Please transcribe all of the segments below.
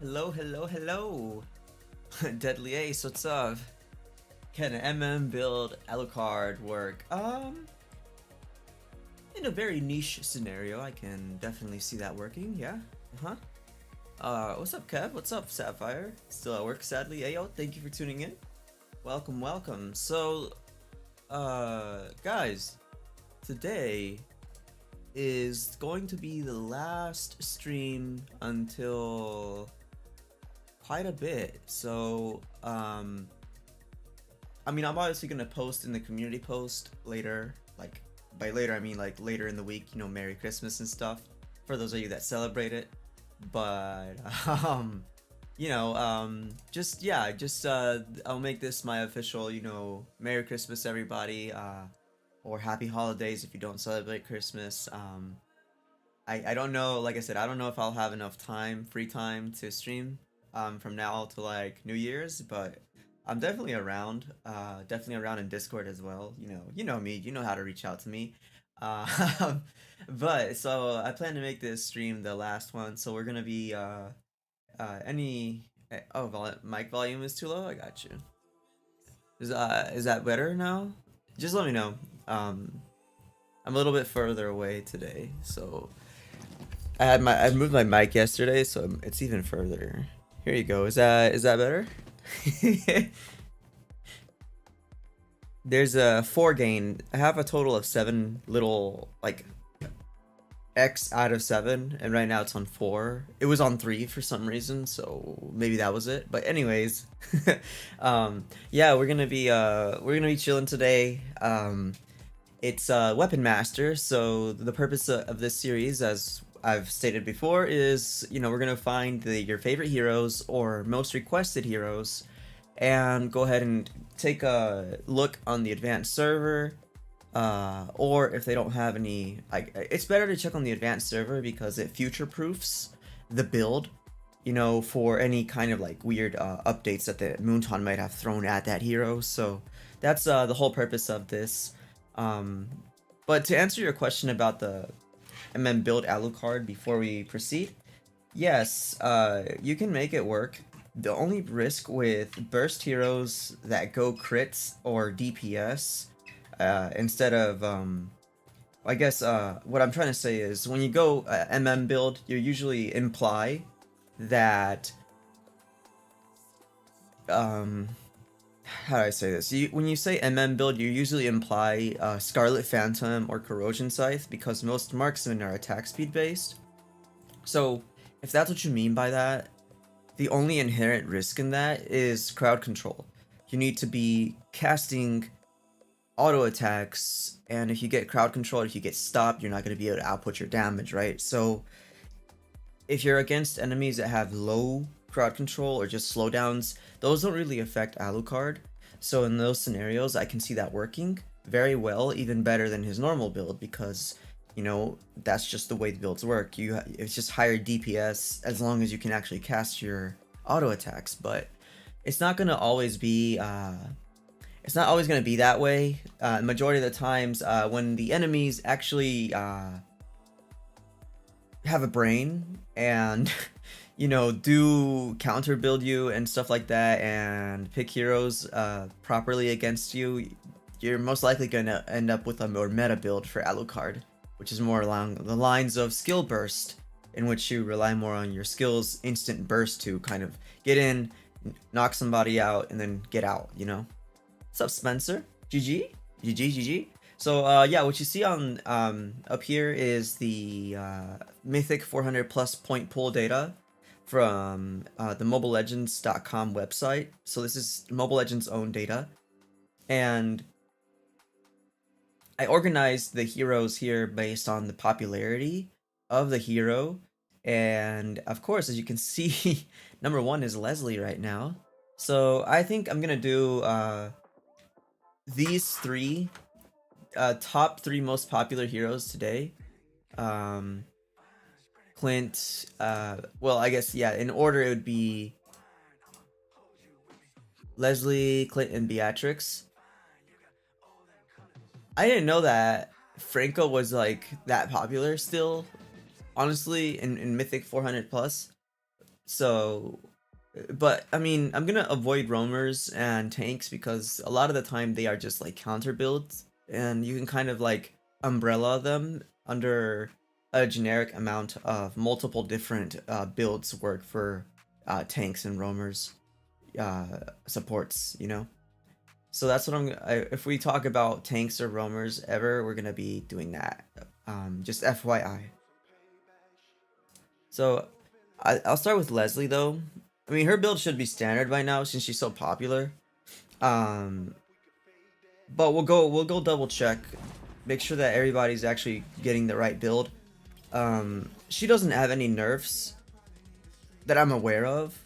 Hello, hello, hello. Deadly Ace, what's up? Can an MM build Alucard work? In a very niche scenario, I can definitely see that working, yeah. Uh-huh. What's up, Kev? What's up, Sapphire? Still at work, sadly. Ayo, thank you for tuning in. Welcome, welcome. So, guys, today is going to be the last stream until quite a bit. So, I mean, I'm obviously gonna post in the community post later. Like, by later, I mean like later in the week, you know, Merry Christmas and stuff, for those of you that celebrate it. But, I'll make this my official, you know, Merry Christmas, everybody, or Happy Holidays if you don't celebrate Christmas. I don't know, like I said, I don't know if I'll have enough time, free time to stream from now to like New Year's, but I'm definitely around in Discord as well. You know me, you know how to reach out to me. Uh, but so I plan to make this stream the last one, so we're gonna be any mic volume is too low. I got you. Is that better now? Just let me know. I'm a little bit further away today, so I moved my mic yesterday, so it's even further. Here you go. Is that better? There's a 4 gain. I have a total of 7 little like X out of 7, and right now it's on 4. It was on 3 for some reason, so maybe that was it. But anyways, yeah, we're gonna be chilling today. It's Weapon Master, so the purpose of this series, as I've stated before, is, you know, we're gonna find your favorite heroes or most requested heroes and go ahead and take a look on the advanced server, or if they don't have any, it's better to check on the advanced server because it future proofs the build, you know, for any kind of like weird updates that the Moonton might have thrown at that hero. So that's the whole purpose of this. But to answer your question about the MM build Alucard before we proceed, yes, you can make it work. The only risk with burst heroes that go crits or DPS, instead of, I guess, what I'm trying to say is when you go MM build, you usually imply that, how do I say this? When you say MM build, you usually imply Scarlet Phantom or Corrosion Scythe because most Marksmen are attack speed based. So if that's what you mean by that, the only inherent risk in that is crowd control. You need to be casting auto attacks, and if you get crowd control, if you get stopped, you're not going to be able to output your damage, right? So if you're against enemies that have low crowd control or just slowdowns, those don't really affect Alucard. So in those scenarios, I can see that working very well, even better than his normal build, because, you know, that's just the way the builds work. It's just higher DPS as long as you can actually cast your auto attacks, but it's not gonna always be that way. Majority of the times, when the enemies actually have a brain and you know, do counter build you and stuff like that, and pick heroes properly against you, you're most likely gonna end up with a more meta build for Alucard, which is more along the lines of skill burst, in which you rely more on your skills instant burst to kind of get in, knock somebody out, and then get out, you know? What's up, Spencer? GG? GG? So, yeah, what you see on up here is the Mythic 400 plus point pool data from the MobileLegends.com website. So this is Mobile Legends' own data. And I organized the heroes here based on the popularity of the hero. And of course, as you can see, number 1 is Leslie right now. So I think I'm gonna do these 3 top 3 most popular heroes today. Clint, well, I guess, yeah, in order it would be Leslie, Clint, and Beatrix. I didn't know that Franco was like that popular still, honestly, in Mythic 400 plus. So, but I mean, I'm gonna avoid roamers and tanks because a lot of the time they are just like counter builds, and you can kind of like umbrella them under a generic amount of multiple different builds work for tanks and roamers supports, you know. So that's what if we talk about tanks or roamers ever, we're gonna be doing that. Just FYI. So I'll start with Leslie though. I mean, her build should be standard by now since she's so popular. Um, but we'll go double check, make sure that everybody's actually getting the right build. She doesn't have any nerfs that I'm aware of.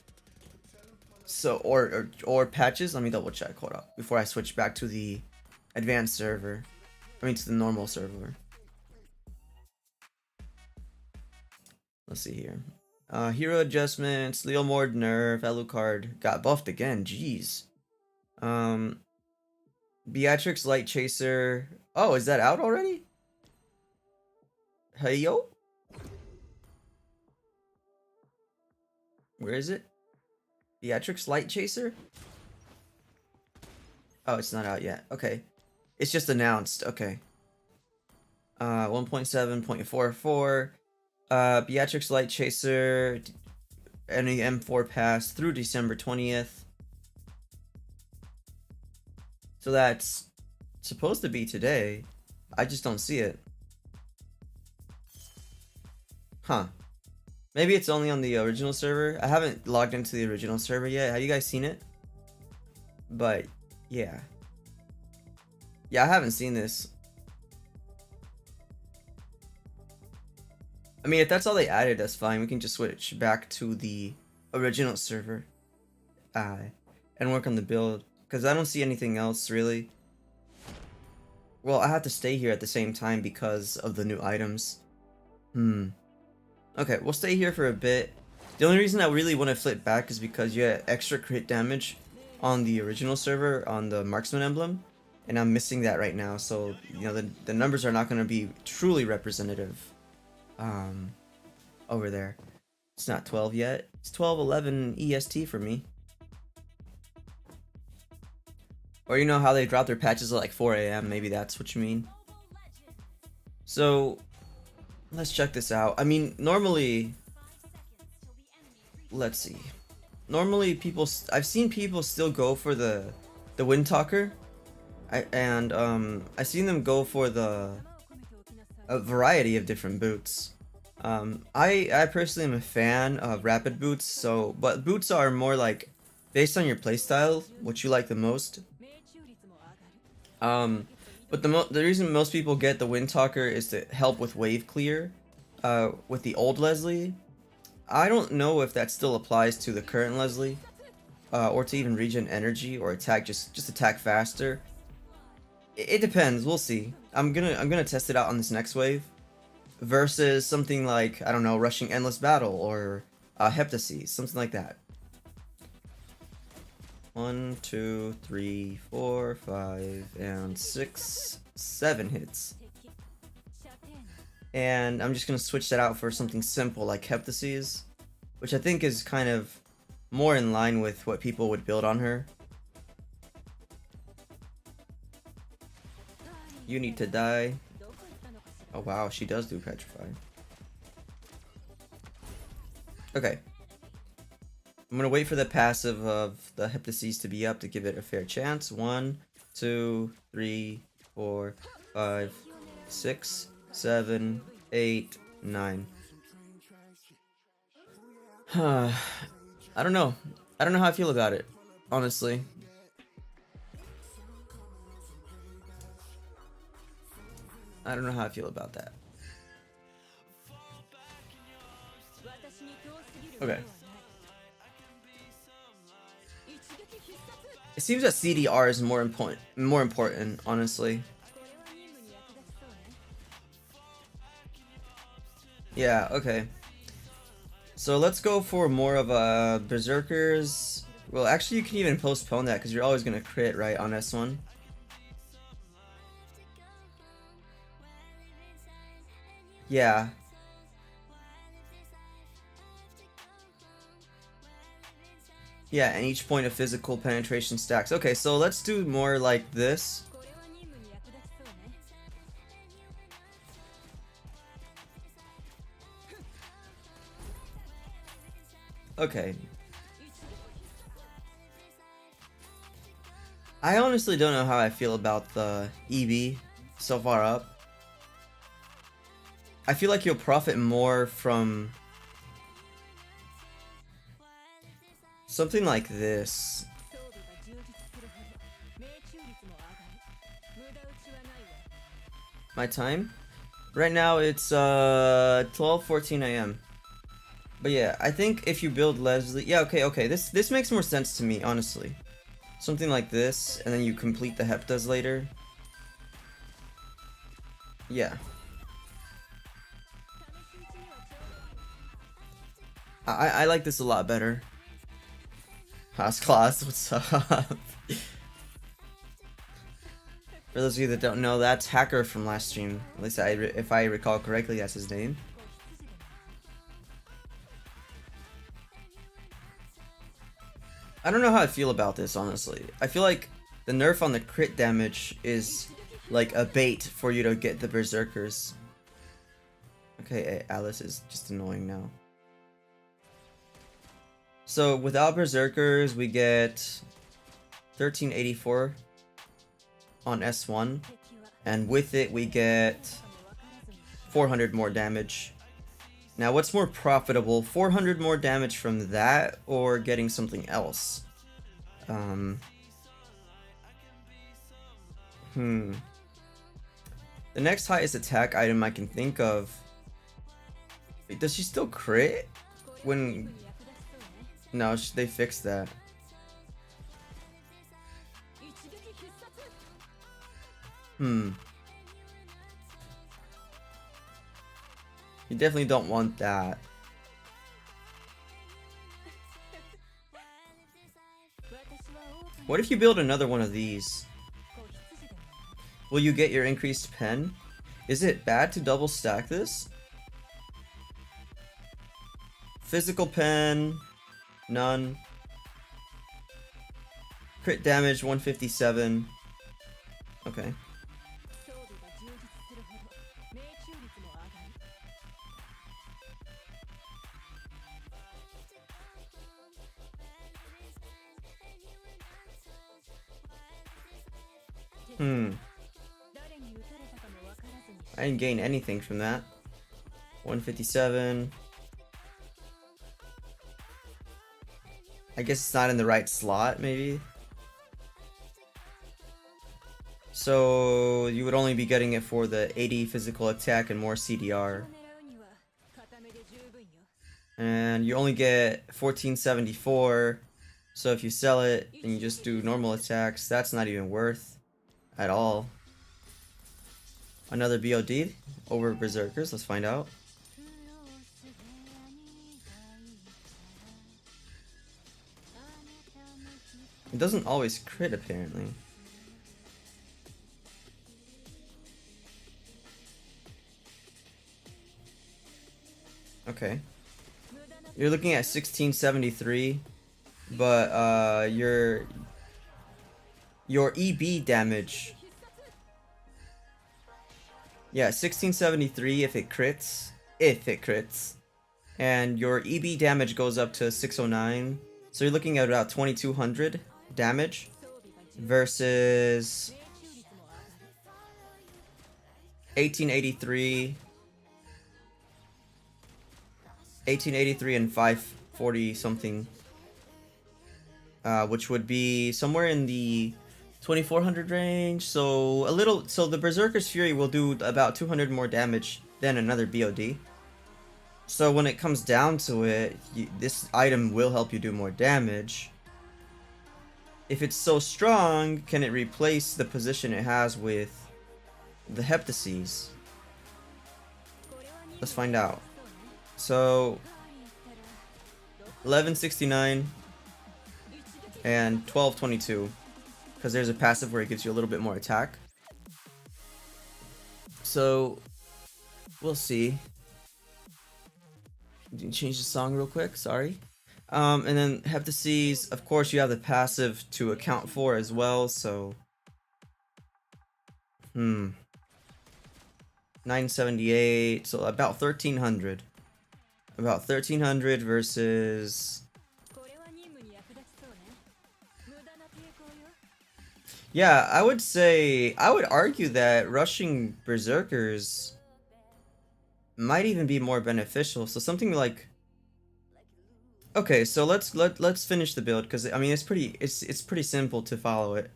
So or patches. Let me double check. Hold up before I switch back to the advanced server. I mean to the normal server. Let's see here. Hero adjustments. Leomord nerf. Alucard got buffed again. Jeez. Beatrix Light Chaser. Oh, is that out already? Hey yo. Where is it? Beatrix Light Chaser? Oh, it's not out yet. Okay. It's just announced. Okay. 1.7.44. Beatrix Light Chaser. Any M4 pass through December 20th. So that's supposed to be today. I just don't see it. Huh. Maybe it's only on the original server. I haven't logged into the original server yet. Have you guys seen it? But yeah. Yeah, I haven't seen this. I mean, if that's all they added, that's fine. We can just switch back to the original server and work on the build. Because I don't see anything else, really. Well, I have to stay here at the same time because of the new items. Okay, we'll stay here for a bit. The only reason I really want to flip back is because you had extra crit damage on the original server on the Marksman emblem. And I'm missing that right now, so, you know, the numbers are not going to be truly representative over there. It's not 12 yet. It's 12:11 EST for me. Or you know how they drop their patches at like 4 AM, maybe that's what you mean. So, let's check this out. I mean, normally, let's see. Normally I've seen people still go for the Wind Talker. I've seen them go for a variety of different boots. I personally am a fan of rapid boots, but boots are more like based on your playstyle, what you like the most. But the reason most people get the Wind Talker is to help with wave clear. With the old Leslie, I don't know if that still applies to the current Leslie, or to even regen energy or attack just attack faster. It depends. We'll see. I'm gonna test it out on this next wave, versus something like, I don't know, rushing endless battle or Heptasis, something like that. 1, 2, 3, 4, 5, and 6, 7 hits. And I'm just gonna switch that out for something simple like Heptasis, which I think is kind of more in line with what people would build on her. You need to die. Oh wow, she does do Petrify. Okay. I'm gonna wait for the passive of the Heptasis to be up to give it a fair chance. 1, 2, 3, 4, 5, 6, 7, 8, 9. I don't know. I don't know how I feel about it, honestly. I don't know how I feel about that. Okay. It seems that CDR is more important, honestly. Yeah, okay. So let's go for more of a Berserkers. Well, actually, you can even postpone that because you're always gonna crit, right, on S1. Yeah. Yeah, and each point of physical penetration stacks. Okay, so let's do more like this. Okay. I honestly don't know how I feel about the EB so far up. I feel like you'll profit more from something like this. My time? Right now it's 12:14 a.m. But yeah, I think if you build Leslie, yeah, okay, this makes more sense to me, honestly. Something like this, and then you complete the heptas later. Yeah. I like this a lot better. House class, what's up? For those of you that don't know, that's Hacker from last stream. At least if I recall correctly, that's his name. I don't know how I feel about this, honestly. I feel like the nerf on the crit damage is like a bait for you to get the berserkers. Okay, Alice is just annoying now. So without berserkers, we get 1384 on S1, and with it we get 400 more damage. Now what's more profitable, 400 more damage from that or getting something else? The next highest attack item I can think of. Wait, does she still crit? When... No, they fixed that. You definitely don't want that. What if you build another one of these? Will you get your increased pen? Is it bad to double stack this? Physical pen, none. Crit damage 157. Okay. I didn't gain anything from that. 157. I guess it's not in the right slot, maybe. So you would only be getting it for the 80 physical attack and more CDR. And you only get 1474. So if you sell it and you just do normal attacks, that's not even worth at all. Another BOD over Berserkers, let's find out. It doesn't always crit, apparently. Okay. You're looking at 1673, but your EB damage. Yeah, 1673 if it crits. If it crits. And your EB damage goes up to 609. So you're looking at about 2200 damage versus 1883 and 540 something, which would be somewhere in the 2400 range. So the Berserker's Fury will do about 200 more damage than another BOD. So when it comes down to it, this item will help you do more damage. If it's so strong, can it replace the position it has with the Heptases? Let's find out. So 1169 and 1222, because there's a passive where it gives you a little bit more attack. So we'll see. Change the song real quick, sorry. And then Heptases, of course, you have the passive to account for as well, so... 978, so about 1300. About 1300 versus... Yeah, I would argue that rushing Berserkers might even be more beneficial. So something like... Okay, so let's finish the build, because I mean it's pretty simple to follow it.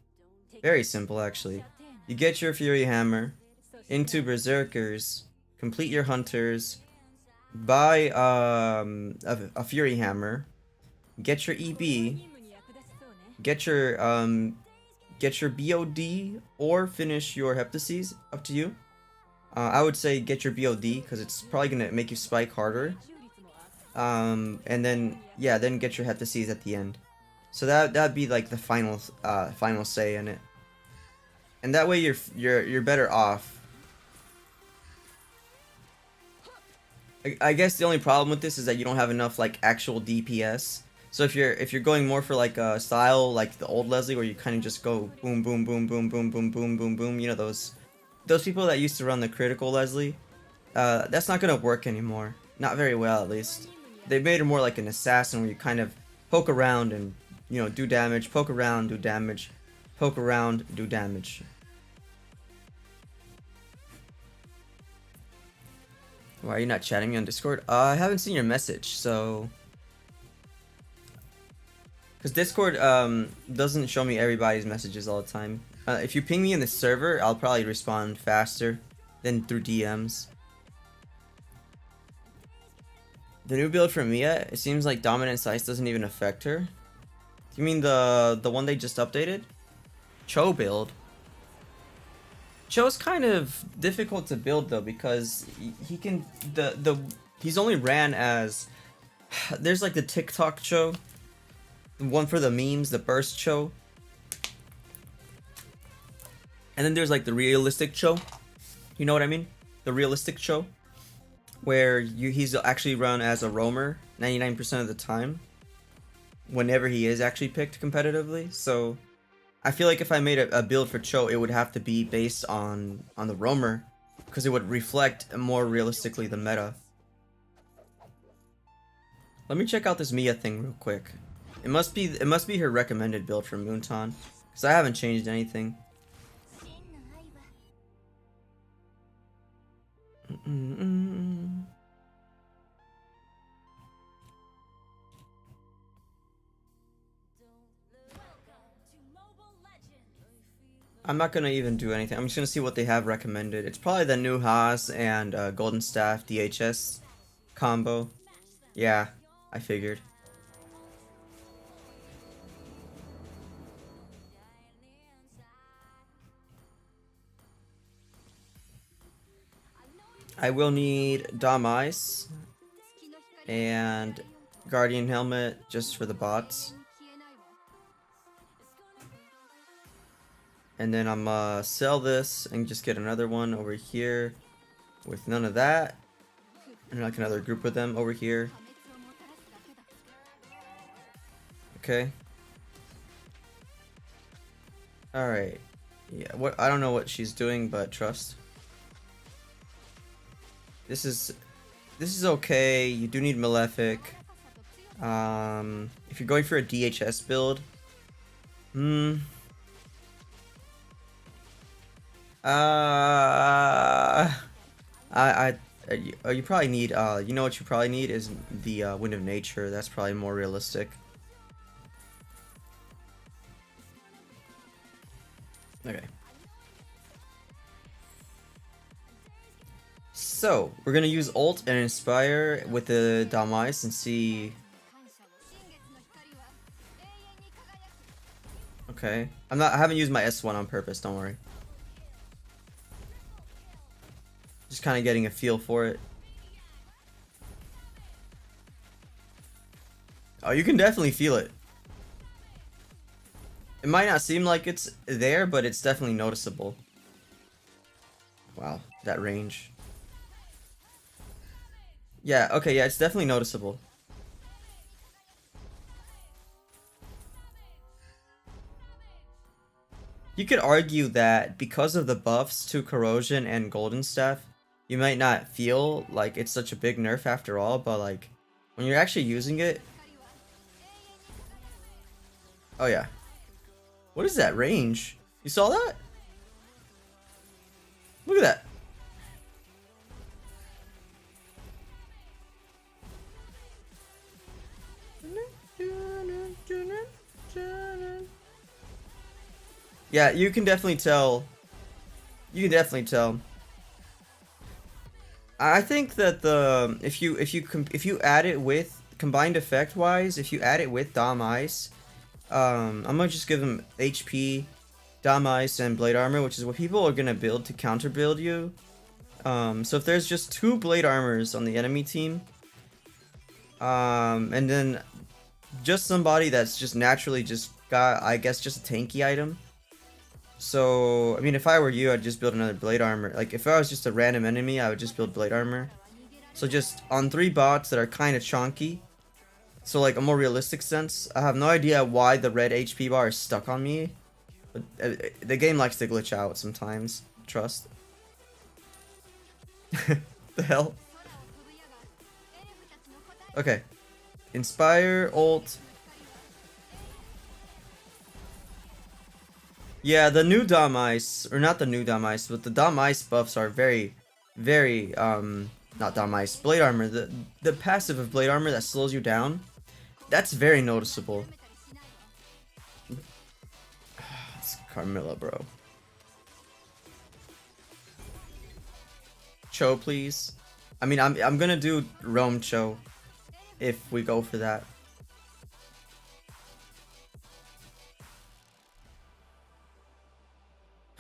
Very simple actually. You get your Fury Hammer into Berserkers, complete your Hunters, buy a Fury Hammer, get your EB, get your BOD, or finish your Heptases, up to you. I would say get your BOD because it's probably gonna make you spike harder. And then then get your Heptases at the end. So that'd be like the final say in it. And that way you're better off. I guess the only problem with this is that you don't have enough like actual DPS. So if you're going more for like a style like the old Leslie where you kind of just go boom boom boom boom boom boom boom boom boom, you know, those people that used to run the critical Leslie, that's not gonna work anymore. Not very well, at least. They made it more like an assassin where you kind of poke around and, you know, do damage, poke around, do damage, poke around, do damage. Why are you not chatting me on Discord? I haven't seen your message, so... Because Discord doesn't show me everybody's messages all the time. If you ping me in the server, I'll probably respond faster than through DMs. The new build for Mia, it seems like Dominant Size doesn't even affect her. You mean the one they just updated? Cho build? Cho's kind of difficult to build though because he can he's only ran as there's like the TikTok Cho, one for the memes, the burst Cho, and then there's like the realistic Cho. You know what I mean? The realistic Cho, where he's actually run as a roamer 99% of the time, whenever he is actually picked competitively. So I feel like if I made a build for Cho, it would have to be based on the roamer, because it would reflect more realistically the meta. Let me check out this Mia thing real quick. It must be her recommended build for Moonton, because I haven't changed anything. I'm not gonna even do anything. I'm just gonna see what they have recommended. It's probably the new Haas and Golden Staff DHS combo. Yeah, I figured. I will need Dom Ice and Guardian Helmet just for the bots. And then I'm sell this and just get another one over here with none of that. And like another group of them over here. Okay. Alright. Yeah, I don't know what she's doing, but trust. This is okay. You do need Malefic. If you're going for a DHS build, you probably need you know what you probably need is the Wind of Nature. That's probably more realistic. Okay. So we're gonna use ult and inspire with the Damais and see. Okay, I haven't used my S1 on purpose. Don't worry. Just kind of getting a feel for it. Oh, you can definitely feel it. It might not seem like it's there, but it's definitely noticeable. Wow, that range. Yeah, okay, yeah, it's definitely noticeable. You could argue that because of the buffs to corrosion and golden staff, you might not feel like it's such a big nerf after all, but like when you're actually using it. Oh yeah. What is that range? You saw that? Look at that. Yeah, you can definitely tell. You can definitely tell. I think that the if you add it with combined effect wise, if you add it with Dom Ice, I'm gonna just give him HP, Dom Ice, and Blade Armor, which is what people are gonna build to counter build you. So if there's just 2 Blade Armors on the enemy team, and then just somebody that's just naturally just got, I guess, just a tanky item. So, I mean, if I were you, I'd just build another Blade Armor. Like, if I was just a random enemy, I would just build Blade Armor. So just on 3 bots that are kind of chonky. So, like, a more realistic sense. I have no idea why the red HP bar is stuck on me. But the game likes to glitch out sometimes. Trust. The hell? Okay. Inspire, ult. Yeah, the new Dom Ice, or not the new Dom Ice, but the Dom Ice buffs are very, very, not Dom Ice, Blade Armor. The passive of Blade Armor that slows you down, that's very noticeable. It's Carmilla, bro. Cho, please. I mean, I'm gonna do Rome Cho if we go for that.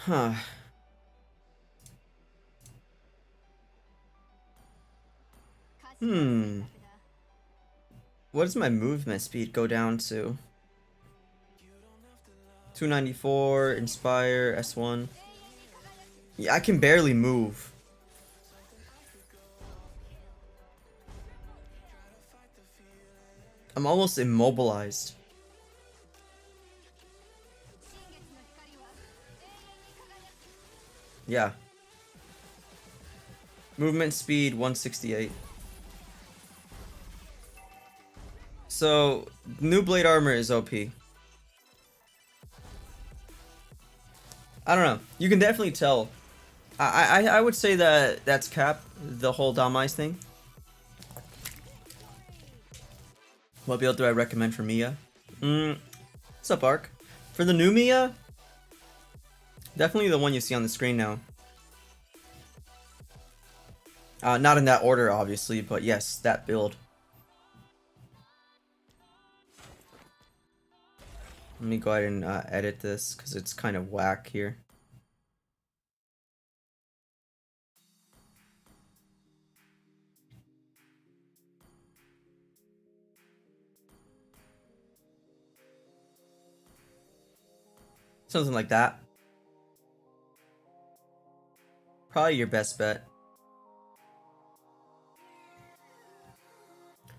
Huh. What does my movement speed go down to? 294, Inspire, S1. Yeah, I can barely move. I'm almost immobilized. Yeah. Movement speed 168. So, new Blade Armor is OP. I don't know. You can definitely tell. I would say that that's cap, the whole Dom Ice thing. What build do I recommend for Mia? What's up, Ark? For the new Mia, definitely the one you see on the screen now. Not in that order, obviously, but yes, that build. Let me go ahead and edit this, because it's kind of whack here. Something like that. Probably your best bet.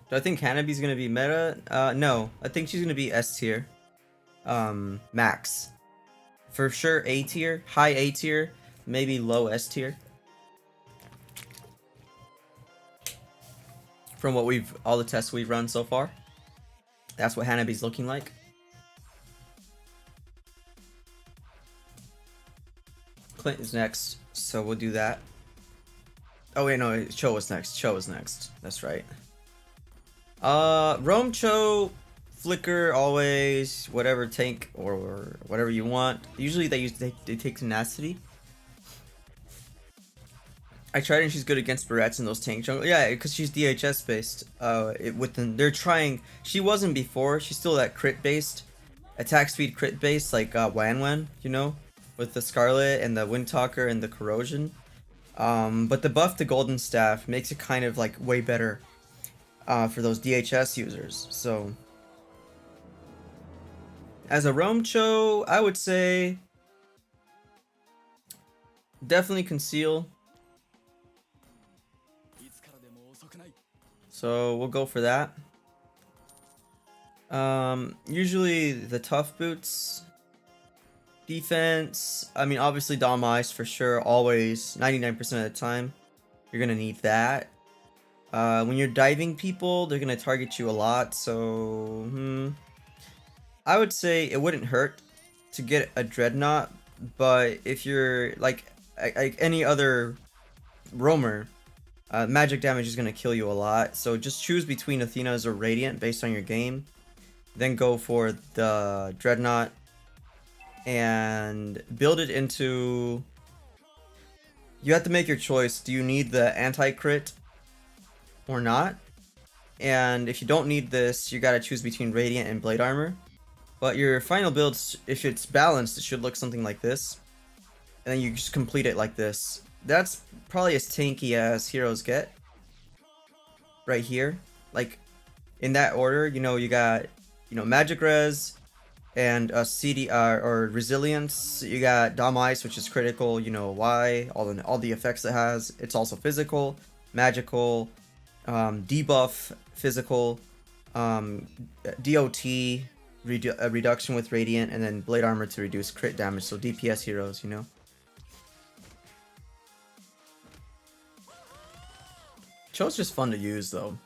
Do I think Hanabi's gonna be meta? No. I think she's gonna be S tier. Max. For sure A tier, high A tier, maybe low S tier. From what all the tests we've run so far. That's what Hanabi's looking like. Clint is next, so we'll do that. Oh wait, no, Cho was next. Cho was next. That's right. Rome, Cho, Flicker, always, whatever tank or whatever you want. Usually they take tenacity. I tried and she's good against Barrettes in those tank jungle. Yeah, because she's DHS based. They're trying. She wasn't before. She's still that crit based, attack speed crit based like Wan, you know, with the Scarlet and the Windtalker and the Corrosion. But the buff to Golden Staff makes it kind of like way better for those DHS users. So as a Rome Cho, I would say definitely Conceal. So we'll go for that. Usually the tough boots. Defense, I mean, obviously Dom Ice for sure, always, 99% of the time. You're gonna need that. When you're diving people, they're gonna target you a lot, so I would say it wouldn't hurt to get a Dreadnought, but if you're like any other roamer, magic damage is gonna kill you a lot. So just choose between Athena's or Radiant based on your game. Then go for the Dreadnought and build it into... You have to make your choice. Do you need the anti-crit or not? And if you don't need this, you gotta choose between Radiant and Blade Armor. But your final build, if it's balanced, it should look something like this. And then you just complete it like this. That's probably as tanky as heroes get. Right here. Like, in that order, you got, Magic Res and CD or Resilience. You got Dom Ice, which is critical, why, all the effects it has. It's also physical, magical, debuff, physical, DOT, reduction with Radiant, and then Blade Armor to reduce crit damage, so DPS heroes, Cho's just fun to use, though.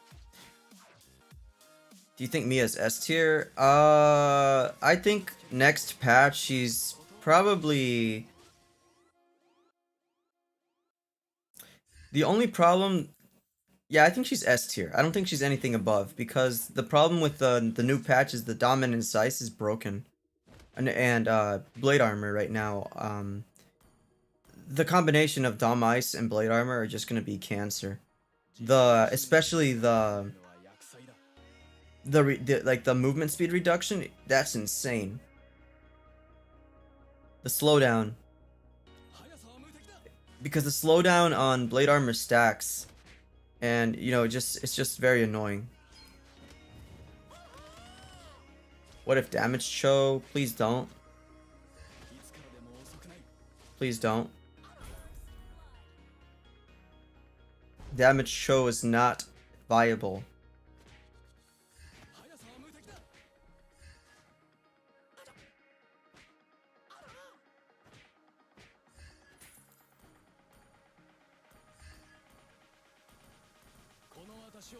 Do you think Mia's S tier? I think next patch she's probably... The only problem... Yeah, I think she's S tier. I don't think she's anything above, because the problem with the new patch is the Dominance Ice is broken. And Blade Armor right now, the combination of Dom Ice and Blade Armor are just gonna be cancer. Especially the movement speed reduction, that's insane. The slowdown. Because the slowdown on Blade Armor stacks. And, it's just very annoying. What if damage Cho? Please don't. Please don't. Damage Cho is not viable.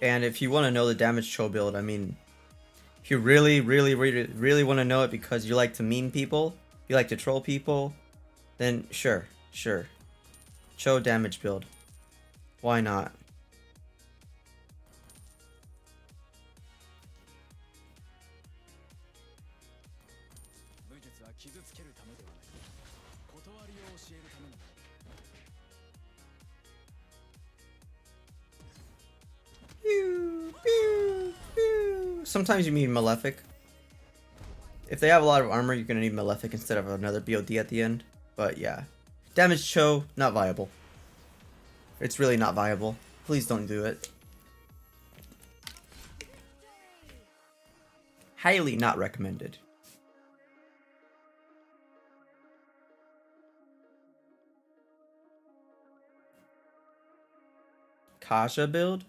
And if you want to know the damage Cho build, I mean, if you really want to know it because you like to meme people, you like to troll people, then sure. Cho damage build. Why not? Sometimes you need Malefic. If they have a lot of armor, you're gonna need Malefic instead of another BOD at the end. But yeah. Damage Cho, not viable. It's really not viable. Please don't do it. Highly not recommended. Kasha build?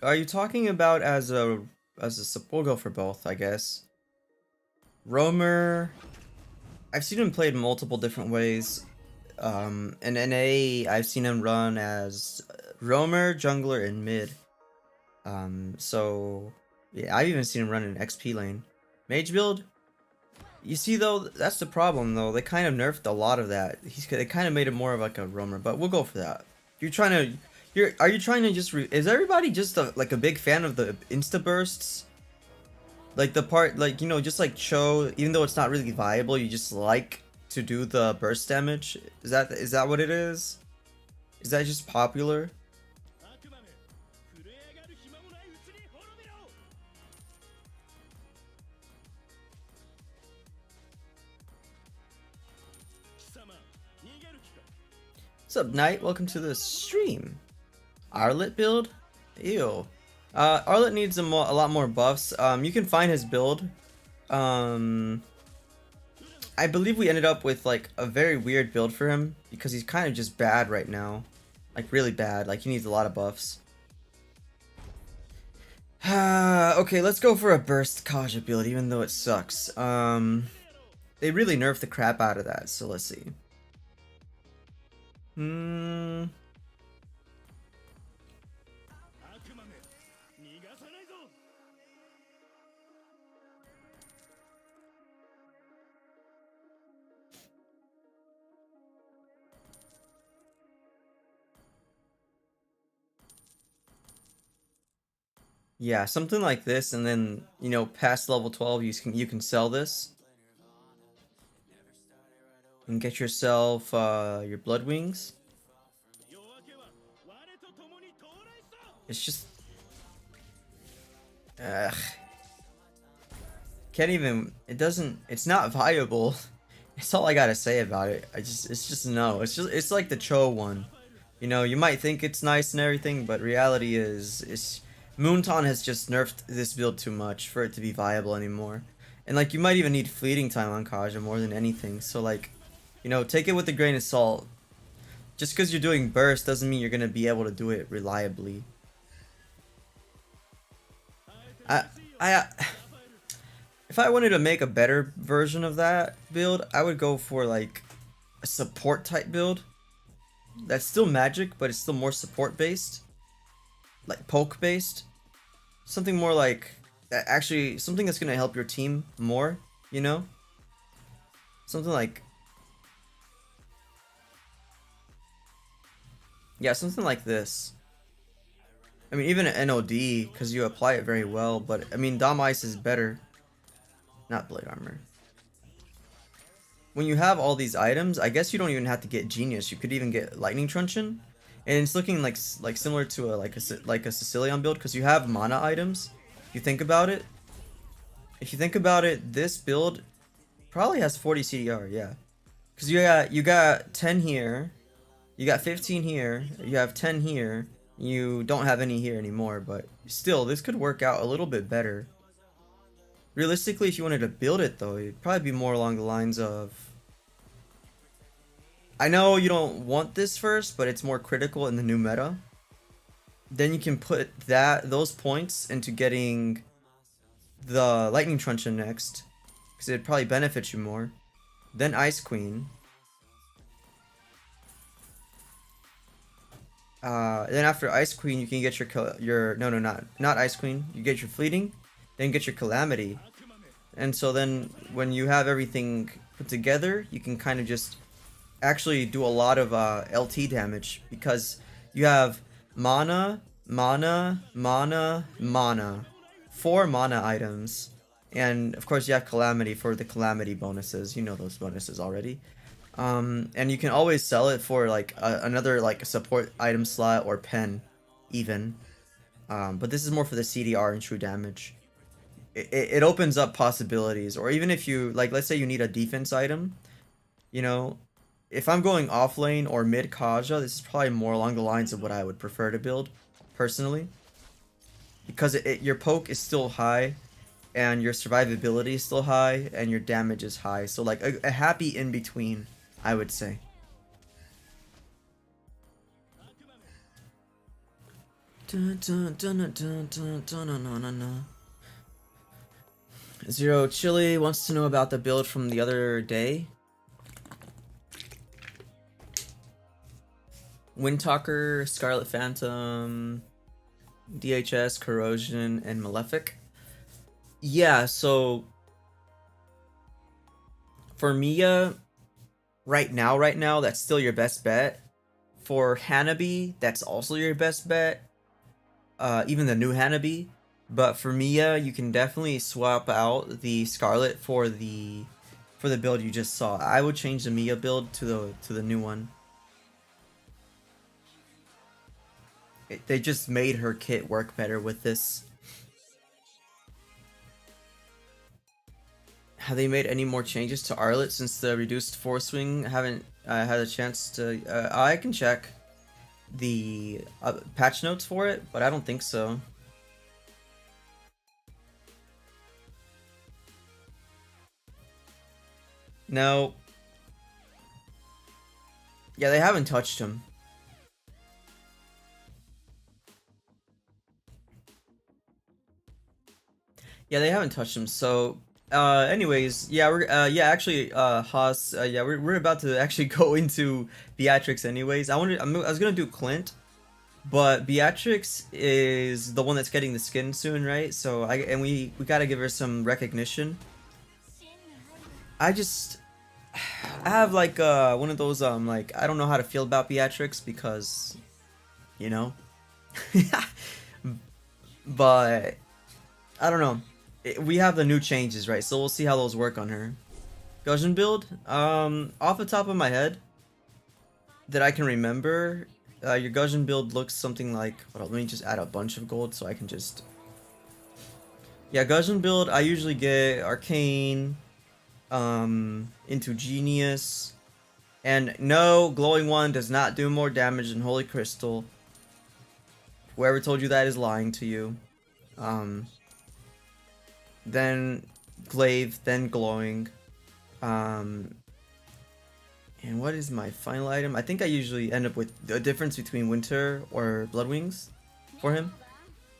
Are you talking about as a we'll go for both, I guess. Roamer, I've seen him played multiple different ways. In NA, I've seen him run as Roamer, Jungler, and Mid. So yeah, I've even seen him run in XP lane. Mage build? You see though, that's the problem though. They kind of nerfed a lot of that. They kind of made it more of like a roamer, but we'll go for that. Are you trying to just is everybody just like a big fan of the insta bursts? Like the part, just like Cho, even though it's not really viable, you just like to do the burst damage? Is that what it is? Is that just popular? What's up, Knight? Welcome to the stream. Arlet build? Ew. Arlet needs a lot more buffs. You can find his build. I believe we ended up with like a very weird build for him because he's kind of just bad right now. Like really bad. Like he needs a lot of buffs. Okay, let's go for a burst Kaja build even though it sucks. They really nerfed the crap out of that, so let's see. Yeah, something like this, and then, you know, past level 12, you can sell this and get yourself your blood wings. It's just ugh. Can't even, it's not viable. That's all I gotta say about it. It's just no. It's like the Cho one. You know, you might think it's nice and everything, but reality is Moonton has just nerfed this build too much for it to be viable anymore. And like, you might even need fleeting time on Kaja more than anything. So like, you know, take it with a grain of salt. Just because you're doing burst doesn't mean you're gonna be able to do it reliably. I I If I wanted to make a better version of that build, I would go for like a support type build. That's still magic, but it's still more support based. Like poke based. Something more like, actually, something that's gonna help your team more, you know? Something like, yeah, something like this. I mean, even an NOD, because you apply it very well, but I mean, Dom Ice is better. Not Blade Armor. When you have all these items, I guess you don't even have to get Genius. You could even get Lightning Truncheon, and it's looking like similar to a Sicilian build because you have mana items. If you think about it, this build probably has 40 CDR, yeah, because you got 10 here, you got 15 here, you have 10 here, you don't have any here anymore, but still, this could work out a little bit better. Realistically, if you wanted to build it though, it'd probably be more along the lines of, I know you don't want this first, but it's more critical in the new meta. Then you can put those points into getting the Lightning Truncheon next, because it'd probably benefit you more. Then Ice Queen. Then after Ice Queen, you can get your no, not Ice Queen. You get your Fleeting, then get your Calamity, and so then when you have everything put together, you can kind of just actually do a lot of LT damage because you have mana, mana, mana, mana, 4 mana items, and of course you have Calamity for the Calamity bonuses. You know those bonuses already. And you can always sell it for like another like support item slot or pen, even. But this is more for the CDR and true damage. It opens up possibilities, or even if you like, let's say you need a defense item, you know, if I'm going off lane or mid Kaja, this is probably more along the lines of what I would prefer to build, personally. Because your poke is still high, and your survivability is still high, and your damage is high. So like a happy in between, I would say. Zero Chili wants to know about the build from the other day. Windtalker, Scarlet Phantom, DHS, Corrosion, and Malefic. Yeah, so for Mia, right now, that's still your best bet. For Hanabi, that's also your best bet. Even the new Hanabi. But for Mia, you can definitely swap out the Scarlet for the build you just saw. I would change the Mia build to the new one. They just made her kit work better with this. Have they made any more changes to Arlet since the reduced force swing? I haven't had a chance to. I can check the patch notes for it, but I don't think so. No. Yeah, they haven't touched him. Yeah, they haven't touched him, so Anyways, yeah, yeah, actually, Haas, yeah, we're about to actually go into Beatrix anyways. I was gonna do Clint, but Beatrix is the one that's getting the skin soon, right? So we gotta give her some recognition. I just I have like one of those like I don't know how to feel about Beatrix because you know, but I don't know. We have the new changes, right? So we'll see how those work on her. Gusion build, off the top of my head, that I can remember, your Gusion build looks something like. Hold on, let me just add a bunch of gold so I can just. Yeah, Gusion build. I usually get Arcane, into Genius, and no, Glowing One does not do more damage than Holy Crystal. Whoever told you that is lying to you. Then Glaive, then Glowing. And what is my final item? I think I usually end up with the difference between Winter or Bloodwings for him,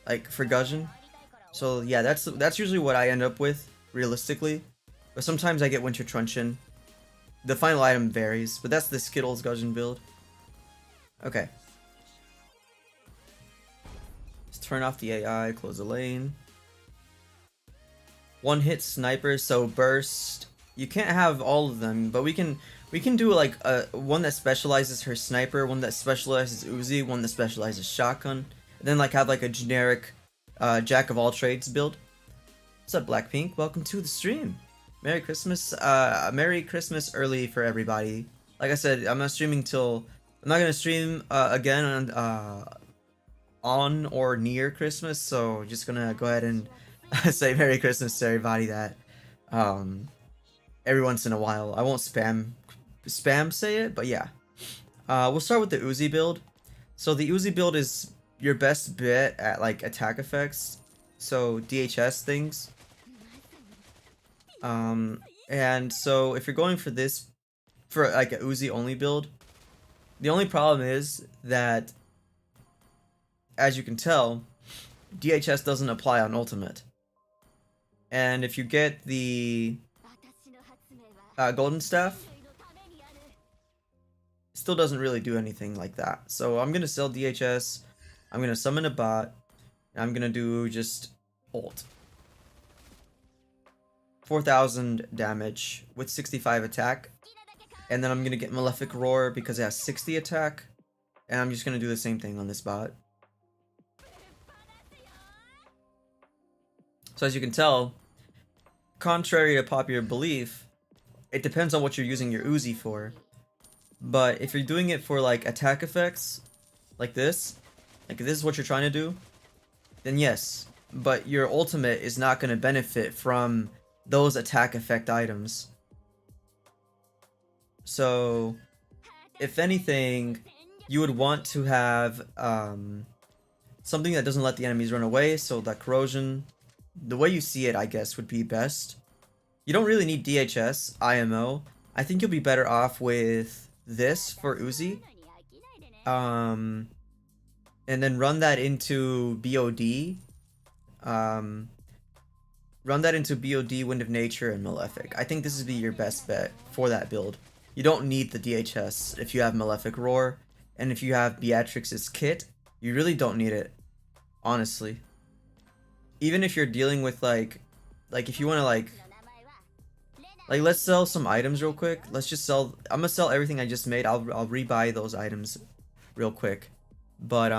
like for Gusion. So yeah, that's usually what I end up with realistically. But sometimes I get Winter Truncheon. The final item varies, but that's the Skittles Gusion build. Okay. Let's turn off the AI, close the lane. One hit sniper, so burst. You can't have all of them, but we can do like a one that specializes her sniper, one that specializes Uzi, one that specializes shotgun, and then like have like a generic jack of all trades build. What's up, Blackpink? Welcome to the stream. Merry Christmas. Merry Christmas early for everybody. Like I said, I'm not streaming till I'm not gonna stream again on or near Christmas, so just gonna go ahead and say Merry Christmas to everybody that every once in a while. I won't spam say it, but yeah. We'll start with the Uzi build. So the Uzi build is your best bet at like attack effects, so DHS things. And so if you're going for this for like a Uzi only build, the only problem is that, as you can tell, DHS doesn't apply on ultimate. And if you get the golden staff, it still doesn't really do anything like that. So I'm gonna sell DHS, I'm gonna summon a bot, and I'm gonna do just ult. 4,000 damage with 65 attack, and then I'm gonna get Malefic Roar because it has 60 attack, and I'm just gonna do the same thing on this bot. So as you can tell, contrary to popular belief, it depends on what you're using your Uzi for. But if you're doing it for like attack effects, like this is what you're trying to do, then yes. But your ultimate is not going to benefit from those attack effect items. So, if anything, you would want to have something that doesn't let the enemies run away, so that corrosion, the way you see it, I guess, would be best. You don't really need DHS, IMO. I think you'll be better off with this for Uzi. And then run that into BOD. Run that into BOD, Wind of Nature, and Malefic. I think this would be your best bet for that build. You don't need the DHS if you have Malefic Roar, and if you have Beatrix's kit, you really don't need it, honestly. Even if you're dealing with like if you want to like let's sell some items real quick. Let's just sell. I'm gonna sell everything I just made. I'll rebuy those items real quick, but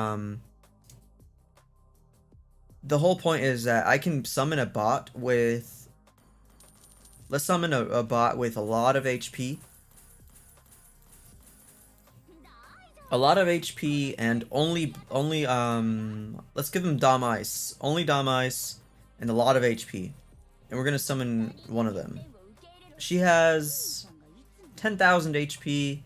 the whole point is that I can summon a bot with. Let's summon a bot with a lot of HP. A lot of HP and only let's give him Dom Ice. Only Dom Ice and a lot of HP. And we're gonna summon one of them. She has 10,000 HP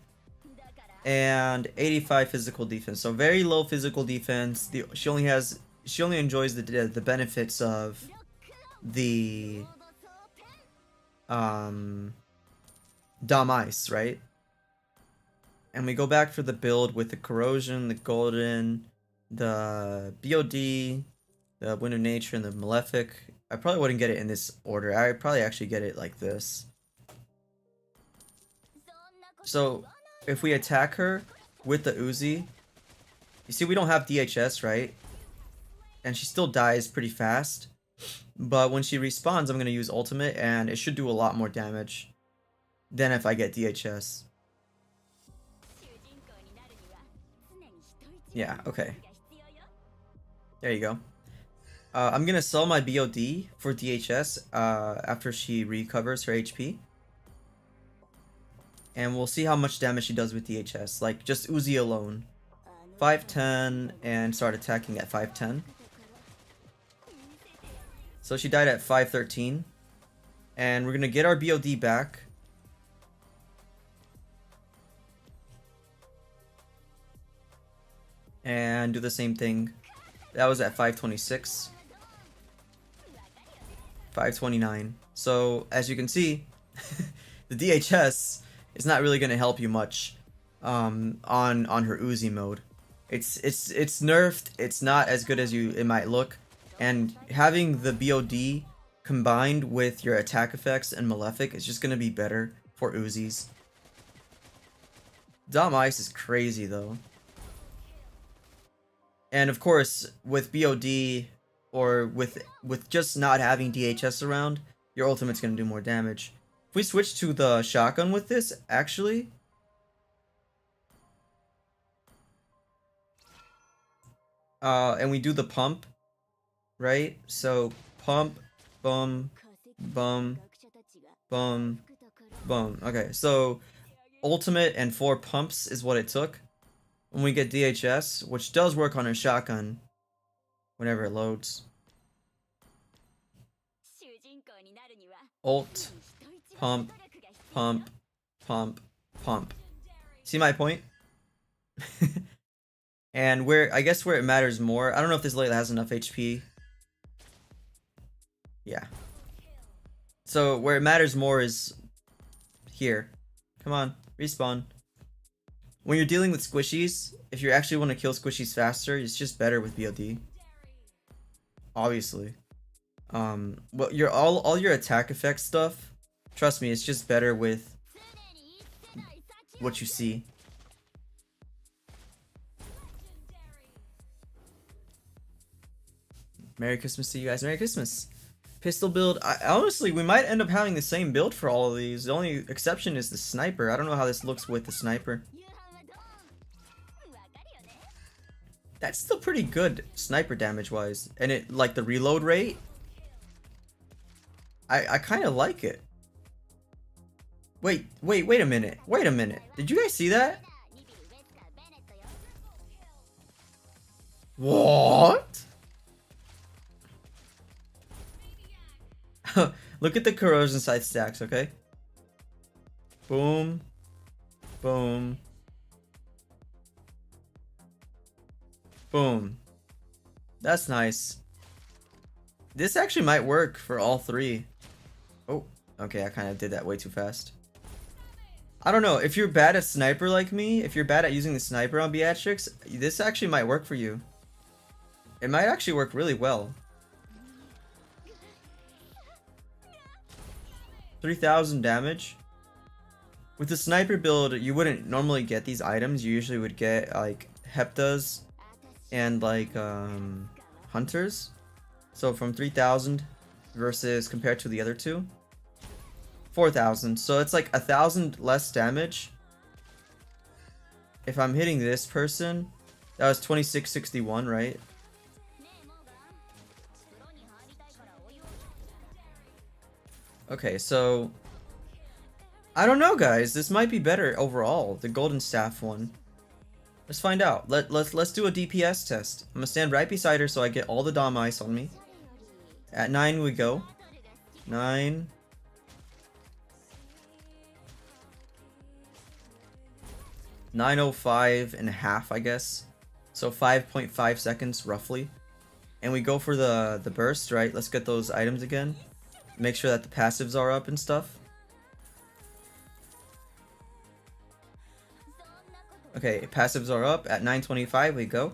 and 85 physical defense. So very low physical defense. She only enjoys the benefits of the Dom Ice, right? And we go back for the build with the corrosion, the golden, the BOD, The Wind of Nature and the Malefic. I probably wouldn't get it in this order. I'd probably actually get it like this. So, if we attack her with the Uzi, you see we don't have DHS, right? And she still dies pretty fast. But when she respawns, I'm going to use ultimate, and it should do a lot more damage than if I get DHS. Yeah, okay. There you go. I'm going to sell my BOD for DHS after she recovers her HP. And we'll see how much damage she does with DHS. Like, just Uzi alone. 510 and start attacking at 510. So she died at 513. And we're going to get our BOD back. And do the same thing. That was at 526. 529. So, as you can see, the DHS is not really going to help you much on her Uzi mode. It's nerfed. It's not as good as it might look. And having the BOD combined with your attack effects and Malefic is just going to be better for Uzis. Dom Ice is crazy though. And of course, with BOD or with just not having DHS around, your ultimate's going to do more damage. If we switch to the shotgun with this, actually, and we do the pump, right? So pump, bum, bum, bum, bum. Okay, so ultimate and 4 pumps is what it took. When we get DHS, which does work on her shotgun whenever it loads. Ult, pump, pump, pump, pump. See my point? And I guess where it matters more, I don't know if this Layla has enough HP. Yeah. So where it matters more is here. Come on, respawn. When you're dealing with squishies, if you actually want to kill squishies faster, it's just better with BOD. Obviously. Well, all your attack effect stuff, trust me, it's just better with what you see. Merry Christmas to you guys. Merry Christmas. Pistol build. Honestly, we might end up having the same build for all of these. The only exception is the sniper. I don't know how this looks with the sniper. That's still pretty good sniper damage wise. And it, like, the reload rate, I kind of like it. Wait a minute. Wait a minute. Did you guys see that? What? Look at the corrosion side stacks, okay? Boom. Boom. Boom. That's nice. This actually might work for all 3. Oh, okay, I kind of did that way too fast. I don't know, if you're bad at sniper like me, if you're bad at using the sniper on Beatrix, this actually might work for you. It might actually work really well. 3,000 damage. With the sniper build, you wouldn't normally get these items. You usually would get like heptas and like hunters. So from 3,000 versus compared to the other two, 4,000. So it's like 1,000 less damage. If I'm hitting this person, that was 2661, right? Okay, so I don't know, guys. This might be better overall. The golden staff one. Let's find out. Let's do a DPS test. I'm gonna stand right beside her so I get all the Dom ice on me. At 9 we go. 9. 9:05 and a half, I guess. So 5.5 seconds roughly. And we go for the burst, right? Let's get those items again. Make sure that the passives are up and stuff. Okay, passives are up. At 9:25 we go.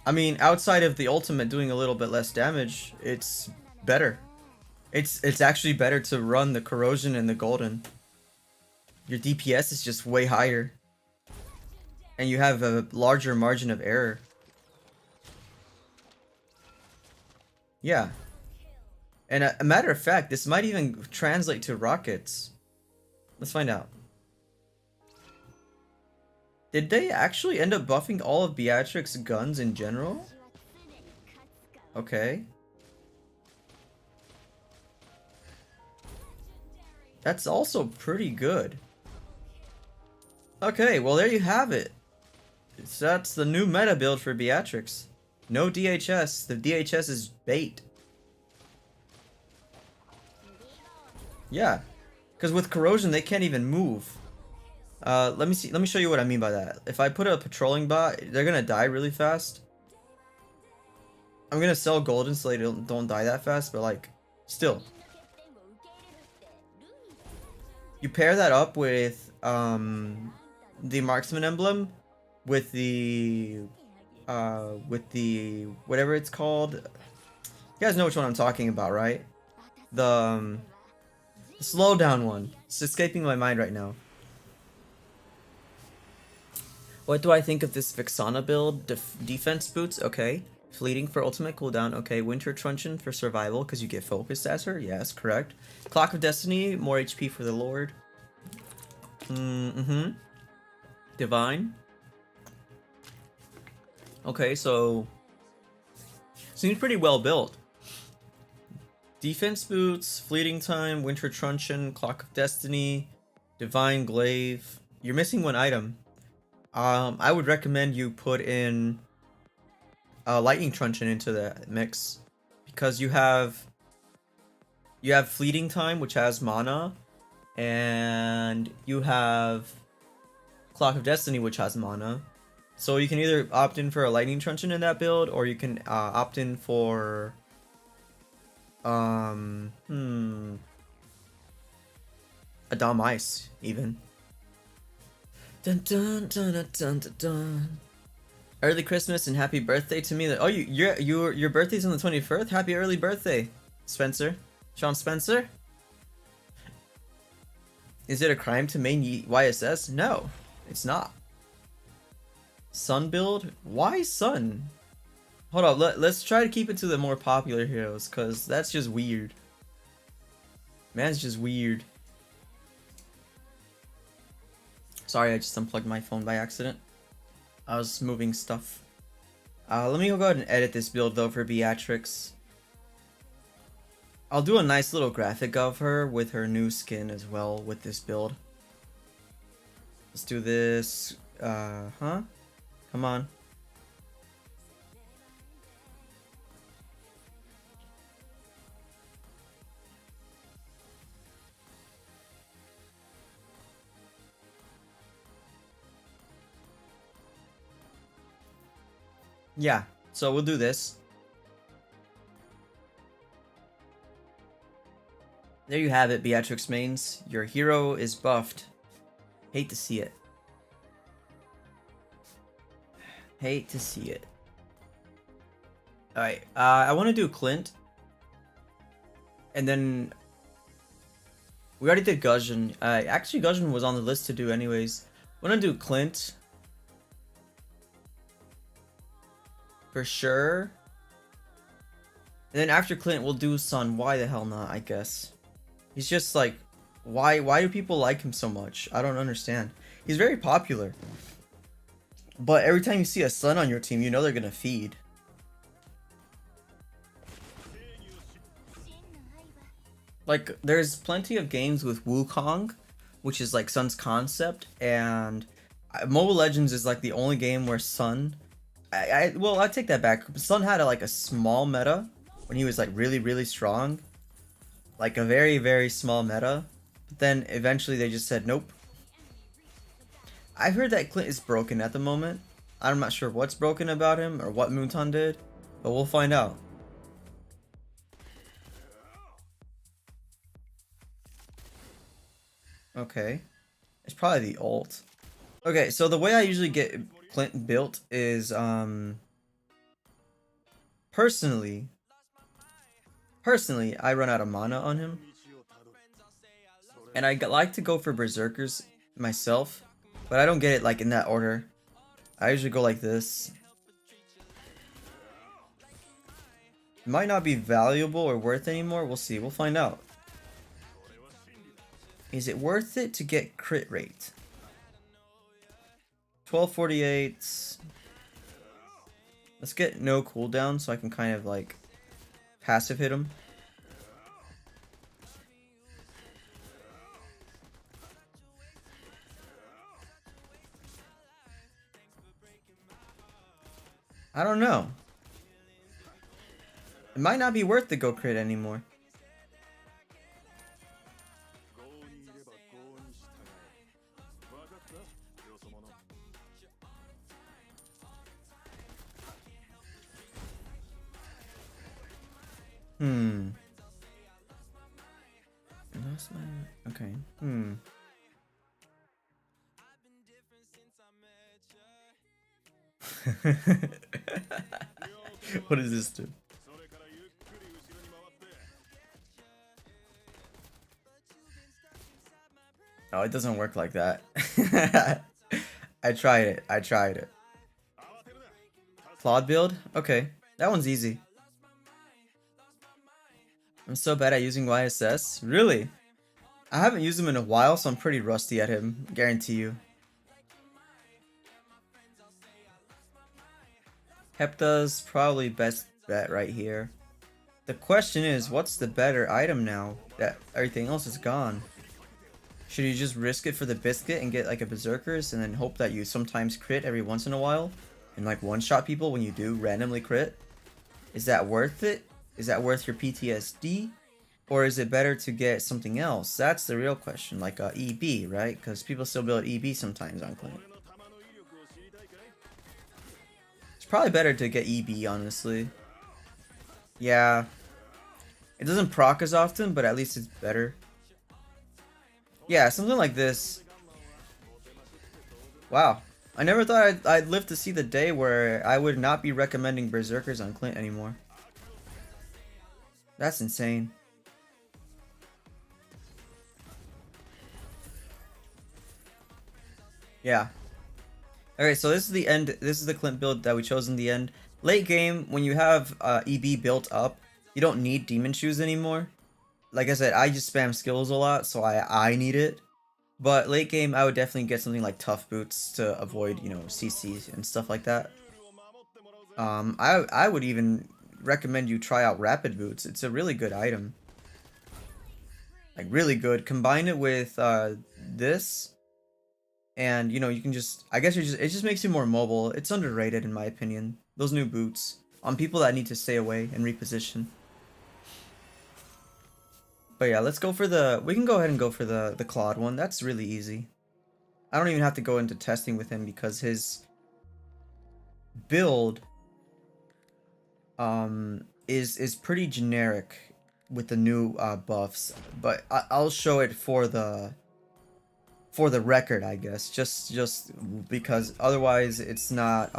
I mean, outside of the ultimate doing a little bit less damage, it's better. It's actually better to run the corrosion and the golden. Your DPS is just way higher. And you have a larger margin of error. Yeah. And a matter of fact, this might even translate to rockets. Let's find out. Did they actually end up buffing all of Beatrix's guns in general? Okay. That's also pretty good. Okay, well there you have it. So that's the new meta build for Beatrix. No DHS. The DHS is bait. Yeah. Because with corrosion they can't even move. Let me show you what I mean by that. If I put a patrolling bot, they're gonna die really fast. I'm gonna sell golden so they don't die that fast, but like, still. You pair that up with the Marksman emblem with the whatever it's called. You guys know which one I'm talking about, right? The slowdown one. It's escaping my mind right now. What do I think of this Vixana build? Defense boots, okay. Fleeting for ultimate cooldown, okay. Winter Truncheon for survival, because you get focused as her, yes, correct. Clock of Destiny, more HP for the Lord. Divine. Okay, so seems pretty well built. Defense boots, fleeting time, winter truncheon, clock of destiny, divine glaive. You're missing one item. I would recommend you put in lightning truncheon into the mix because you have fleeting time, which has mana, and you have clock of destiny, which has mana. So you can either opt in for a lightning truncheon in that build, or you can opt in for a Dom Ice even. Dun, dun, dun, dun, dun, dun, dun. Early Christmas and happy birthday to me. Oh, your birthday's on the 21st. Happy early birthday, Spencer. Sean Spencer. Is it a crime to main YSS? No, it's not. Sun build? Why Sun? Hold up, let's try to keep it to the more popular heroes, cause that's just weird. Man's just weird. Sorry, I just unplugged my phone by accident. I was moving stuff. Let me go ahead and edit this build though for Beatrix. I'll do a nice little graphic of her with her new skin as well with this build. Let's do this. Come on. Yeah, so we'll do this. There you have it, Beatrix mains. Your hero is buffed. Hate to see it. Hate to see it. Alright, I want to do Clint. And then we already did Gusion. Actually, Gusion was on the list to do anyways. I want to do Clint. For sure. And then after Clint, we'll do Sun. Why the hell not, I guess. He's just like, why do people like him so much? I don't understand. He's very popular. But every time you see a Sun on your team, you know they're gonna feed. Like, there's plenty of games with Wukong, which is like Sun's concept, and Mobile Legends is like the only game where Sun... well, I take that back. Sun had a small meta when he was like really strong. Like a very small meta. But then eventually they just said nope. I heard that Clint is broken at the moment. I'm not sure what's broken about him or what Moonton did, but we'll find out. Okay. It's probably the ult. Okay, so the way I usually get Clint built is personally, I run out of mana on him. And I like to go for berserkers myself, but I don't get it like in that order. I usually go like this. It might not be valuable or worth anymore. We'll see. We'll find out. Is it worth it to get crit rate? 1248. Let's get no cooldown so I can kind of like passive hit him. I don't know. It might not be worth the go crit anymore. Okay. What does this do? Oh, it doesn't work like that. I tried it. Claude build? Okay. That one's easy. I'm so bad at using YSS. Really? I haven't used him in a while, so I'm pretty rusty at him. Guarantee you. Hepta's probably best bet right here. The question is, what's the better item now that everything else is gone? Should you just risk it for the biscuit and get like a berserkers and then hope that you sometimes crit every once in a while and like one-shot people when you do randomly crit? Is that worth it? Is that worth your PTSD? Or is it better to get something else? That's the real question, like a EB, right? Because people still build EB sometimes on Clint. It's probably better to get EB, honestly. Yeah. It doesn't proc as often, but at least it's better. Yeah, something like this. Wow. I never thought I'd live to see the day where I would not be recommending berserkers on Clint anymore. That's insane. Yeah. Alright, so this is the end. This is the Clint build that we chose in the end. Late game, when you have EB built up, you don't need demon shoes anymore. Like I said, I just spam skills a lot, so I need it. But late game, I would definitely get something like tough boots to avoid, you know, CCs and stuff like that. I would even recommend you try out rapid boots. It's a really good item. Like really good. Combine it with this, and you know you can just. I guess it just makes you more mobile. It's underrated in my opinion. Those new boots on people that need to stay away and reposition. But yeah, let's go for the. We can go ahead and go for the Claude one. That's really easy. I don't even have to go into testing with him because his build is pretty generic with the new buffs. But I'll show it for the record, I guess. Just because otherwise it's not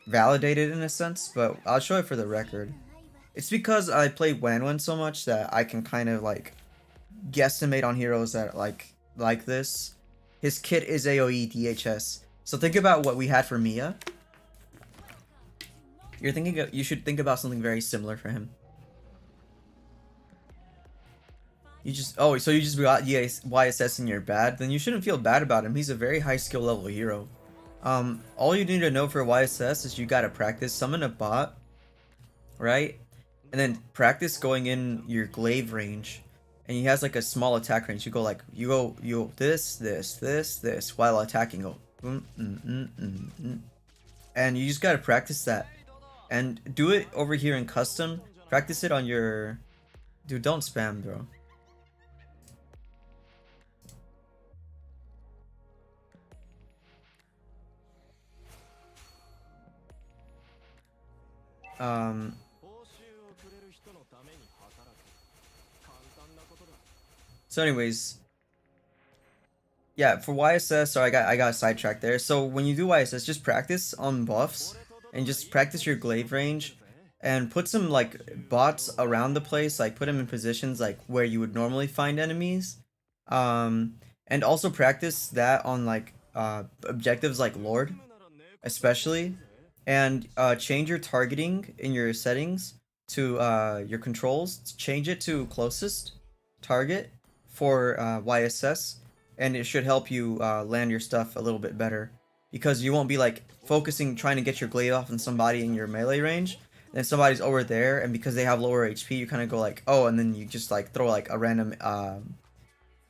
validated in a sense. But I'll show it for the record. It's because I play Wanwan so much that I can kind of like guesstimate on heroes that like this. His kit is AoE DHS. So think about what we had for Mia. You should think about something very similar for him. You just so you just got YSS and you're bad, then you shouldn't feel bad about him. He's a very high skill level hero. All you need to know for YSS is you gotta practice summon a bot, right? And then practice going in your glaive range, and he has like a small attack range. You go this while attacking. Go, and you just gotta practice that, and do it over here in custom. Practice it on your, dude. Don't spam, bro. So anyways, yeah, for YSS, sorry, I got sidetracked there. So when you do YSS, just practice on buffs. and just practice your glaive range, and put some like bots around the place, like put them in positions like where you would normally find enemies, and also practice that on like objectives like Lord, especially, and change your targeting in your settings to your controls. Change it to closest target for YSS, and it should help you land your stuff a little bit better, because you won't be like focusing trying to get your glaive off on somebody in your melee range, and somebody's over there, and because they have lower HP, you kind of go like, oh, and then you just like throw like a random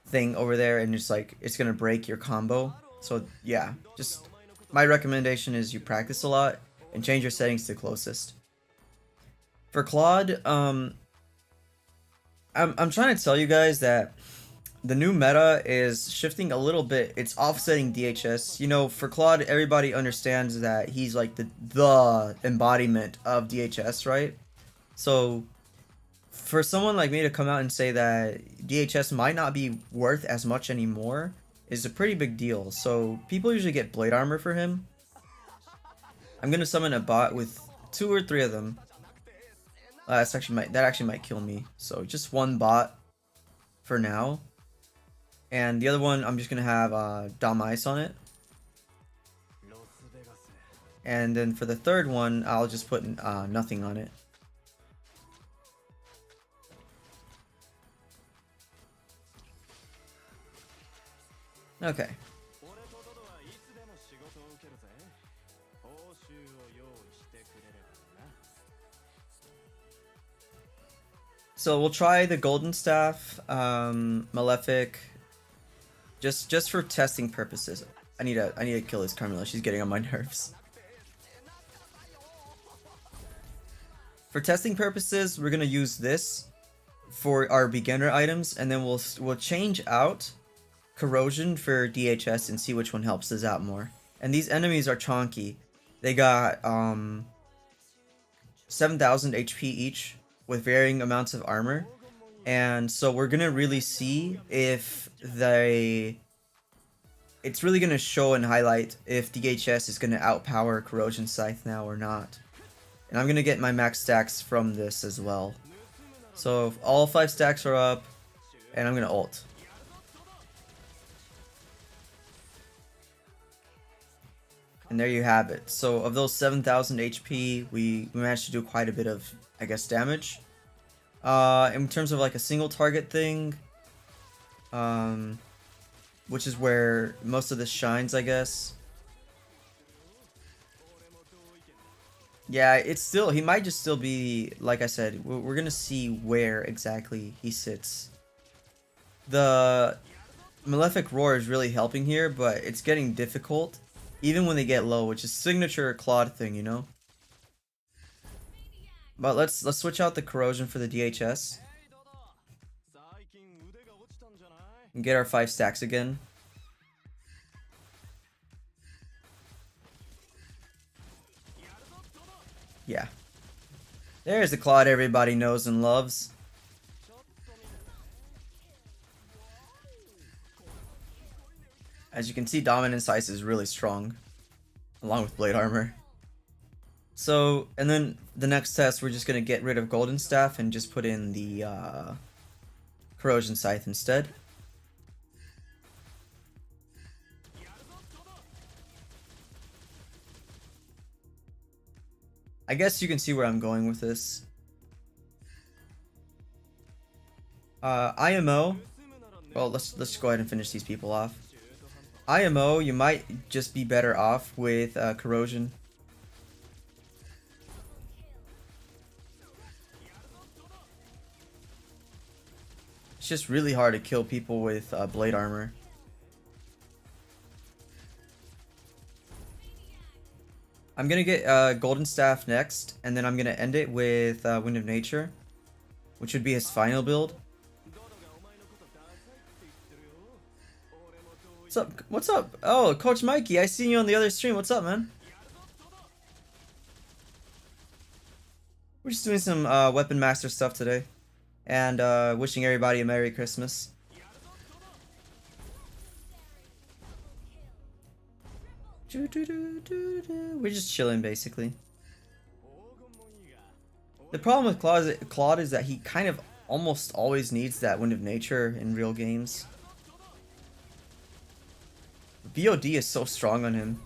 thing over there, and just like it's gonna break your combo. So yeah, just my recommendation is you practice a lot and change your settings to closest. For Claude, I'm trying to tell you guys that the new meta is shifting a little bit. It's offsetting DHS. You know, for Claude, everybody understands that he's like the embodiment of DHS, right? So for someone like me to come out and say that DHS might not be worth as much anymore is a pretty big deal. So people usually get blade armor for him. I'm gonna summon a bot with 2 or 3 of them. That actually might kill me. So just one bot for now, and the other one I'm just gonna have Dom Ice on it. And then for the third one, I'll just put nothing on it. Okay. So we'll try the Golden Staff, Malefic, just for testing purposes. I need to kill this Carmilla. She's getting on my nerves. For testing purposes, we're gonna use this for our beginner items, and then we'll change out Corrosion for DHS and see which one helps us out more. And these enemies are chonky. They got 7,000 HP each, with varying amounts of armor, and so we're gonna really see if it's really gonna show and highlight if DHS is gonna outpower Corrosion Scythe now or not. And I'm gonna get my max stacks from this as well. So all 5 stacks are up, and I'm gonna ult. And there you have it. So of those 7,000 HP, we managed to do quite a bit of, I guess, damage. In terms of like a single target thing, which is where most of this shines, I guess. Yeah, it's still, he might just still be, like I said, we're gonna see where exactly he sits. The Malefic Roar is really helping here, but it's getting difficult, even when they get low, which is signature Claude thing, you know? But let's switch out the Corrosion for the DHS. And get our 5 stacks again. Yeah. There's the Claude everybody knows and loves. As you can see, Dominance Ice is really strong, along with Blade Armor. So, and then the next test, we're just going to get rid of Golden Staff and just put in the Corrosion Scythe instead. I guess you can see where I'm going with this. IMO. Well, let's go ahead and finish these people off. IMO, you might just be better off with Corrosion. It's just really hard to kill people with Blade Armor. I'm gonna get Golden Staff next, and then I'm gonna end it with Wind of Nature, which would be his final build. What's up? What's up? Oh, Coach Mikey, I seen you on the other stream. What's up, man? We're just doing some Weapon Master stuff today, and wishing everybody a Merry Christmas. We're just chilling, basically. The problem with Claude is that he kind of almost always needs that Wind of Nature in real games. BOD is so strong on him.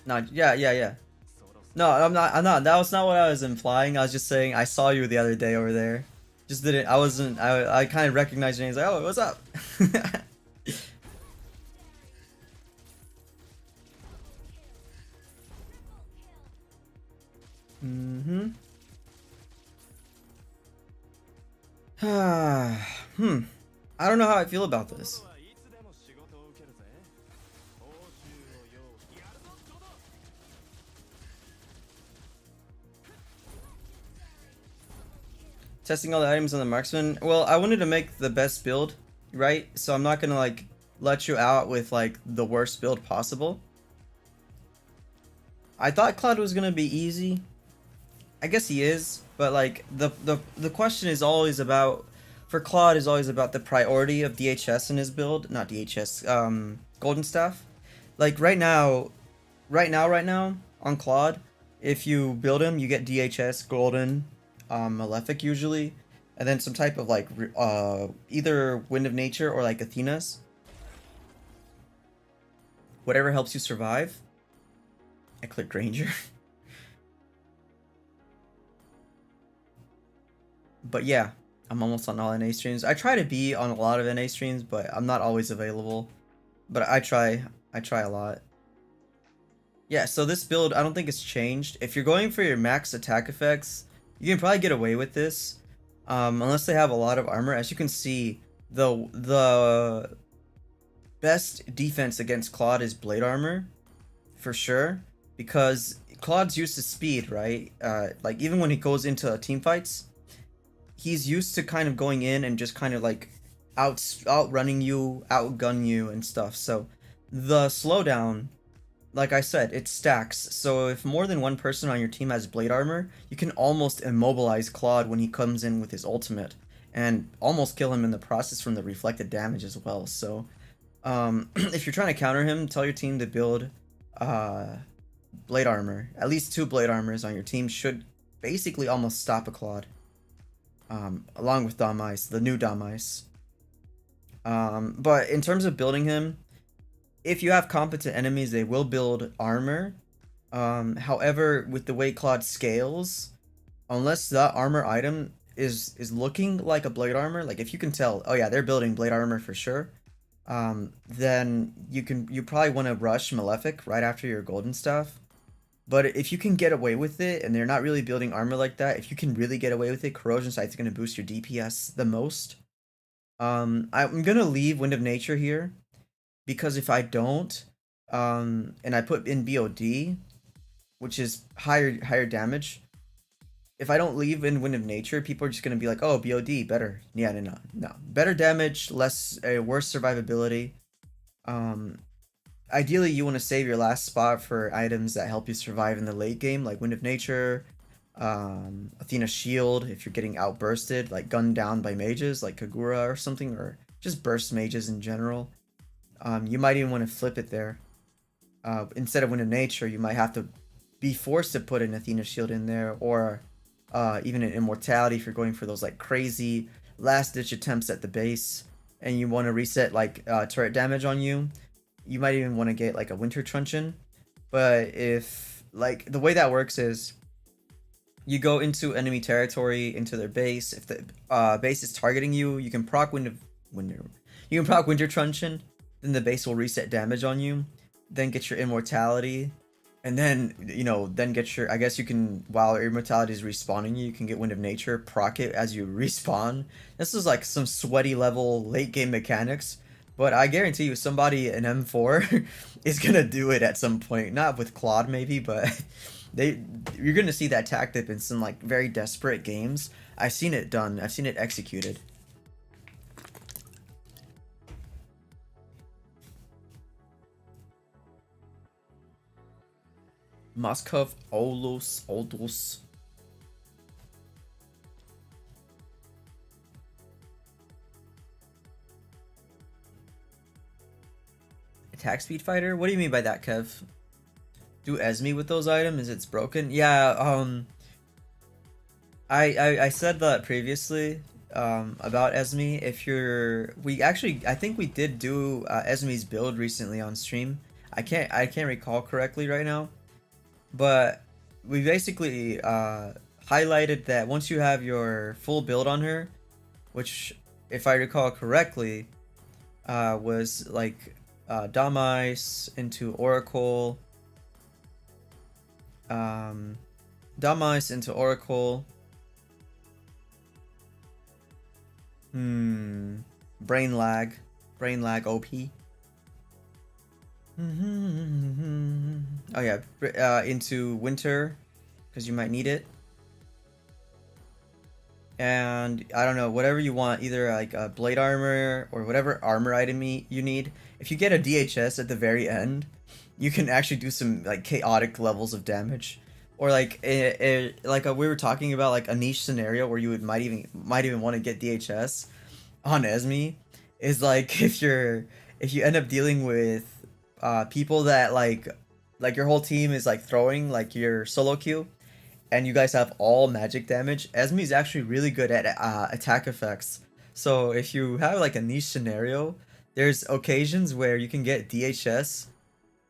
No, yeah. No, I'm not. That was not what I was implying. I was just saying I saw you the other day over there. Just didn't. I wasn't. I kind of recognized your name. Like, oh, what's up? Mm-hmm. I don't know how I feel about this. Testing all the items on the Marksman. Well, I wanted to make the best build, right? So I'm not gonna like let you out with like the worst build possible. I thought Claude was gonna be easy. I guess he is, but like the question is always about for Claude is always about the priority of DHS in his build, not DHS, Golden Staff. Like right now on Claude, if you build him, you get DHS, Golden, Malefic usually, and then some type of like either Wind of Nature or like Athena's. Whatever helps you survive. I clicked Ranger. But yeah, I'm almost on all NA streams. I try to be on a lot of NA streams, but I'm not always available. But I try a lot. Yeah, so this build, I don't think it's changed. If you're going for your max attack effects, you can probably get away with this. Unless they have a lot of armor. As you can see, the best defense against Claude is blade armor. For sure. Because Claude's used to speed, right? Like, even when he goes into team fights, he's used to kind of going in and just kind of like outrunning you, outgun you and stuff. So the slowdown, like I said, it stacks. So if more than one person on your team has blade armor, you can almost immobilize Claude when he comes in with his ultimate and almost kill him in the process from the reflected damage as well. So if you're trying to counter him, tell your team to build blade armor. At least 2 blade armors on your team should basically almost stop a Claude. Along with Dom Ice, the new Dom Ice. But in terms of building him, if you have competent enemies, they will build armor. However, with the way Claude scales, unless that armor item is looking like a blade armor, like if you can tell, oh yeah, they're building blade armor for sure, then you probably want to rush Malefic right after your golden staff. But if you can get away with it, and they're not really building armor like that, if you can really get away with it, Corrosion Sight's going to boost your DPS the most. I'm going to leave Wind of Nature here, because if I don't, and I put in BOD, which is higher damage, if I don't leave in Wind of Nature, people are just going to be like, oh, BOD, better. Yeah, no. Better damage, worse survivability. Ideally, you want to save your last spot for items that help you survive in the late game, like Wind of Nature, Athena's Shield, if you're getting outbursted, like gunned down by mages, like Kagura or something, or just burst mages in general. You might even want to flip it there. Instead of Wind of Nature, you might have to be forced to put an Athena's Shield in there, or even an Immortality if you're going for those like crazy last-ditch attempts at the base, and you want to reset like turret damage on you. You might even want to get like a Winter Truncheon. But if like the way that works is you go into enemy territory, into their base. If the base is targeting you, you can proc Winter Truncheon. Then the base will reset damage on you. Then get your Immortality. And then, then get your, I guess you can, while Immortality is respawning you, you can get Wind of Nature, proc it as you respawn. This is like some sweaty level late game mechanics. But I guarantee you, somebody in M4 is gonna do it at some point. Not with Claude, maybe, but you're gonna see that tactic in some like very desperate games. I've seen it done. I've seen it executed. Moskov, Allos. attack speed fighter? What do you mean by that, Kev? Do Esme with those items? It's broken? Yeah, I said that previously about Esme. If you're, I think we did do Esme's build recently on stream. I can't recall correctly right now, but we basically highlighted that once you have your full build on her, which if I recall correctly was like Damice into Oracle, Damice into Oracle. Brain lag OP. Oh yeah, into Winter, because you might need it. And I don't know, whatever you want, either like a blade armor or whatever armor item you need. If you get a DHS at the very end, you can actually do some like chaotic levels of damage. Or like we were talking about, like a niche scenario where you might even want to get DHS on Esme is like if you end up dealing with people that like your whole team is like throwing like your solo queue, and you guys have all magic damage. Esme is actually really good at attack effects. So if you have like a niche scenario, there's occasions where you can get DHS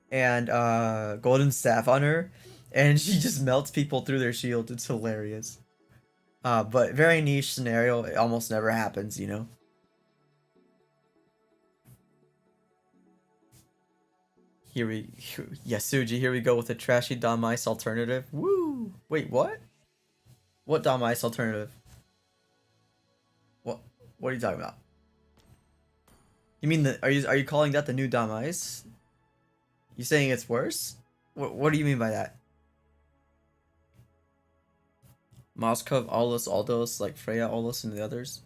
and golden staff on her, and she just melts people through their shield. It's hilarious. But very niche scenario. It almost never happens, you know. Yasuji, here we go with a trashy Damice alternative. Woo! Wait, what? What Damice alternative? What are you talking about? You mean are you calling that the new Damice? You saying it's worse? What do you mean by that? Moskov, Allos, Aldos, like Freya, Allos, and the others.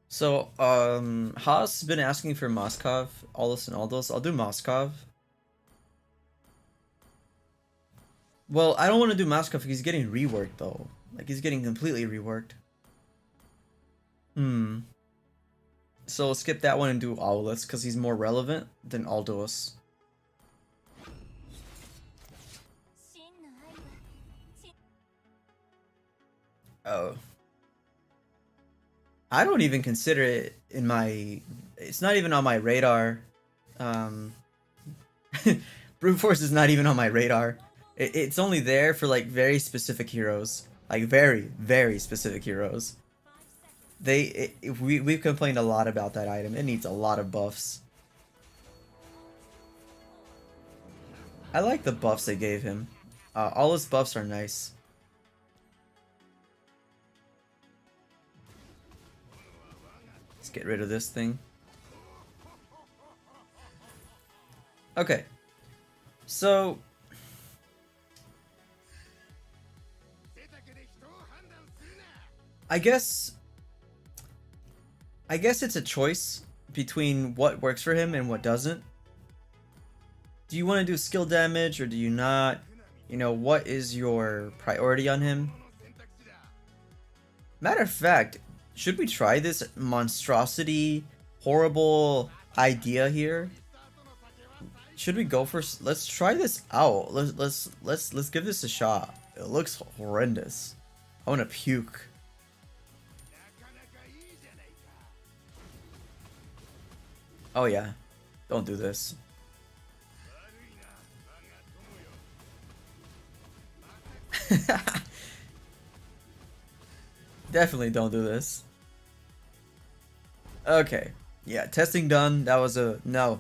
So, Haas been asking for Moskov, Allos, and Aldos. I'll do Moskov. Well, I don't want to do Moskov because he's getting reworked, though. Like, he's getting completely reworked. So, we'll skip that one and do Allos because he's more relevant than Aldos. Oh. I don't even consider it in my... It's not even on my radar. Brute Force is not even on my radar. It's only there for like very specific heroes. Like very, very specific heroes. We've complained a lot about that item. It needs a lot of buffs. I like the buffs they gave him. All his buffs are nice. Let's get rid of this thing. Okay. So... I guess it's a choice between what works for him and what doesn't. Do you want to do skill damage or do you not? You know, what is your priority on him? Matter of fact, should we try this monstrosity, horrible idea here? Should we go for? Let's try this out. Let's give this a shot. It looks horrendous. I want to puke. Oh yeah, don't do this. Definitely don't do this. Okay, yeah, testing done. That was a no.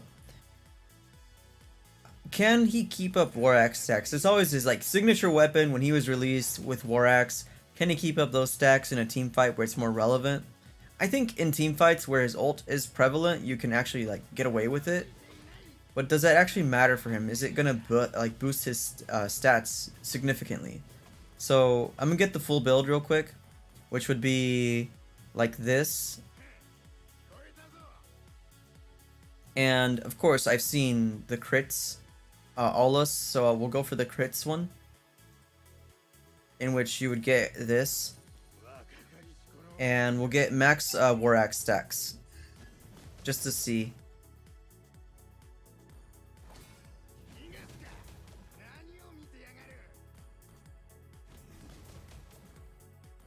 Can he keep up War Axe stacks? It's always his like signature weapon when he was released with War Axe. Can he keep up those stacks in a team fight where it's more relevant? I think in team fights where his ult is prevalent, you can actually like get away with it. But does that actually matter for him? Is it gonna like boost his stats significantly? So I'm gonna get the full build real quick, which would be like this. And of course, I've seen the crits, Allos, so we'll go for the crits one, in which you would get this. And we'll get max War Axe stacks. just to see.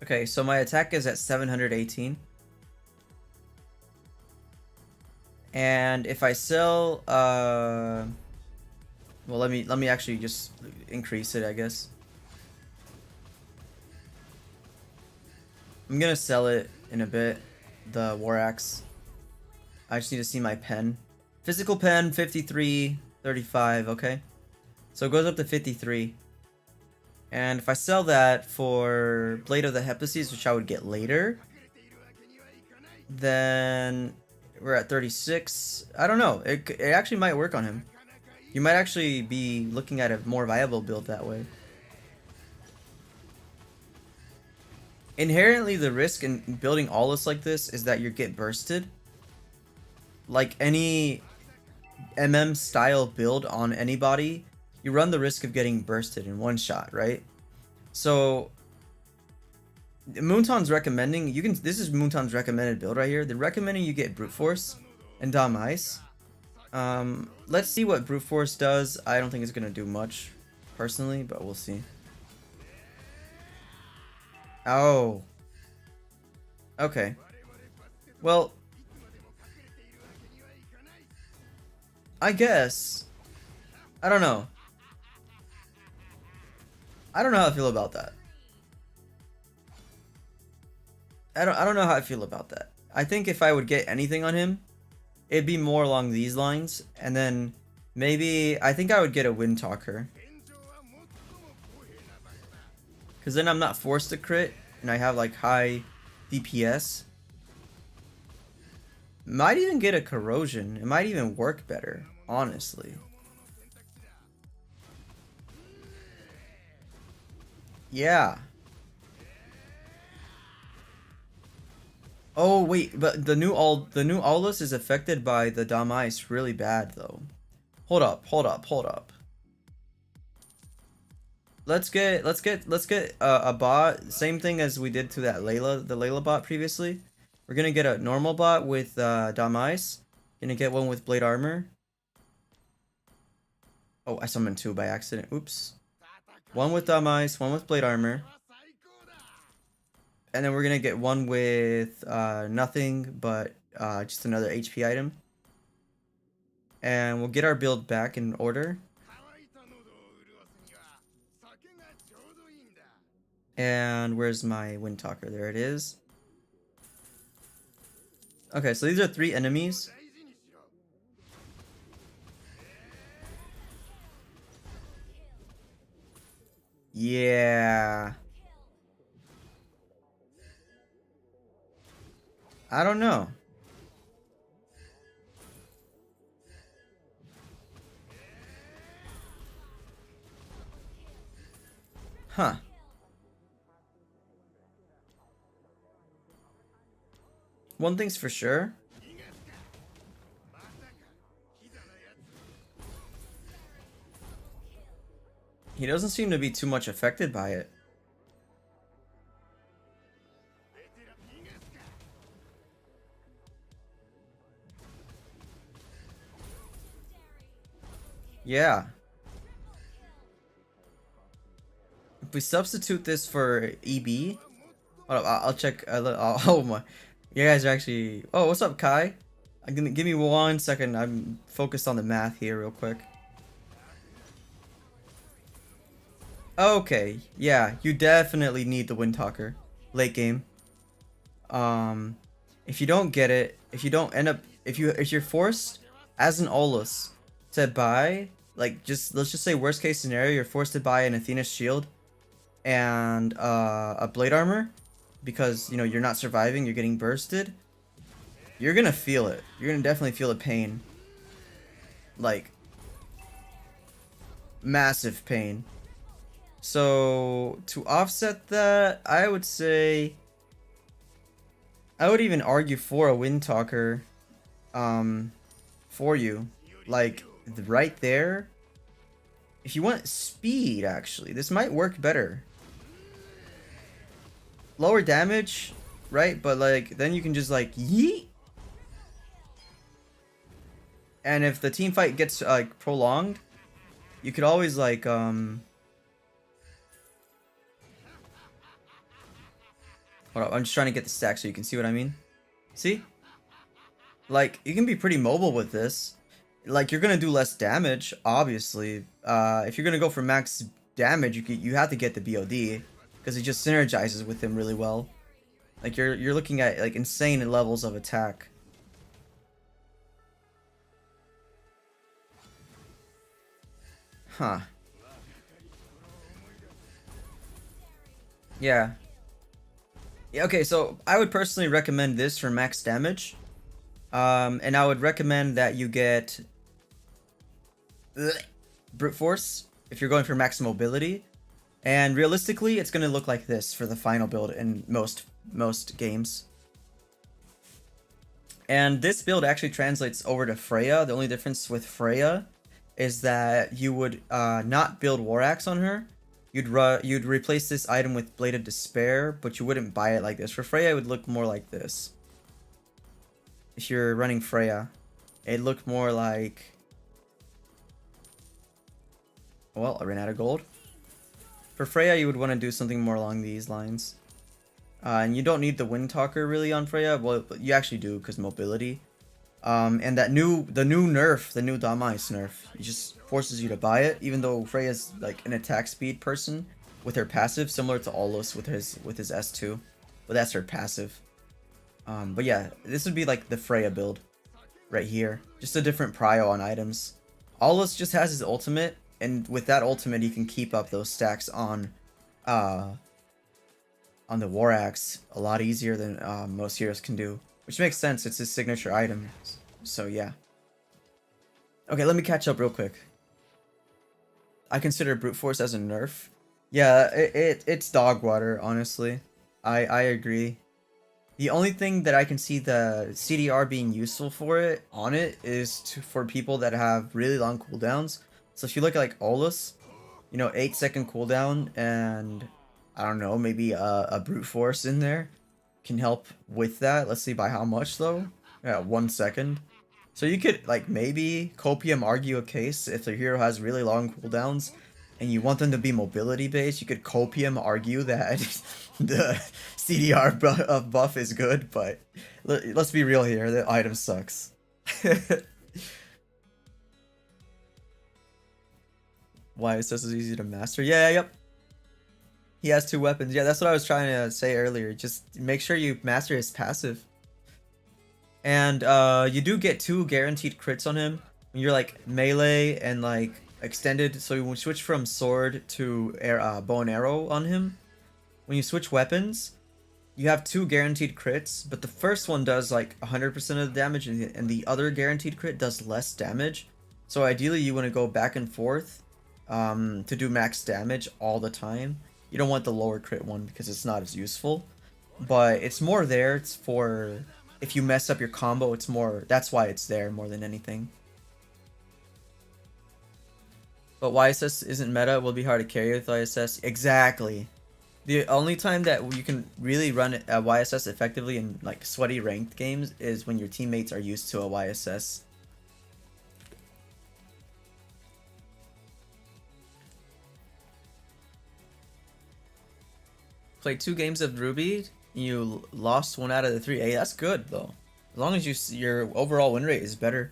Okay, so my attack is at 718. And if I sell, well, let me actually just increase it, I guess. I'm gonna sell it in a bit, the War Axe. I just need to see my pen. Physical pen, 53, 35, okay. So it goes up to 53. And if I sell that for Blade of the Heptases, which I would get later, then we're at 36. I don't know. It actually might work on him. You might actually be looking at a more viable build that way. Inherently, the risk in building Allos like this is that you get bursted. Like any MM style build on anybody, you run the risk of getting bursted in one shot, right? So Moonton's recommending this is Moonton's recommended build right here. They're recommending you get Brute Force and Dom Ice. Let's see what Brute Force does. I don't think it's gonna do much personally, but we'll see. Oh. Okay. Well, I guess. I don't know. I don't know how I feel about that. I don't know how I feel about that. I think if I would get anything on him, it'd be more along these lines, and then maybe I think I would get a Wind Talker. Cause then I'm not forced to crit, and I have like high DPS. Might even get a Corrosion. It might even work better, honestly. Yeah. Oh wait, but the new Allos is affected by the Dom Ice really bad though. Hold up. Let's get a bot, same thing as we did to that the Layla bot previously. We're gonna get a normal bot with Dom Ice. Gonna get one with Blade Armor. Oh, I summoned two by accident. Oops. One with Dom Ice, one with Blade Armor. And then we're gonna get one with nothing but just another HP item. And we'll get our build back in order. And where's my Wind Talker? There it is. Okay, so these are 3 enemies. Yeah. I don't know. Huh. One thing's for sure. He doesn't seem to be too much affected by it. Yeah. If we substitute this for EB, hold up, I'll check. Oh my, you guys are actually. Oh, what's up, Kai? I'm gonna give me 1 second. I'm focused on the math here, real quick. Okay, yeah, you definitely need the Wind Talker late game. If you don't get it, if you don't end up, if you're forced as an Allos to buy, like, let's just say worst case scenario, you're forced to buy an Athena's Shield and a Blade Armor because, you know, you're not surviving, you're getting bursted. You're gonna feel it. You're gonna definitely feel the pain. Like, massive pain. So to offset that, I would say, I would even argue for a Wind Talker for you, like right there. If you want speed, actually, this might work better. Lower damage, right? But like then you can just like yeet. And if the team fight gets like prolonged, you could always like hold up, I'm just trying to get the stack so you can see what I mean. See? Like, you can be pretty mobile with this. Like, you're gonna do less damage, obviously. If you're gonna go for max damage, you have to get the BOD because it just synergizes with him really well. Like, you're looking at like insane levels of attack. Huh. Yeah. Yeah, okay, so I would personally recommend this for max damage. And I would recommend that you get brute force if you're going for max mobility. And realistically, it's gonna look like this for the final build in most games. And this build actually translates over to Freya. The only difference with Freya is that you would not build War Axe on her. You'd replace this item with Blade of Despair, but you wouldn't buy it like this. For Freya, it would look more like this. If you're running Freya, it looked more like... Well, I ran out of gold. For Freya, you would want to do something more along these lines. And you don't need the Wind Talker really on Freya. Well, you actually do because mobility. And the new nerf, the new Damais nerf, it just forces you to buy it. Even though Freya's like an attack speed person with her passive, similar to Allos with his S2, but that's her passive. But yeah, this would be like the Freya build right here, just a different prio on items. Allos just has his ultimate, and with that ultimate, he can keep up those stacks on the War Axe a lot easier than most heroes can do. Which makes sense, it's his signature item. So yeah. Okay, let me catch up real quick. I consider brute force as a nerf. Yeah, it's dog water, honestly. I agree. The only thing that I can see the CDR being useful for is for people that have really long cooldowns. So if you look at like Olus, you know, 8-second cooldown, and I don't know, maybe a brute force in there can help with that. Let's see by how much though. Yeah, 1 second. So you could like maybe copium argue a case if the hero has really long cooldowns and you want them to be mobility based. You could copium argue that the CDR buff is good, but let's be real here, the item sucks. Why is this as easy to master? Yeah, yep. He has 2 weapons. Yeah, that's what I was trying to say earlier. Just make sure you master his passive. And you do get 2 guaranteed crits on him when you're like melee and like extended. So you switch from sword to bow and arrow on him. When you switch weapons, you have 2 guaranteed crits, but the first one does like 100% of the damage, and the other guaranteed crit does less damage. So ideally, you want to go back and forth to do max damage all the time. You don't want the lower crit one because it's not as useful, but it's more there. It's for if you mess up your combo, it's more, that's why it's there more than anything. But YSS isn't meta, it will be hard to carry with YSS. Exactly. The only time that you can really run a YSS effectively in like sweaty ranked games is when your teammates are used to a YSS. Played 2 games of Ruby, you lost 1 out of the 3. Hey, that's good though. As long as your overall win rate is better.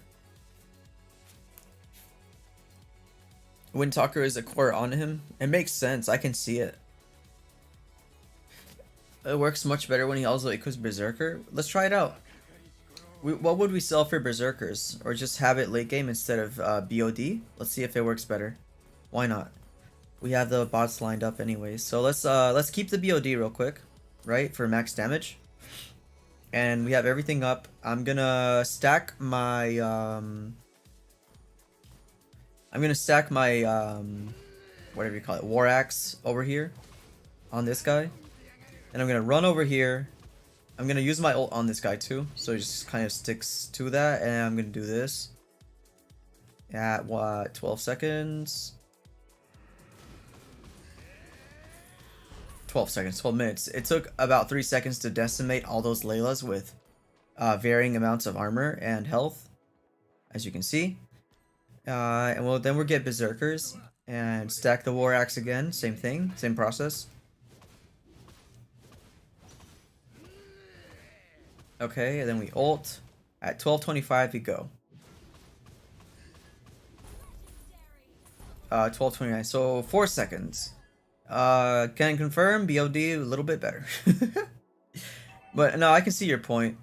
Wind Talker is a core on him. It makes sense. I can see it. It works much better when he also equips Berserker. Let's try it out. What would we sell for Berserkers? Or just have it late game instead of BOD? Let's see if it works better. Why not? We have the bots lined up anyways. So let's keep the BOD real quick, right? For max damage. And we have everything up. I'm gonna stack my whatever you call it, War Axe over here on this guy. And I'm gonna run over here. I'm gonna use my ult on this guy too, so it just kind of sticks to that. And I'm gonna do this at what, 12 seconds? 12 seconds, 12 minutes. It took about 3 seconds to decimate all those Laylas with varying amounts of armor and health. as you can see. And then we'll get Berserkers and stack the War Axe again. Same thing, same process. Okay, and then we ult. At 12:25 we go. 12:29, so 4 seconds. Can confirm, BOD a little bit better. But no, I can see your point.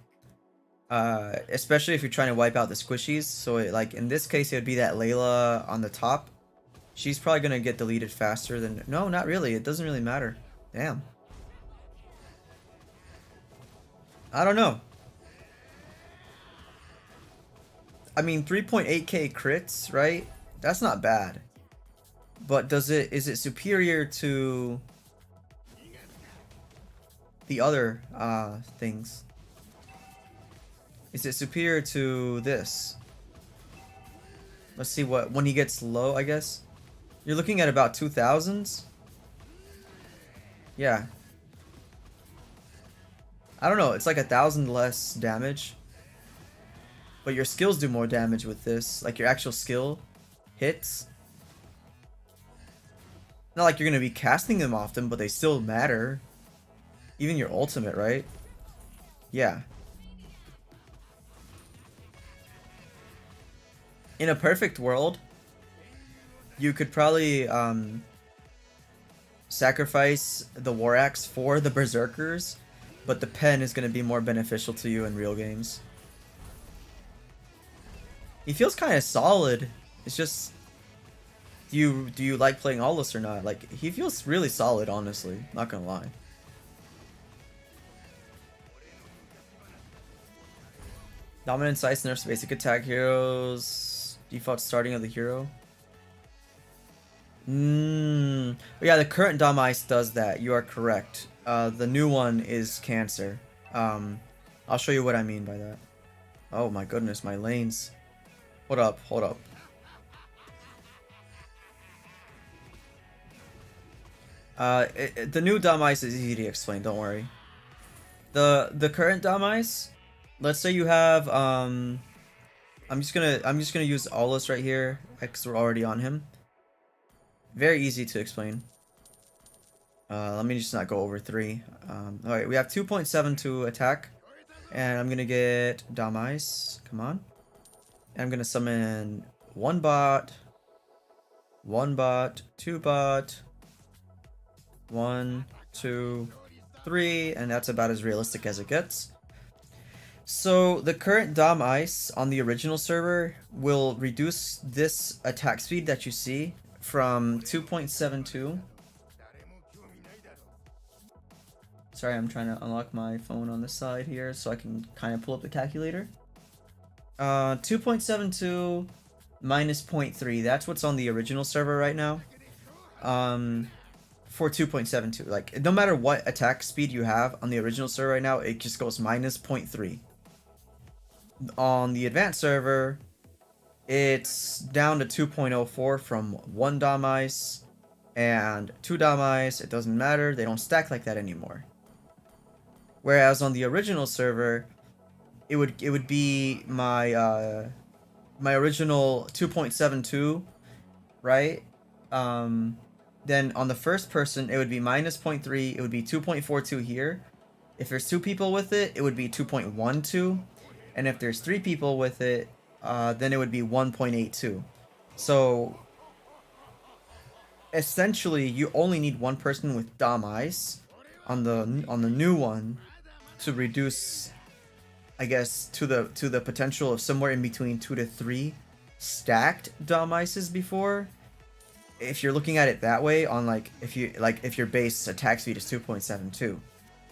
Especially if you're trying to wipe out the squishies. So like in this case, it would be that Layla on the top. She's probably gonna get deleted faster than... No, not really. It doesn't really matter. Damn. I don't know. I mean, 3.8k crits, right? That's not bad. But is it superior to the other things? Is it superior to this? Let's see what when he gets low, I guess. You're looking at about 2000s. Yeah. I don't know, it's like 1,000 less damage. But your skills do more damage with this. Like your actual skill hits. Not like you're gonna be casting them often, but they still matter. Even your ultimate, right? Yeah. In a perfect world, you could probably sacrifice the War Axe for the Berserkers, but the pen is going to be more beneficial to you in real games. He feels kind of solid. It's just, do you like playing Allos or not? Like, he feels really solid, honestly. Not gonna lie. Dominant Sights nerfs basic attack heroes. Default starting of the hero. Yeah, the current Dom Ice does that. You are correct. The new one is Cancer. I'll show you what I mean by that. Oh my goodness, my lanes. Hold up, hold up. The new Dom Ice is easy to explain, don't worry. The current Dom Ice, let's say you have I'm just gonna use Allos right here because we're already on him. Very easy to explain. Let me just not go over 3. Alright, we have 2.72 attack. And I'm gonna get Dom Ice. Come on. And I'm gonna summon 1 bot, 2 bot, 1, 2, 3, and that's about as realistic as it gets. So the current Dom Ice on the original server will reduce this attack speed that you see from 2.72. Sorry, I'm trying to unlock my phone on the side here so I can kind of pull up the calculator. 2.72 minus 0.3. That's what's on the original server right now. For 2.72. Like, no matter what attack speed you have on the original server right now, it just goes minus 0.3. On the advanced server, it's down to 2.04 from 1 Dom Ice and 2 Dom Ice. It doesn't matter. They don't stack like that anymore. Whereas on the original server, it would be my my original 2.72, right? Then on the first person, it would be minus 0.3. It would be 2.42 here. If there's 2 people with it, it would be 2.12. And if there's 3 people with it, then it would be 1.82. So essentially, you only need 1 person with Dom Ice on the new one to reduce, I guess, to the potential of somewhere in between 2 to 3 stacked Dom Ices before. If you're looking at it that way, on if your base attack speed is 2.72.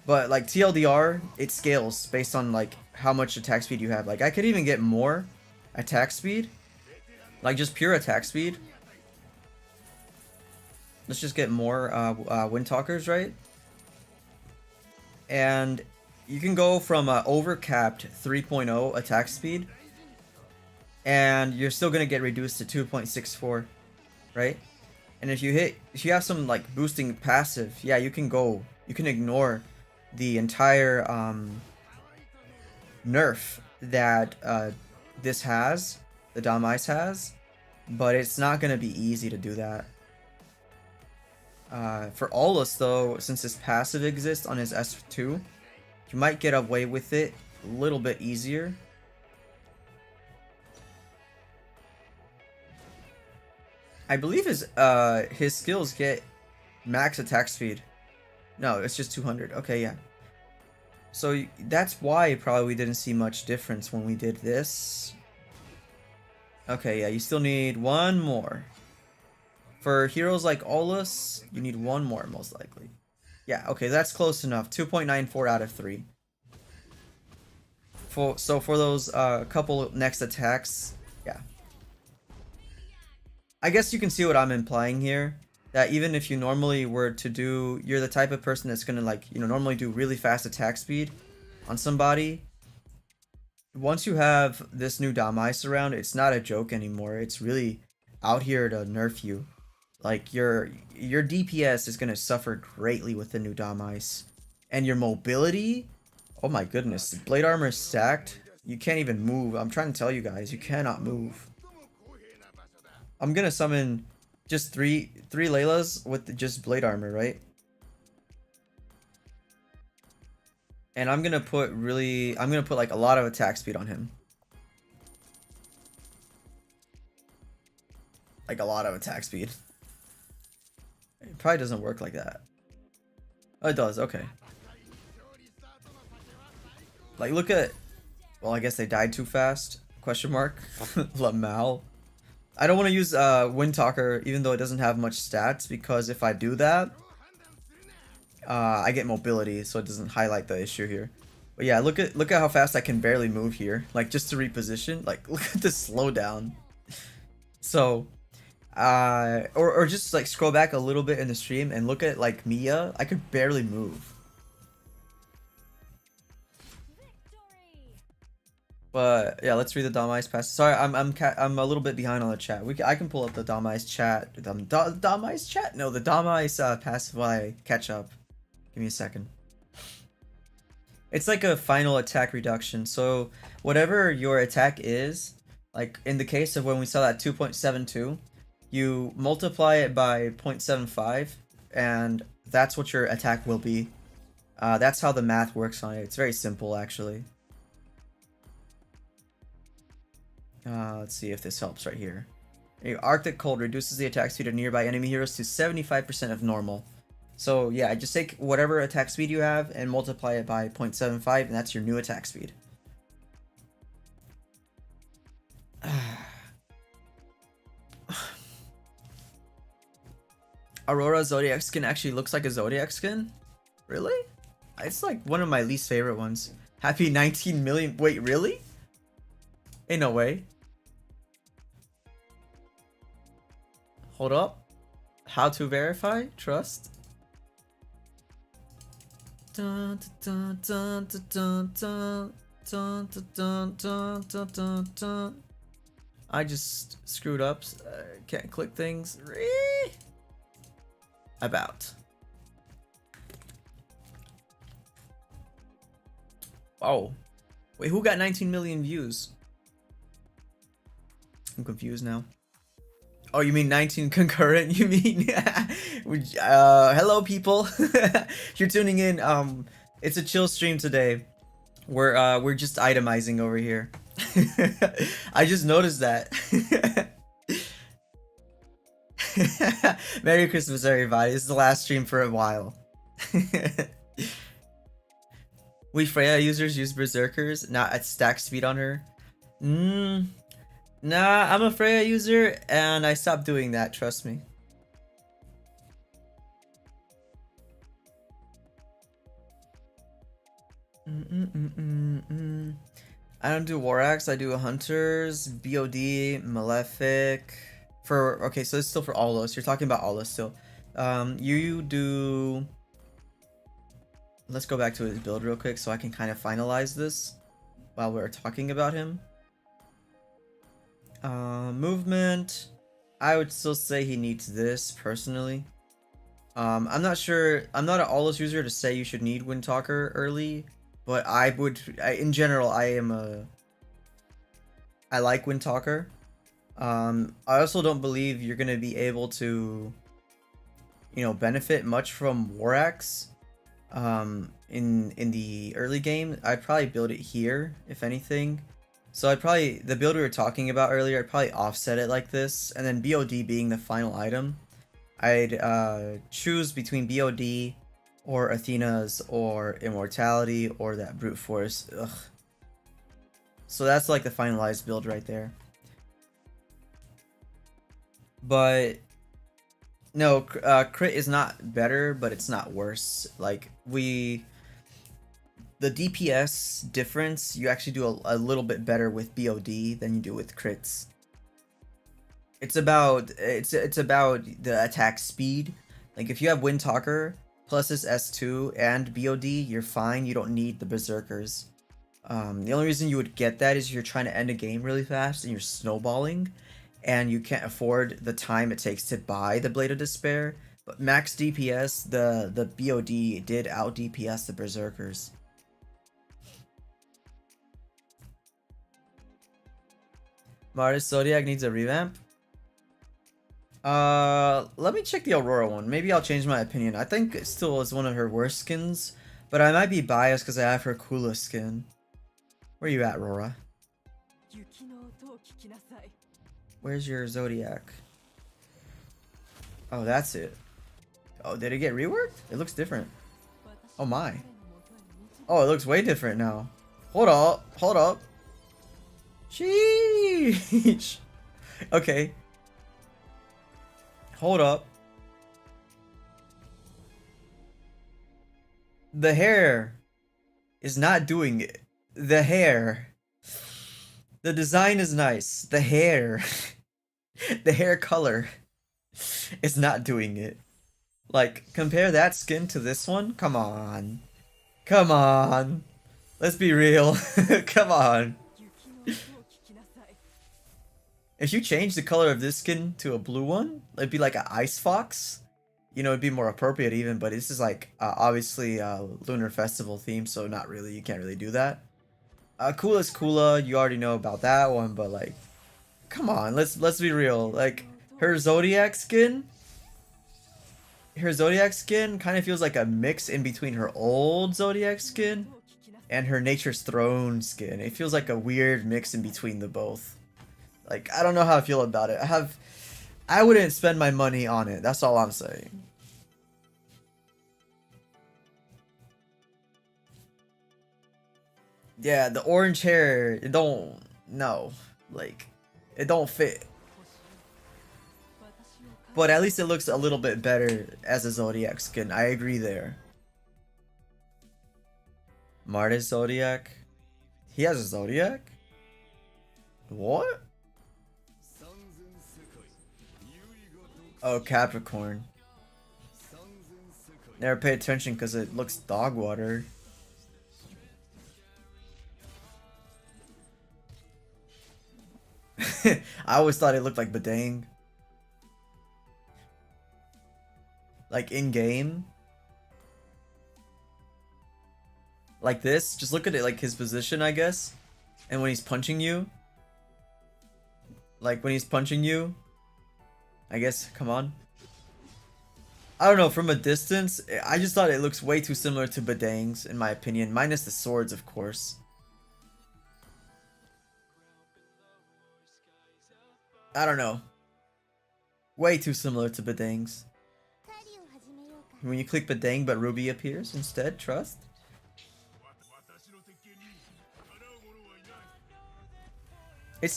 But like TLDR, it scales based on like how much attack speed you have. Like I could even get more attack speed, like just pure attack speed. Let's just get more Windtalkers, right? And you can go from overcapped 3.0 attack speed, and you're still gonna get reduced to 2.64, right? And if you have some like boosting passive, yeah, you can ignore the entire nerf that this has, the Damice has, but it's not going to be easy to do that. For Allos though, since his passive exists on his S2, you might get away with it a little bit easier. I believe his skills get max attack speed. No, it's just 200. Okay, yeah. So that's why probably we didn't see much difference when we did this. Okay, yeah, you still need one more. For heroes like Allos, you need one more most likely. Yeah, okay, that's close enough. 2.94 out of 3. So for those couple next attacks, yeah. I guess you can see what I'm implying here. That even if you normally were to do, you're the type of person that's gonna like, normally do really fast attack speed on somebody. Once you have this new Damice around, it's not a joke anymore. It's really out here to nerf you. Like your DPS is gonna suffer greatly with the new Damice, and your mobility. Oh my goodness, blade armor is stacked. You can't even move. I'm trying to tell you guys, you cannot move. I'm gonna summon just three Laylas with just blade armor, right? And I'm gonna put like a lot of attack speed on him. Like a lot of attack speed. It probably doesn't work like that. Oh, it does, okay. Like look at, well, I guess they died too fast. Question mark. Lamal. I don't want to use Windtalker even though it doesn't have much stats, because if I do that, I get mobility, so it doesn't highlight the issue here. But yeah, look at how fast I can barely move here, like just to reposition. Like look at this slowdown. So, or just like scroll back a little bit in the stream and look at like Mia. I could barely move. But yeah, let's read the Damice pass. Sorry, I'm a little bit behind on the chat. I can pull up the Damice chat. Damice chat? No, the Damice passive while I catch up. Give me a second. It's like a final attack reduction. So whatever your attack is, like in the case of when we saw that 2.72, you multiply it by 0.75, and that's what your attack will be. That's how the math works on it. It's very simple, actually. Let's see if this helps right here. Arctic Cold reduces the attack speed of nearby enemy heroes to 75% of normal. So yeah, just take whatever attack speed you have and multiply it by 0.75, and that's your new attack speed. Aurora Zodiac skin actually looks like a Zodiac skin? Really? It's like one of my least favorite ones. Happy 19 million. Wait, really? Ain't no way. Hold up. How to verify? Trust. Dun, dun, dun, dun, dun, dun, dun, dun, dun, dun, dun, dun. I just screwed up. Can't click things. About. Oh. Wait, who got 19 million views? I'm confused now. Oh, you mean 19 concurrent? You mean hello people. You're tuning in. It's a chill stream today. We're just itemizing over here. I just noticed that. Merry Christmas, everybody. This is the last stream for a while. We Freya users use Berserkers, not at stack speed on her. Nah, I'm a Freya user and I stopped doing that, trust me. I don't do War Axe, I do Hunters, BOD, Malefic. Okay, so it's still for Allos. You're talking about Allos still. You do... Let's go back to his build real quick so I can kind of finalize this while we're talking about him. Movement, I would still say he needs this personally. I'm not sure, I'm not an Allos user to say you should need Windtalker early, but in general I like Windtalker. I also don't believe you're gonna be able to, you know, benefit much from War Axe. In the early game, I'd probably build it here, if anything. So I'd probably, the build we were talking about earlier, I'd probably offset it like this, and then BOD being the final item, I'd choose between BOD or Athena's or Immortality or that Brute Force. Ugh. So that's like the finalized build right there. But no, crit is not better, but it's not worse. Like the DPS difference, you actually do a little bit better with BOD than you do with crits. It's about the attack speed. Like if you have Windtalker plus this S2 and BOD, you're fine. You don't need the Berserkers. The only reason you would get that is you're trying to end a game really fast and you're snowballing, and you can't afford the time it takes to buy the Blade of Despair. But max DPS, the BOD did out DPS the Berserkers. Mars Zodiac needs a revamp. Let me check the Aurora one. Maybe I'll change my opinion. I think it still is one of her worst skins, but I might be biased because I have her coolest skin. Where you at, Aurora? Where's your Zodiac? Oh, that's it. Oh, did it get reworked? It looks different. Oh my. Oh, it looks way different now. Hold up. Hold up. Sheesh. Okay. Hold up. The hair is not doing it. The hair. The design is nice. The hair. The hair color is not doing it. Like, compare that skin to this one? Come on. Come on. Let's be real. Come on. If you change the color of this skin to a blue one, it'd be like an ice fox. You know, it'd be more appropriate even, but this is like obviously Lunar Festival theme, so not really. You can't really do that. Coolest Kula, you already know about that one, but like, come on, let's be real. Like, her Zodiac skin kind of feels like a mix in between her old Zodiac skin and her Nature's Throne skin. It feels like a weird mix in between the both. Like, I don't know how I feel about it. I wouldn't spend my money on it. That's all I'm saying. Yeah, the orange hair, it don't, no. Like, it don't fit. But at least it looks a little bit better as a Zodiac skin. I agree there. Martis Zodiac? He has a Zodiac? What? Oh, Capricorn. Never pay attention because it looks dog water. I always thought it looked like Badang. Like in game. Like this. Just look at it like his position, I guess. And when he's punching you. Like when he's punching you. I guess, come on. I don't know, from a distance, I just thought it looks way too similar to Badang's, in my opinion. Minus the swords, of course. I don't know. Way too similar to Badang's. When you click Badang, but Ruby appears instead, trust?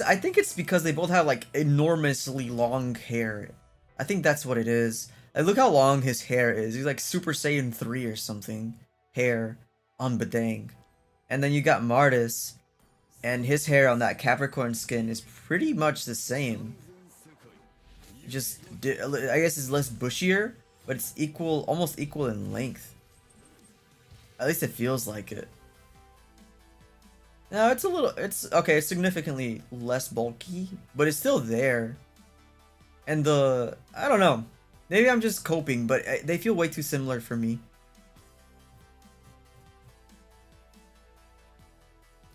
I think it's because they both have like enormously long hair. I think that's what it is. Like, look how long his hair is. He's like Super Saiyan 3 or something. Hair on Badang. And then you got Martis. And his hair on that Capricorn skin is pretty much the same. Just, I guess it's less bushier. But it's equal, almost equal in length. At least it feels like it. No, it's a little, it's significantly less bulky, but it's still there. And I don't know. Maybe I'm just coping, but they feel way too similar for me.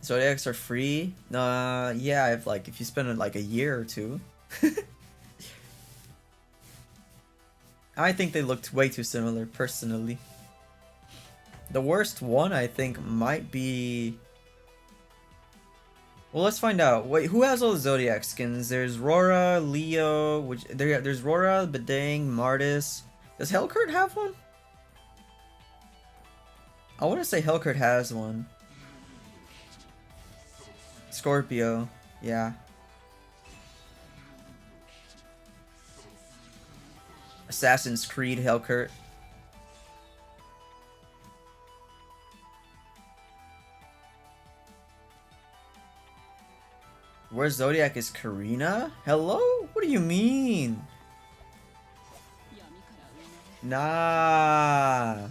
Zodiacs are free? Yeah, if you spend like a year or two. I think they looked way too similar, personally. The worst one, I think, might be... Well, let's find out. Wait, who has all the Zodiac skins? There's Rora, Leo, there's Rora, Bedang, Martis. Does Hellcurt have one? I want to say Hellcurt has one. Scorpio, yeah. Assassin's Creed Hellcurt. Where's Zodiac is Karina? Hello? What do you mean? Nah.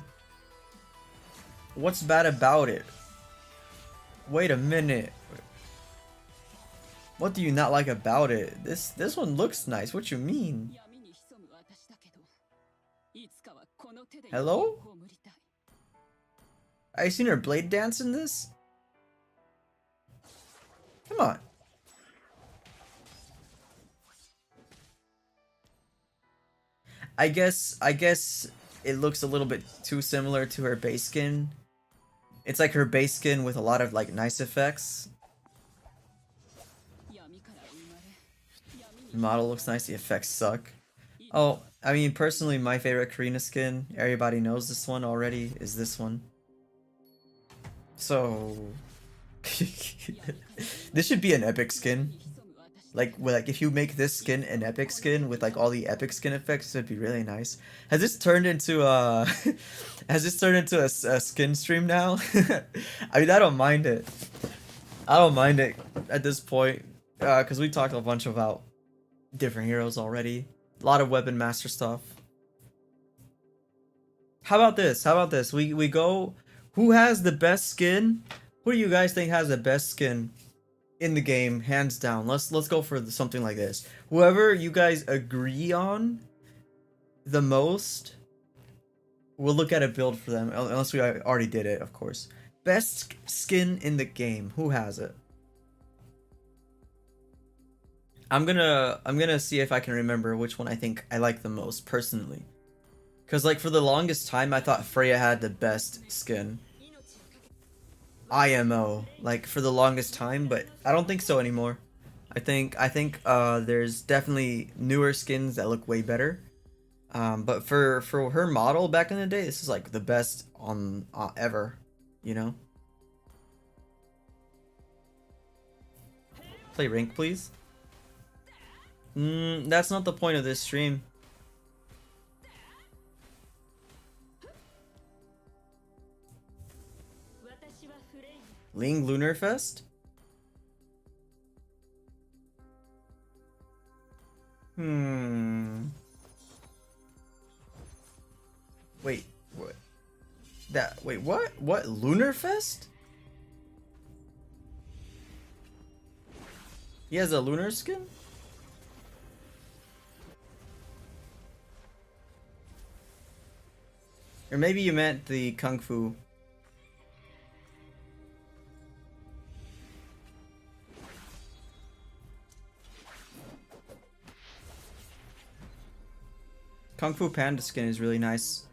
What's bad about it? Wait a minute. What do you not like about it? This one looks nice. What you mean? Hello? I seen her blade dance in this? Come on. I guess it looks a little bit too similar to her base skin. It's like her base skin with a lot of like nice effects. The model looks nice, the effects suck. Oh, I mean personally my favorite Karina skin, everybody knows this one already, is this one. So this should be an epic skin. Like if you make this skin an epic skin with like all the epic skin effects, it'd be really nice. Has this turned into a skin stream now? I mean, I don't mind it. I don't mind it at this point, because we talked a bunch about different heroes already. A lot of weapon master stuff. How about this? How about this? We go. Who has the best skin? Who do you guys think has the best skin in the game, hands down? Let's go for something like this. Whoever you guys agree on the most, we'll look at a build for them, unless we already did it, of course. Best skin in the game. Who has it? I'm gonna see if I can remember which one I think I like the most personally. Cause like for the longest time I thought Freya had the best skin. IMO, like for the longest time, but I don't think so anymore. I think there's definitely newer skins that look way better. But for her model back in the day, this is like the best on ever, you know. Play rank, please. That's not the point of this stream. Ling Lunar Fest? Wait, what? Wait, what? What? Lunar Fest? He has a lunar skin? Or maybe you meant the Kung Fu. Kung Fu Panda skin is really nice.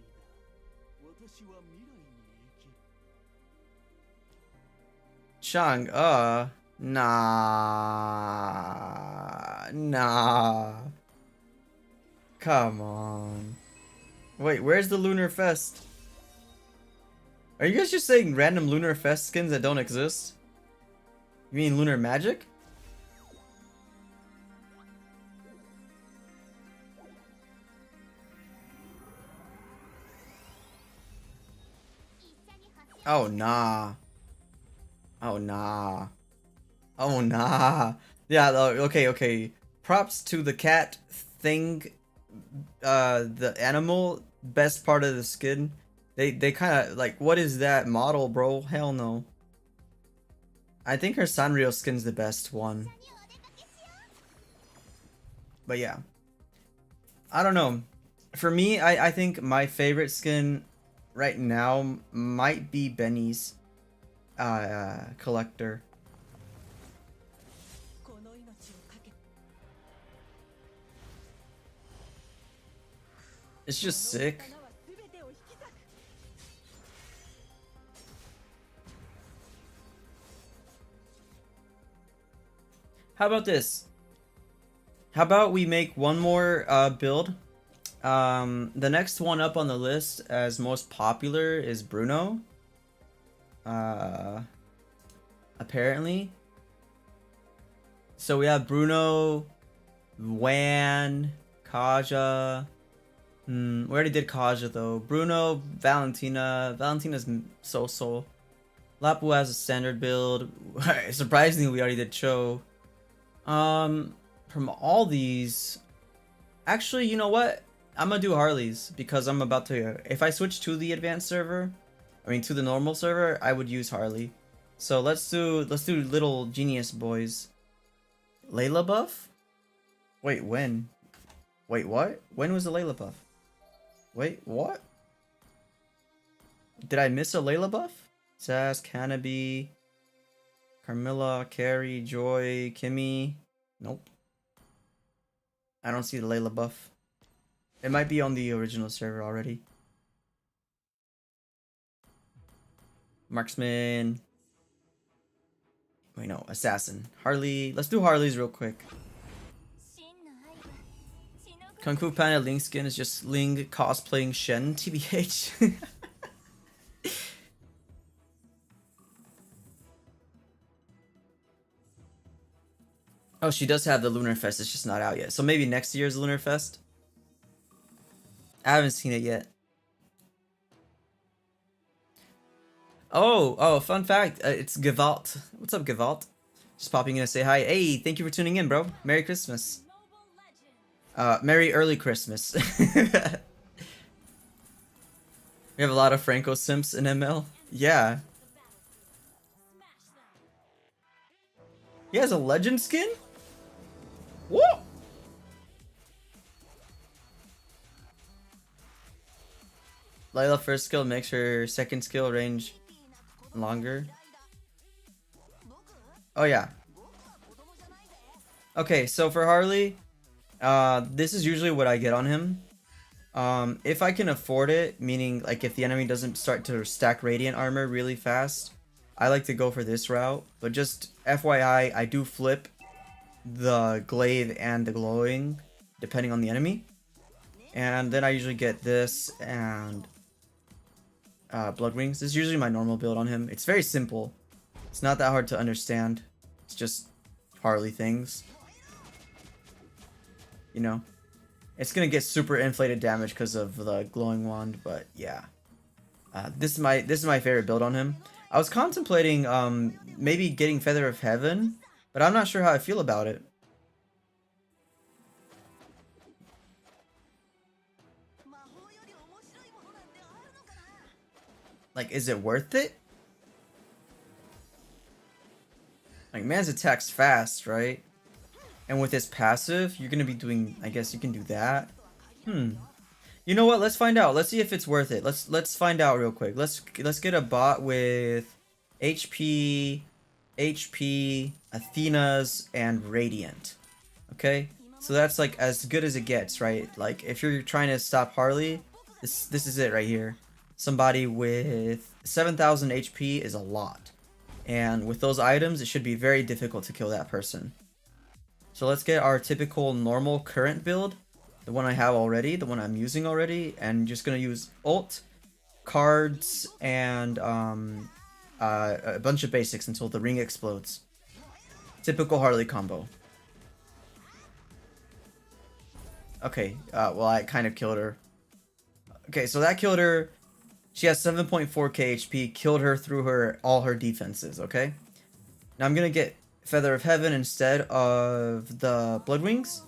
Shang, nah. Come on. Wait, where's the Lunar Fest? Are you guys just saying random Lunar Fest skins that don't exist? You mean Lunar Magic? Oh nah. Oh nah. Oh nah. Yeah, okay. Props to the cat thing, the animal, best part of the skin. They kind of like, what is that model, bro? Hell no. I think her Sanrio skin's the best one. But yeah. I don't know. For me, I think my favorite skin right now might be Benny's collector. It's just sick. How about this? How about we make one more build? The next one up on the list as most popular is Bruno. Apparently. So we have Bruno, Wan, Kaja. We already did Kaja though. Bruno, Valentina. Valentina's so-so. Lapu has a standard build. Surprisingly, we already did Cho. From all these, actually, you know what? I'm gonna do Harley's because I'm about to. If I switch to the advanced server, I mean to the normal server, I would use Harley. So let's do little genius boys. Layla buff? Wait, when? Wait, what? When was the Layla buff? Wait, what? Did I miss a Layla buff? Sass, Canopy, Carmilla, Carrie, Joy, Kimmy. Nope. I don't see the Layla buff. It might be on the original server already. Marksman. Wait, no. Assassin. Harley. Let's do Harley's real quick. Kung Fu Panda Ling skin is just Ling cosplaying Shen, TBH. Oh, she does have the Lunar Fest, it's just not out yet. So maybe next year's Lunar Fest? I haven't seen it yet. Oh, fun fact. It's Gewalt. What's up, Gewalt? Just popping in to say hi. Hey, thank you for tuning in, bro. Merry Christmas. Merry early Christmas. We have a lot of Franco simps in ML. Yeah. He has a legend skin? Whoa! Layla first skill makes her second skill range longer. Oh yeah. Okay, so for Harley, this is usually what I get on him. If I can afford it, meaning like if the enemy doesn't start to stack radiant armor really fast, I like to go for this route. But just FYI, I do flip the glaive and the glowing depending on the enemy. And then I usually get this and blood wings. This is usually my normal build on him. It's very simple. It's not that hard to understand. It's just Harley things. You know, it's gonna get super inflated damage because of the glowing wand, but yeah, this is my favorite build on him. I was contemplating maybe getting Feather of Heaven, but I'm not sure how I feel about it. Like, is it worth it? Like, man's attack's fast, right? And with his passive, you're gonna be doing, I guess you can do that. You know what? Let's find out. Let's see if it's worth it. Let's find out real quick. Let's get a bot with HP, Athena's, and Radiant. Okay? So that's like as good as it gets, right? Like if you're trying to stop Harley, this is it right here. Somebody with 7,000 HP is a lot. And with those items, it should be very difficult to kill that person. So let's get our typical normal current build. The one I have already, the one I'm using already, and just gonna use ult, cards, and a bunch of basics until the ring explodes. Typical Harley combo. Okay, well I kind of killed her. Okay, so that killed her. She has 7.4k HP, killed her through all her defenses, okay? Now I'm gonna get Feather of Heaven instead of the Blood Wings,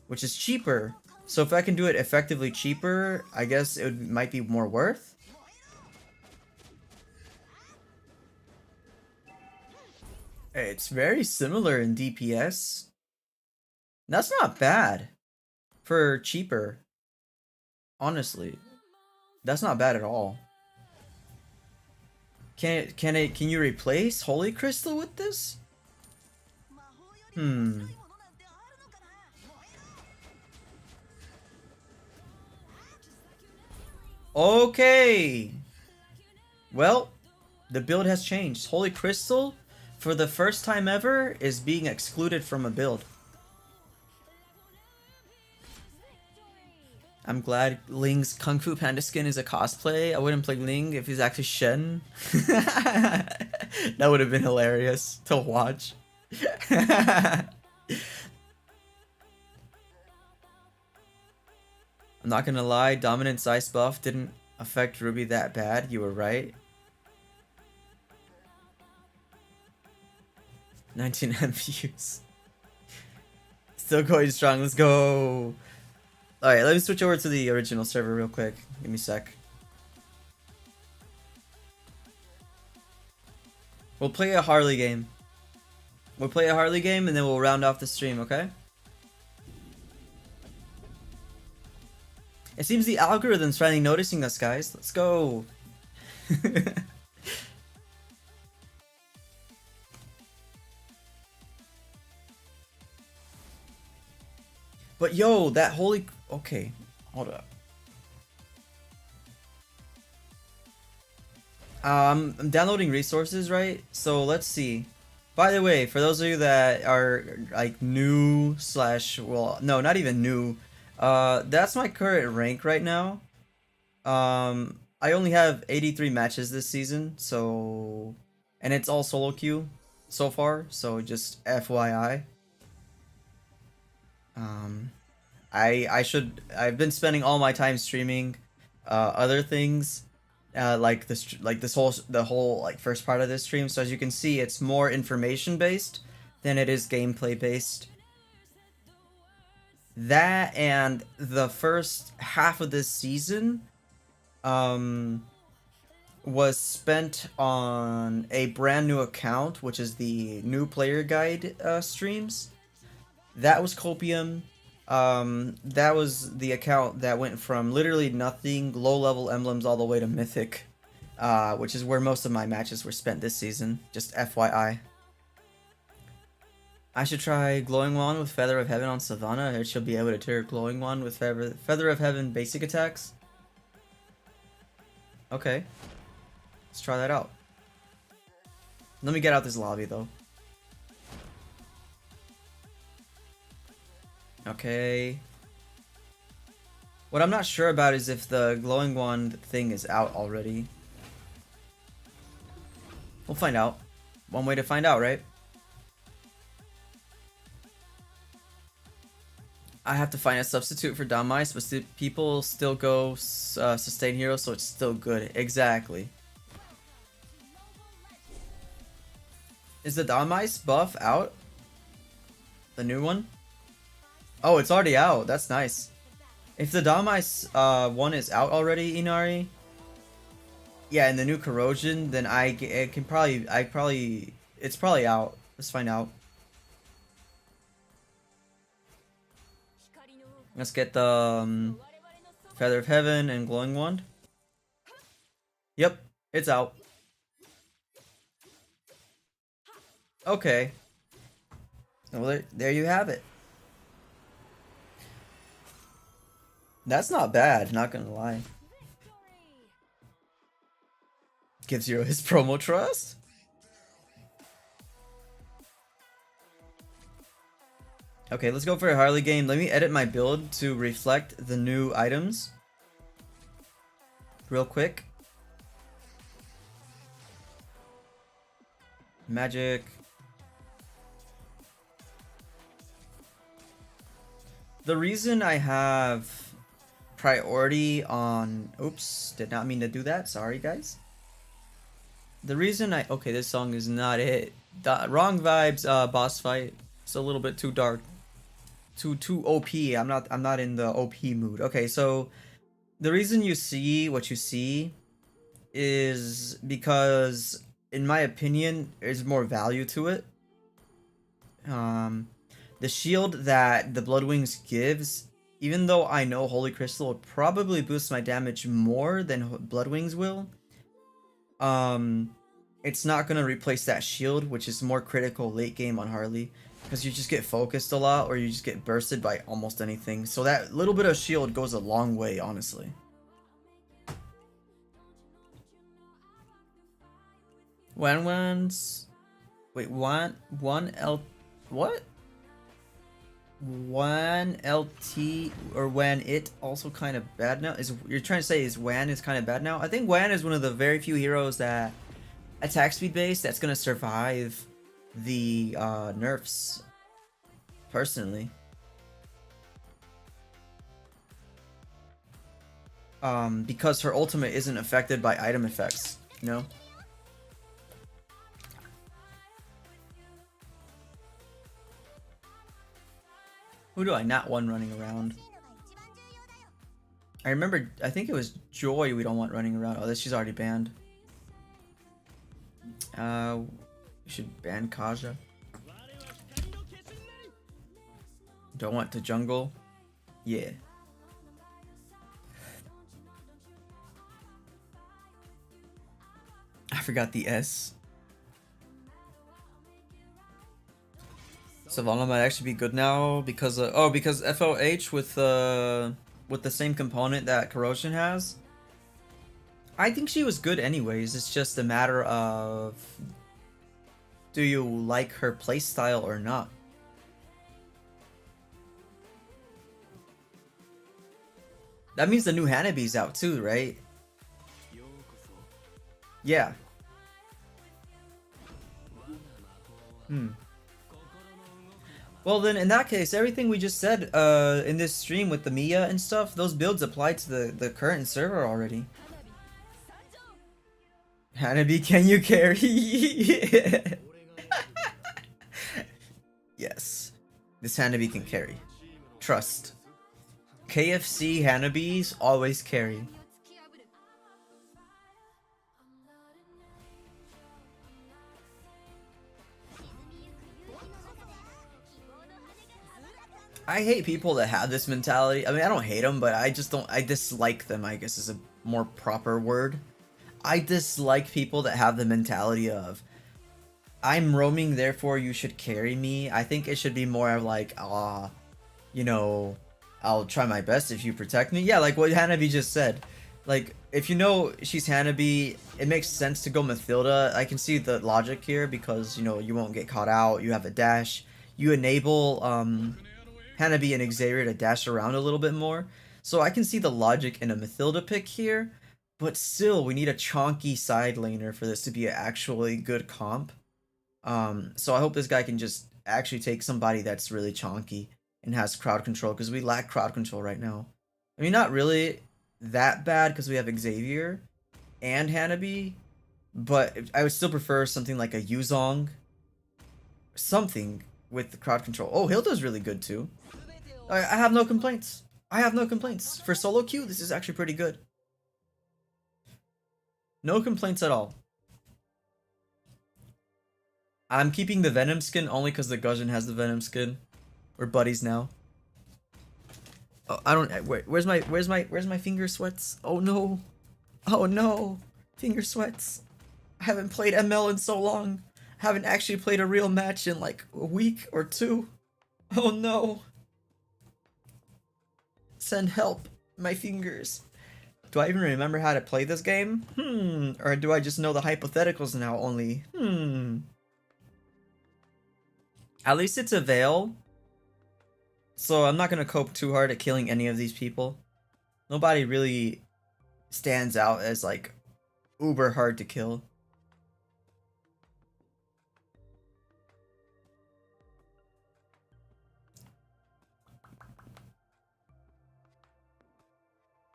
which is cheaper. So if I can do it effectively cheaper, I guess it might be more worth. It's very similar in DPS. That's not bad for cheaper. Honestly, that's not bad at all. Can you replace Holy Crystal with this? Okay. Well, the build has changed. Holy Crystal, for the first time ever, is being excluded from a build. I'm glad Ling's Kung Fu Panda skin is a cosplay. I wouldn't play Ling if he's actually Shen. That would have been hilarious to watch. I'm not gonna lie, Dominance Ice buff didn't affect Ruby that bad. You were right. 19 MVUs. Still going strong. Let's go. Alright, let me switch over to the original server real quick. Give me a sec. We'll play a Harley game. We'll play a Harley game and then we'll round off the stream, okay? It seems the algorithm's finally noticing us, guys. Let's go. But yo, that holy... Okay, hold up. I'm downloading resources, right? So let's see. By the way, for those of you that are like new slash... Well, no, not even new. That's my current rank right now. I only have 83 matches this season, so... And it's all solo queue so far, so just FYI. I've been spending all my time streaming other things like the whole like first part of this stream. So as you can see, it's more information based than it is gameplay based. That and the first half of this season was spent on a brand new account, which is the new player guide streams. That was Copium. That was the account that went from literally nothing, low level emblems, all the way to Mythic, which is where most of my matches were spent this season, just FYI. I should try Glowing Wand with Feather of Heaven on Savannah. It should be able to trigger Glowing Wand with Feather of Heaven basic attacks. Okay. Let's try that out. Let me get out this lobby though. Okay. What I'm not sure about is if the Glowing Wand thing is out already. We'll find out. One way to find out, right? I have to find a substitute for Dom Ice, but people still go sustain hero, so it's still good. Exactly. Is the Dom Ice buff out? The new one? Oh, it's already out. That's nice. If the Dom Ice one is out already, Inari, yeah, and the new Corrosion, then it's probably out. Let's find out. Let's get the Feather of Heaven and Glowing Wand. Yep, it's out. Okay. Well, there you have it. That's not bad, not gonna lie. Gives you his promo trust? Okay, let's go for a Harley game. Let me edit my build to reflect the new items. Real quick. Magic. The reason I have priority on... Oops, did not mean to do that. Sorry, guys. The reason okay, this song is not it. Wrong vibes, boss fight. It's a little bit too dark. Too OP. I'm not in the OP mood. Okay, so the reason you see what you see is because, in my opinion, there's more value to it. The shield that the Bloodwings gives, even though I know Holy Crystal will probably boost my damage more than Bloodwings will, it's not going to replace that shield, which is more critical late game on Harley, because you just get focused a lot, or you just get bursted by almost anything. So that little bit of shield goes a long way, honestly. Wan's wait, one L what? One LT or when it also kind of bad now? Is you're trying to say is Wan is kind of bad now? I think Wan is one of the very few heroes that attack speed based that's gonna survive the nerfs. Personally, because her ultimate isn't affected by item effects, you know. Who do I not want running around? I remember, I think it was Joy we don't want running around. Oh, she's already banned. We should ban Kaja. Don't want to jungle. Yeah. I forgot the S. Savannah might actually be good now because because FOH with the same component that Corrosion has. I think she was good anyways. It's just a matter of do you like her playstyle or not? That means the new Hanabi's out too, right? Yeah. Well then, in that case, everything we just said in this stream with the Mia and stuff, those builds apply to the current server already. Hanabi, can you carry? Yes. This Hanabi can carry. Trust. KFC Hanabis always carry. I hate people that have this mentality. I mean, I don't hate them, but I just don't. I dislike them, I guess is a more proper word. I dislike people that have the mentality of, I'm roaming, therefore you should carry me. I think it should be more of like, you know, I'll try my best if you protect me. Yeah, like what Hanabi just said. Like, if you know she's Hanabi, it makes sense to go Mathilda. I can see the logic here because, you know, you won't get caught out. You have a dash. You enable, Hanabi and Xavier to dash around a little bit more. So I can see the logic in a Mathilda pick here, but still we need a chonky side laner for this to be an actually good comp. So I hope this guy can just actually take somebody that's really chonky and has crowd control, because we lack crowd control right now. I mean, not really that bad because we have Xavier and Hanabi, but I would still prefer something like a Yuzong. Something with the crowd control. Oh, Hilda's really good too. I have no complaints. I have no complaints. For solo queue, this is actually pretty good. No complaints at all. I'm keeping the Venom skin only because the Gusion has the Venom skin. We're buddies now. Oh, I don't. Where's my finger sweats? Oh no. Oh no. Finger sweats. I haven't played ML in so long. I haven't actually played a real match in like a week or two. Oh no. Send help. My fingers. Do I even remember how to play this game? Or do I just know the hypotheticals now only? At least it's a Veil. So I'm not going to cope too hard at killing any of these people. Nobody really stands out as like uber hard to kill.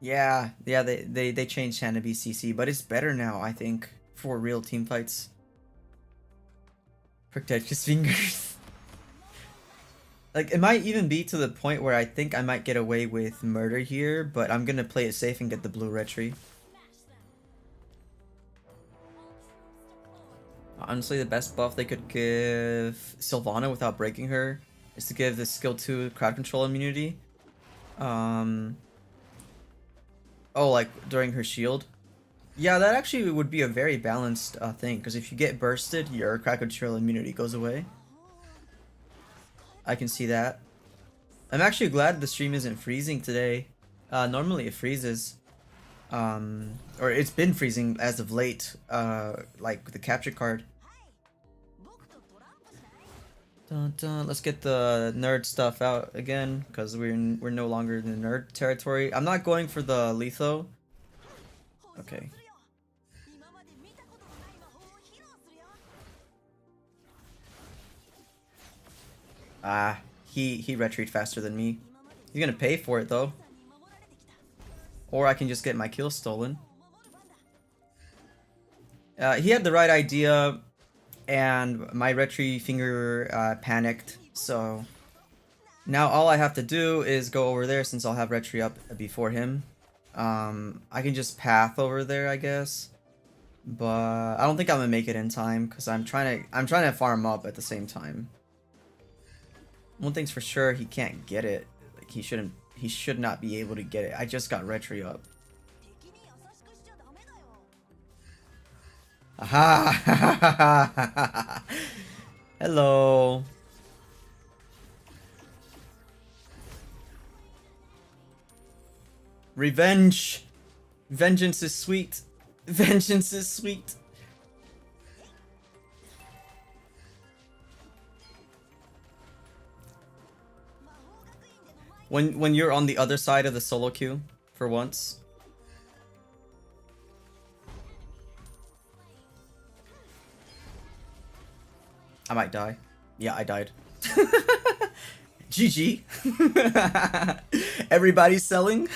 Yeah, they changed Hanabi CC, but it's better now, I think, for real team fights. Protect his fingers. Like, it might even be to the point where I think I might get away with murder here, but I'm gonna play it safe and get the blue retry. Honestly, the best buff they could give Sylvana without breaking her is to give the skill 2 crowd control immunity. Oh, like during her shield? Yeah, that actually would be a very balanced thing, because if you get bursted, your crowd control immunity goes away. I can see that. I'm actually glad the stream isn't freezing today. Normally it freezes. Or it's been freezing as of late, like the capture card. Dun, dun. Let's get the nerd stuff out again, because we're no longer in the nerd territory. I'm not going for the Letho. Okay. Ah, he retreat faster than me. He's gonna pay for it though. Or I can just get my kill stolen. He had the right idea, and my retreat finger panicked, so now all I have to do is go over there since I'll have retreat up before him. I can just path over there, I guess, but I don't think I'm gonna make it in time because I'm trying to farm up at the same time. One thing's for sure, he can't get it. Like he should not be able to get it. I just got retreat up. Aha! Hello. Revenge. Vengeance is sweet. Vengeance is sweet. When you're on the other side of the solo queue for once. I might die. Yeah, I died. GG. Everybody's selling.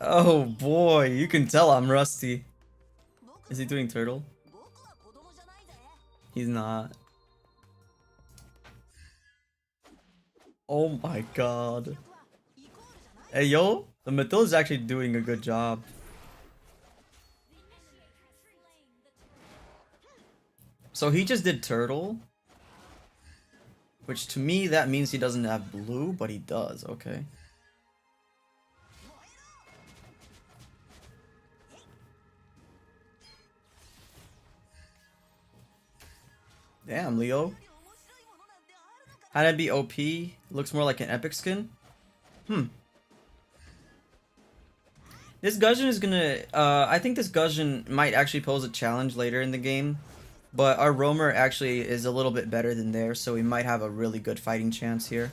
Oh boy, you can tell I'm rusty. Is he doing turtle? He's not. Oh my god. Hey yo, the Matilda's actually doing a good job. So he just did turtle, which to me that means he doesn't have blue, but he does. Okay. Damn, Leo. How'd I be OP? Looks more like an epic skin. This Gusion is gonna, I think this Gusion might actually pose a challenge later in the game. But our roamer actually is a little bit better than theirs, so we might have a really good fighting chance here.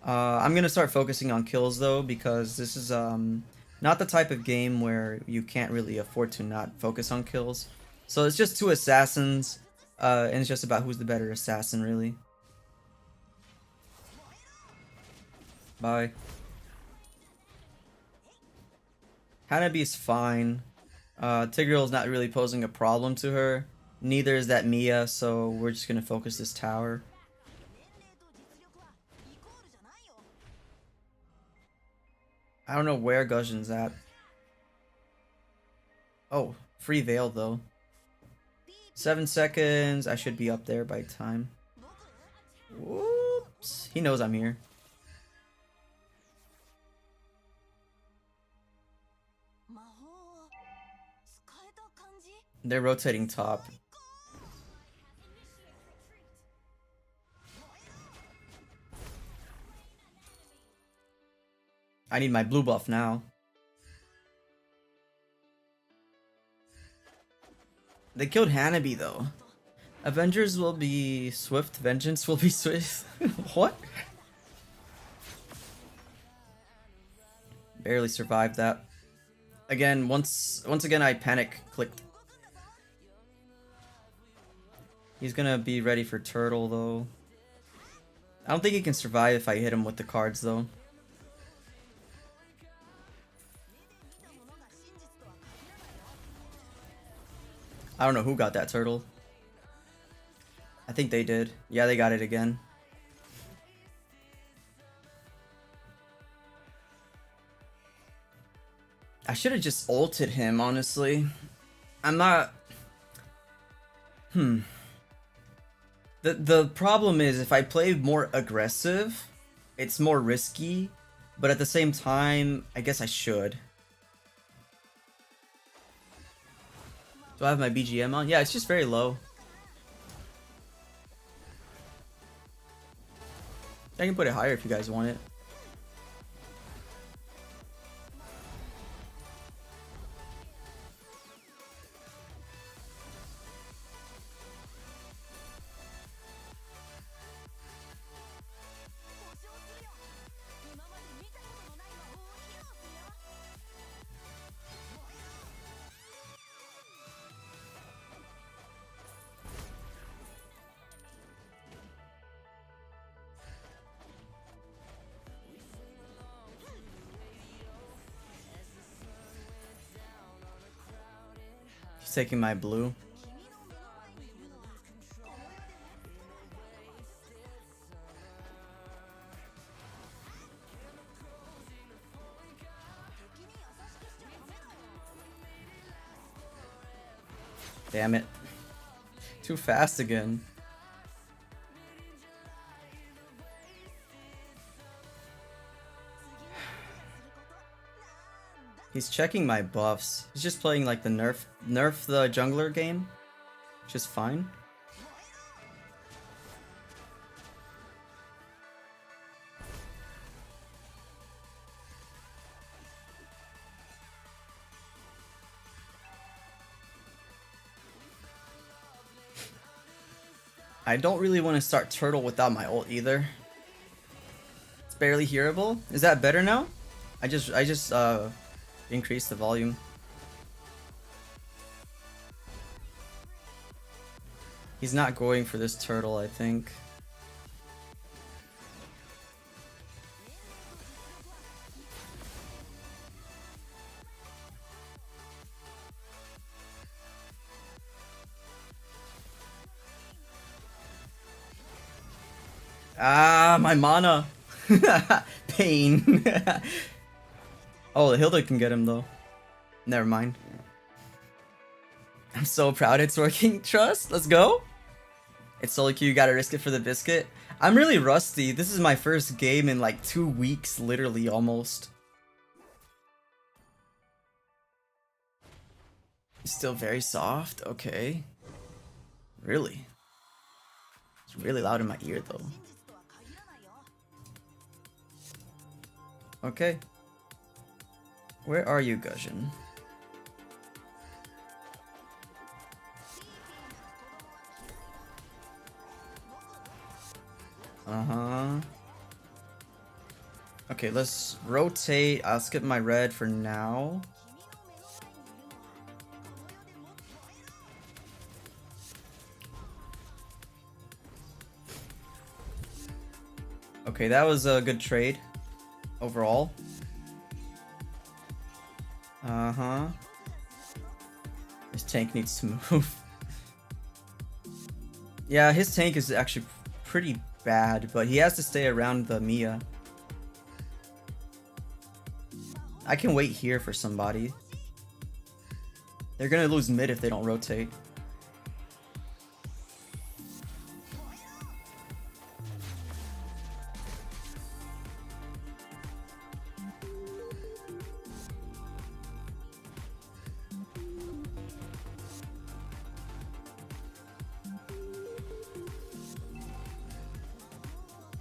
I'm gonna start focusing on kills though, because this is not the type of game where you can't really afford to not focus on kills. So it's just two assassins, and it's just about who's the better assassin, really. Bye. Hanabi's fine. Tigreal's not really posing a problem to her. Neither is that Mia, so we're just gonna focus this tower. I don't know where Gusion's at. Oh, free veil though. 7 seconds. I should be up there by time. Whoops. He knows I'm here. They're rotating top. I need my blue buff now. They killed Hanabi though. Avengers will be swift, vengeance will be swift. What? Barely survived that. Again, once again I panic clicked. He's gonna be ready for turtle though. I don't think he can survive if I hit him with the cards though. I don't know who got that turtle. I think they did. Yeah, they got it again. I should have just ulted him, honestly. I'm not... The problem is, if I play more aggressive, it's more risky. But at the same time, I guess I should. Do I have my BGM on? Yeah, it's just very low. I can put it higher if you guys want it. He's taking my blue. Damn it. Too fast again. He's checking my buffs. He's just playing like the nerf the jungler game, which is fine. I don't really want to start turtle without my ult either. It's barely hearable. Is that better now? I just increased the volume. He's not going for this turtle, I think. Ah, my mana. Pain. Oh, the Hilda can get him though. Never mind. I'm so proud it's working. Trust, let's go. It's solo queue, you gotta risk it for the biscuit. I'm really rusty. This is my first game in like 2 weeks, literally almost. Still very soft, okay. Really? It's really loud in my ear though. Okay. Where are you, Gusion? Uh-huh. Okay, let's rotate. I'll skip my red for now. Okay, that was a good trade overall. Uh-huh. His tank needs to move. Yeah, his tank is actually pretty bad, but he has to stay around the Mia. I can wait here for somebody. They're gonna lose mid if they don't rotate.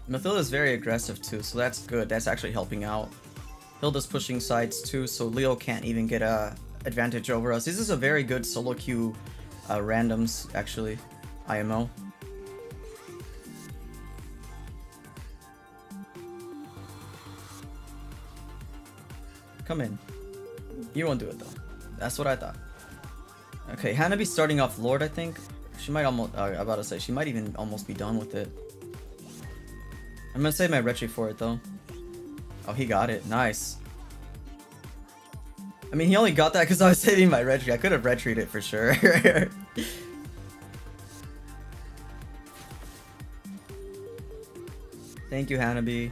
Mathilda's very aggressive too, so that's good. That's actually helping out. Hilda's pushing sides too, so Leo can't even get a advantage over us. This is a very good solo queue randoms, actually. IMO. Come in. You won't do it though. That's what I thought. Okay, Hanabi's starting off Lord, I think. She might almost, about to say, she might even almost be done with it. I'm gonna save my retry for it though. Oh, he got it. Nice. I mean, he only got that because I was saving my retry. I could have retried it for sure. Thank you, Hanabi.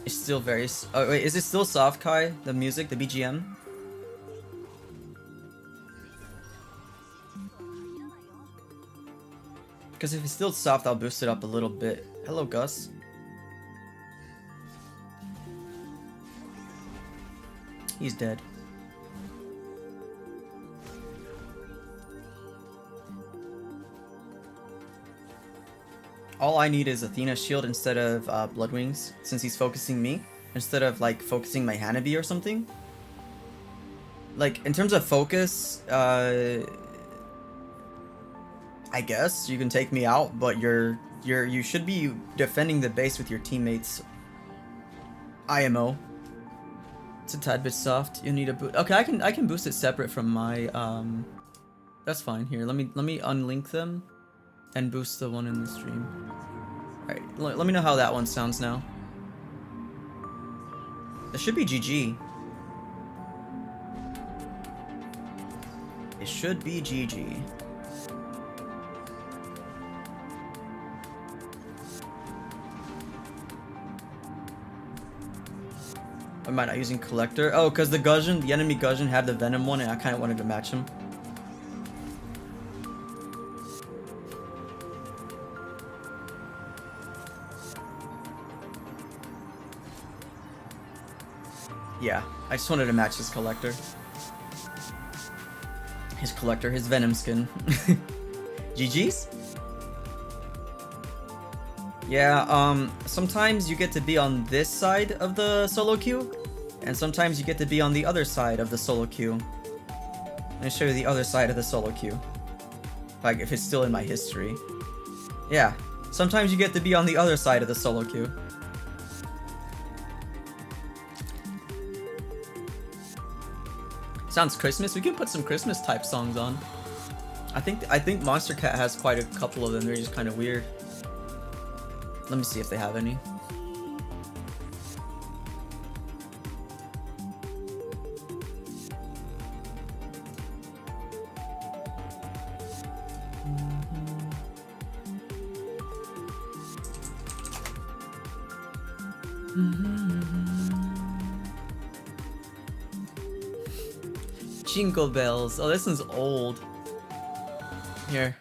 It's still very... Oh, wait, is it still soft, Kai? The music, the BGM? Because if it's still soft, I'll boost it up a little bit. Hello, Gus. He's dead. All I need is Athena's shield instead of Bloodwings, since he's focusing me, instead of like focusing my Hanabi or something. Like, in terms of focus, I guess you can take me out, but you should be defending the base with your teammates. IMO. It's a tad bit soft. You need a boost. Okay, I can boost it separate from my That's fine. Here, let me unlink them and boost the one in the stream. All right, let me know how that one sounds now. It should be GG. It should be GG. Am I not using Collector? Oh, because the enemy Gusion had the Venom one and I kind of wanted to match him. Yeah, I just wanted to match his Collector. His Venom skin. GG's? Yeah, sometimes you get to be on this side of the solo queue, and sometimes you get to be on the other side of the solo queue. Let me show you the other side of the solo queue. Like, if it's still in my history. Yeah, sometimes you get to be on the other side of the solo queue. Sounds Christmas. We can put some Christmas type songs on. I think Monster Cat has quite a couple of them. They're just kind of weird. Let me see if they have any. Jingle Bells. Oh, this one's old. Here.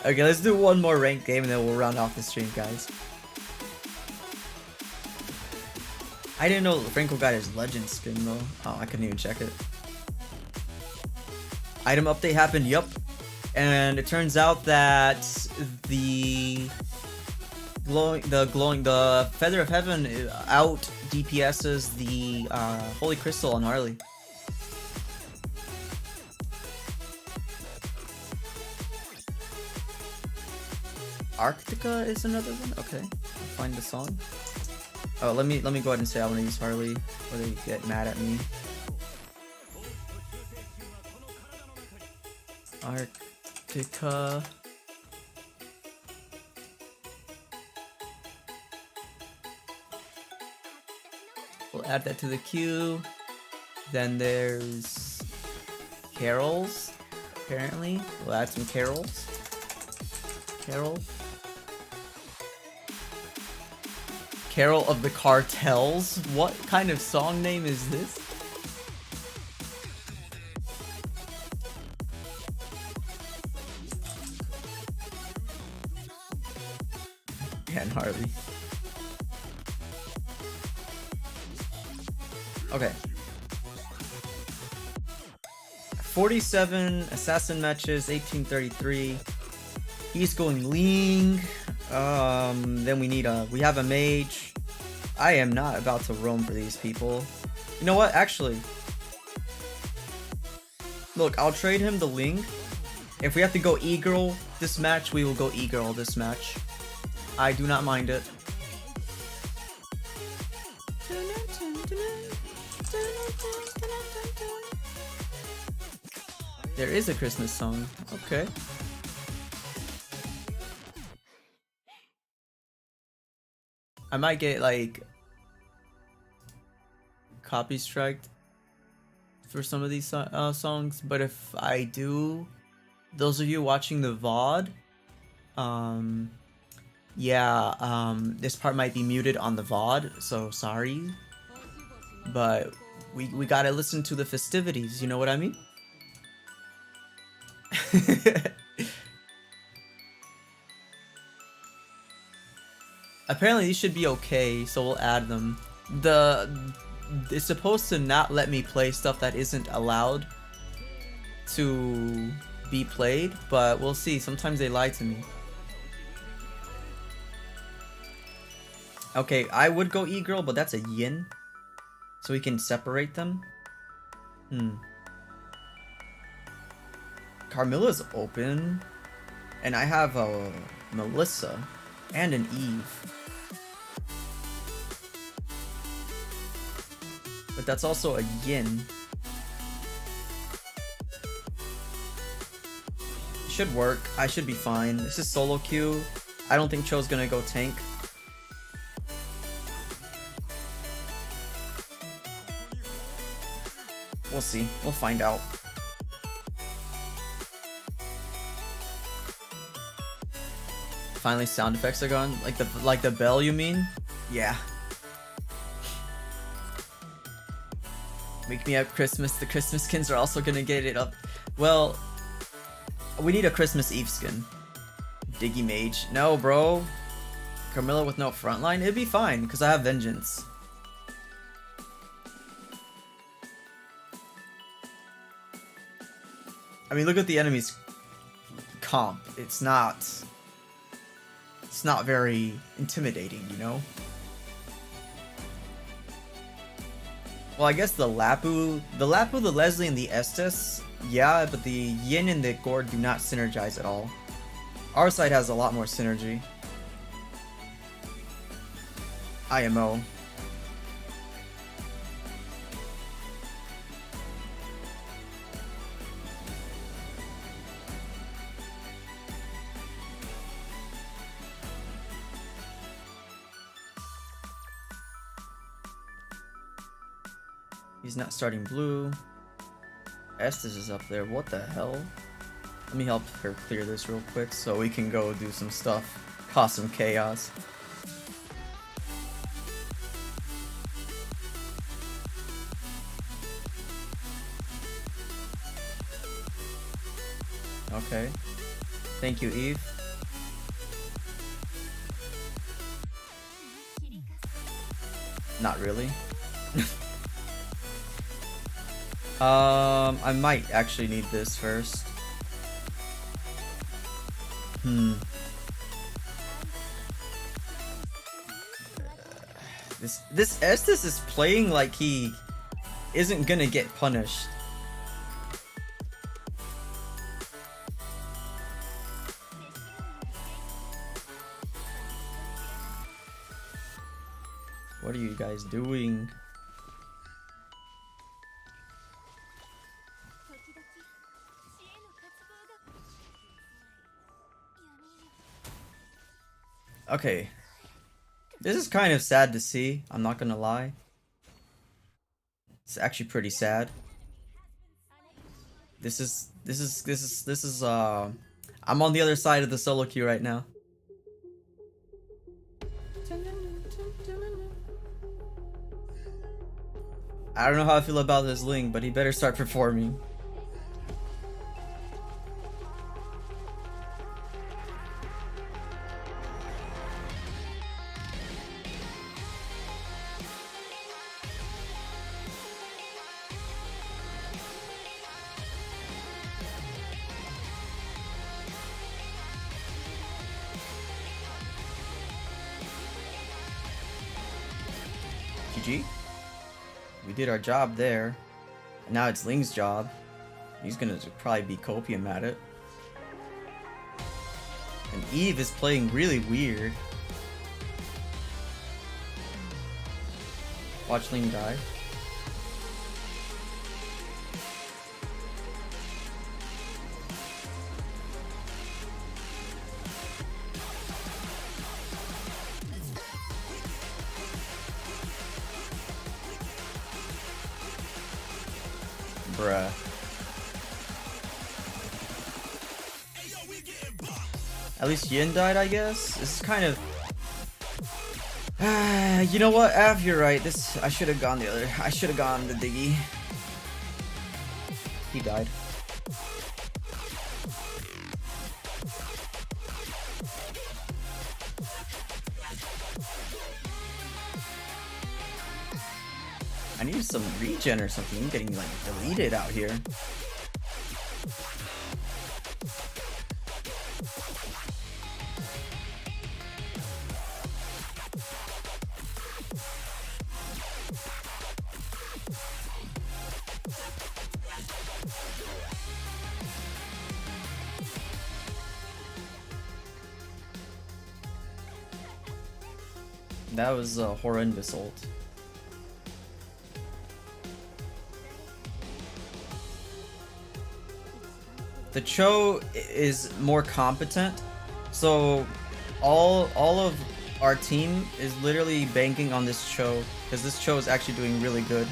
Okay, let's do one more ranked game and then we'll round off the stream, guys. I didn't know Franco got his legend skin though. Oh, I couldn't even check it. Item update happened, yup. And it turns out that the Feather of Heaven out DPS's the Holy Crystal on Harley. Arctica is another one? Okay. I'll find the song. Oh, let me go ahead and say I want to use Harley, or they get mad at me. Arctica. We'll add that to the queue. Then there's carols, apparently. We'll add some carols. Carol of the Cartels? What kind of song name is this? And Harley. Okay. 47 assassin matches, 1833. He's going Ling. Then we have a mage. I am not about to roam for these people. You know what? Actually, look, I'll trade him the Ling. If we have to go E-Girl this match, we will go E-Girl this match. I do not mind it. There is a Christmas song. Okay. I might get like copy striked for some of these songs, but if I do, those of you watching the VOD, Yeah, this part might be muted on the VOD, so sorry. But we gotta listen to the festivities, you know what I mean? Apparently these should be okay, so we'll add them. It's supposed to not let me play stuff that isn't allowed to be played, but we'll see. Sometimes they lie to me. Okay, I would go E-Girl, but that's a yin. So we can separate them. Carmilla's open. And I have a Melissa and an Eve. But that's also a yin. Should work. I should be fine. This is solo queue. I don't think Cho's gonna go tank. We'll see. We'll find out. Finally, sound effects are gone. Like the bell, you mean? Yeah. Wake me up, Christmas. The Christmas skins are also gonna get it up. Well, we need a Christmas Eve skin. Diggy Mage. No, bro. Carmilla with no frontline? It'd be fine, because I have Vengeance. I mean, look at the enemy's comp. It's not very intimidating, you know? Well, I guess the Lapu, the Leslie, and the Estes, yeah, but the Yin and the Gord do not synergize at all. Our side has a lot more synergy. IMO. He's not starting blue. Estes is up there. What the hell? Let me help her clear this real quick so we can go do some stuff. Cause some chaos. Okay. Thank you, Eve. Not really. I might actually need this first. This Estes is playing like he isn't gonna get punished. What are you guys doing? Okay. This is kind of sad to see, I'm not gonna lie. It's actually pretty sad. This is I'm on the other side of the solo queue right now. I don't know how I feel about this Ling, but he better start performing. GG. We did our job there. And now it's Ling's job. He's gonna probably be copium at it. And Eve is playing really weird. Watch Ling die. Bruh. At least Yin died, I guess. This is kind of. You know what, Av, you're right. This I should have gone the other. I should have gone the Diggy. He died. I need some regen or something. I'm getting like deleted out here. That was a horrendous ult. The Cho is more competent, so all of our team is literally banking on this Cho, because this Cho is actually doing really good.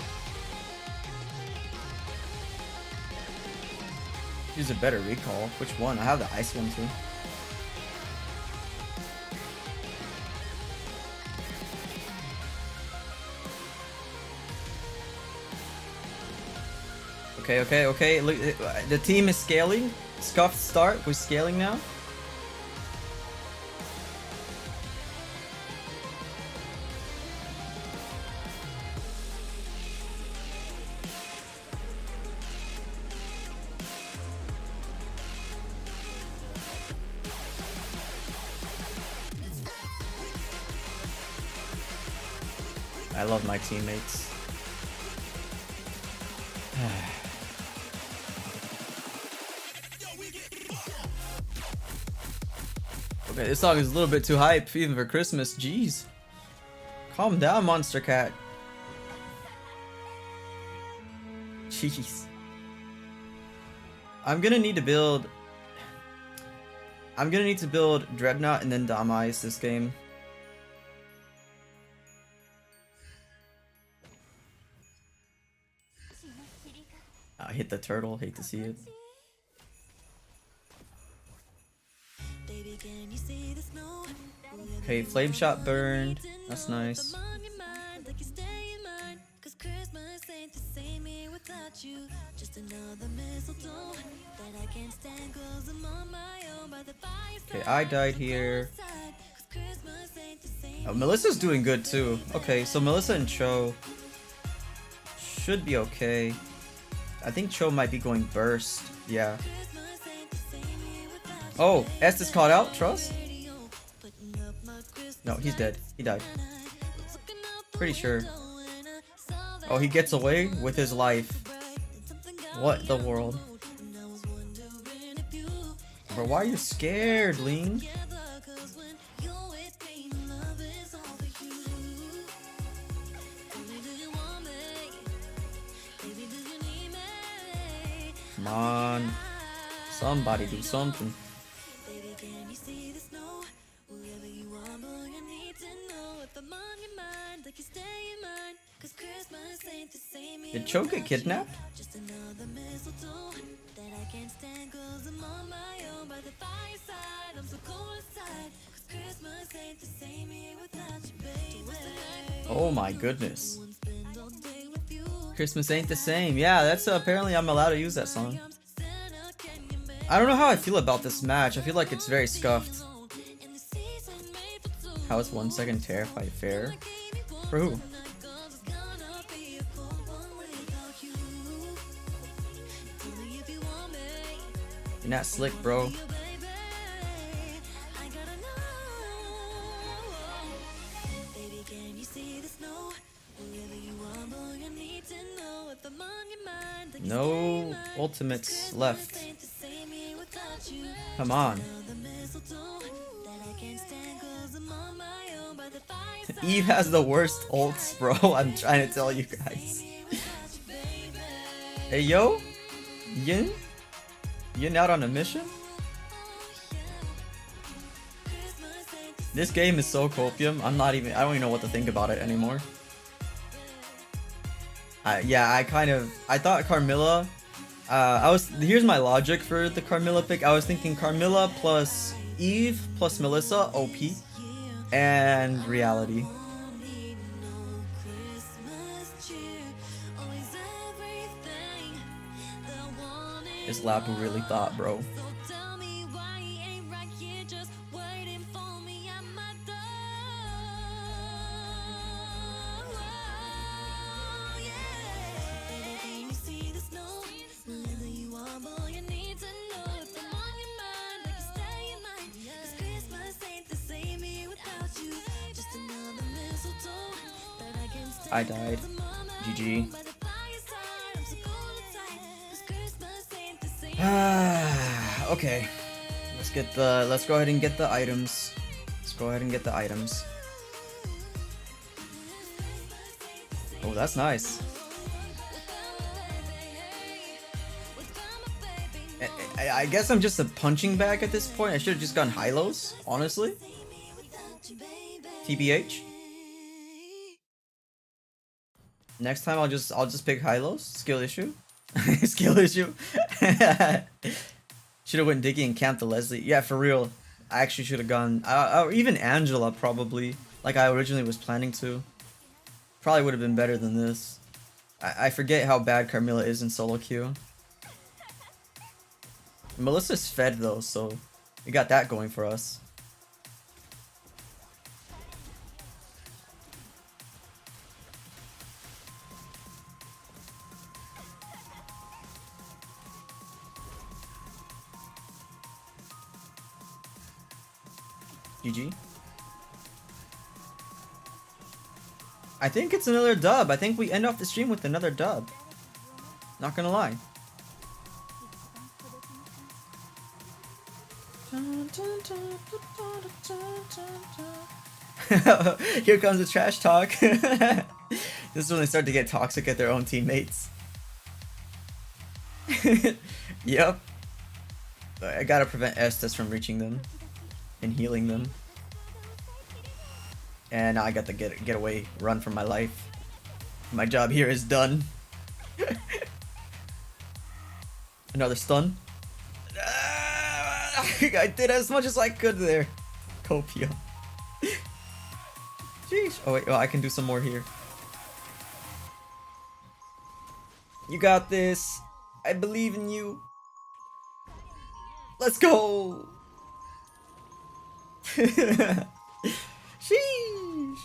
Use a better recall. Which one? I have the ice one too. Okay. Look, the team is scaling. Scuffed start. We're scaling now. I love my teammates. Okay, this song is a little bit too hype, even for Christmas. Jeez. Calm down, Monster Cat. Jeez. I'm gonna need to build Dreadnought and then Damize this game. I hit the turtle, hate to see it. Okay, flame shot burned. That's nice. Okay, I died here. Oh, Melissa's doing good too. Okay, so Melissa and Cho should be okay. I think Cho might be going burst. Yeah. Oh, Estes caught out. Trust? No, he's dead. He died. Pretty sure. Oh, he gets away with his life. What the world? Bro, why are you scared, Lean? Come on. Somebody do something. Did Cho get kidnapped? Oh my goodness. Christmas ain't the same. Yeah, that's apparently I'm allowed to use that song. I don't know how I feel about this match. I feel like it's very scuffed. How is 1 second terrified fair? For who? You're not slick, bro. No ultimates left. Come on. Eve has the worst ults, bro. I'm trying to tell you guys. Hey, yo. Yin? Yin out on a mission? This game is so copium. I don't even know what to think about it anymore. Yeah, I thought Carmilla, here's my logic for the Carmilla pick. I was thinking Carmilla plus Eve plus Melissa, OP, and Reality. Is Labu really thought, bro? I died. GG. Okay. Let's go ahead and get the items. Oh, that's nice. I guess I'm just a punching bag at this point. I should have just gone high-lows, honestly. TBH. Next time I'll just pick high-lows. Skill issue. Skill issue. Should have went Diggy and camped the Leslie. Yeah, for real. I actually should have gone. Or even Angela, probably. Like I originally was planning to. Probably would have been better than this. I forget how bad Carmilla is in solo queue. Melissa's fed though, so we got that going for us. GG. I think it's another dub. I think we end off the stream with another dub. Not gonna lie. Here comes the trash talk. This is when they start to get toxic at their own teammates. Yep. I gotta prevent Estes from reaching them and healing them. And now I got to get away, run for my life. My job here is done. Another stun. I did as much as I could there. Copia. Jeez. Oh wait, I can do some more here. You got this. I believe in you. Let's go. Sheesh.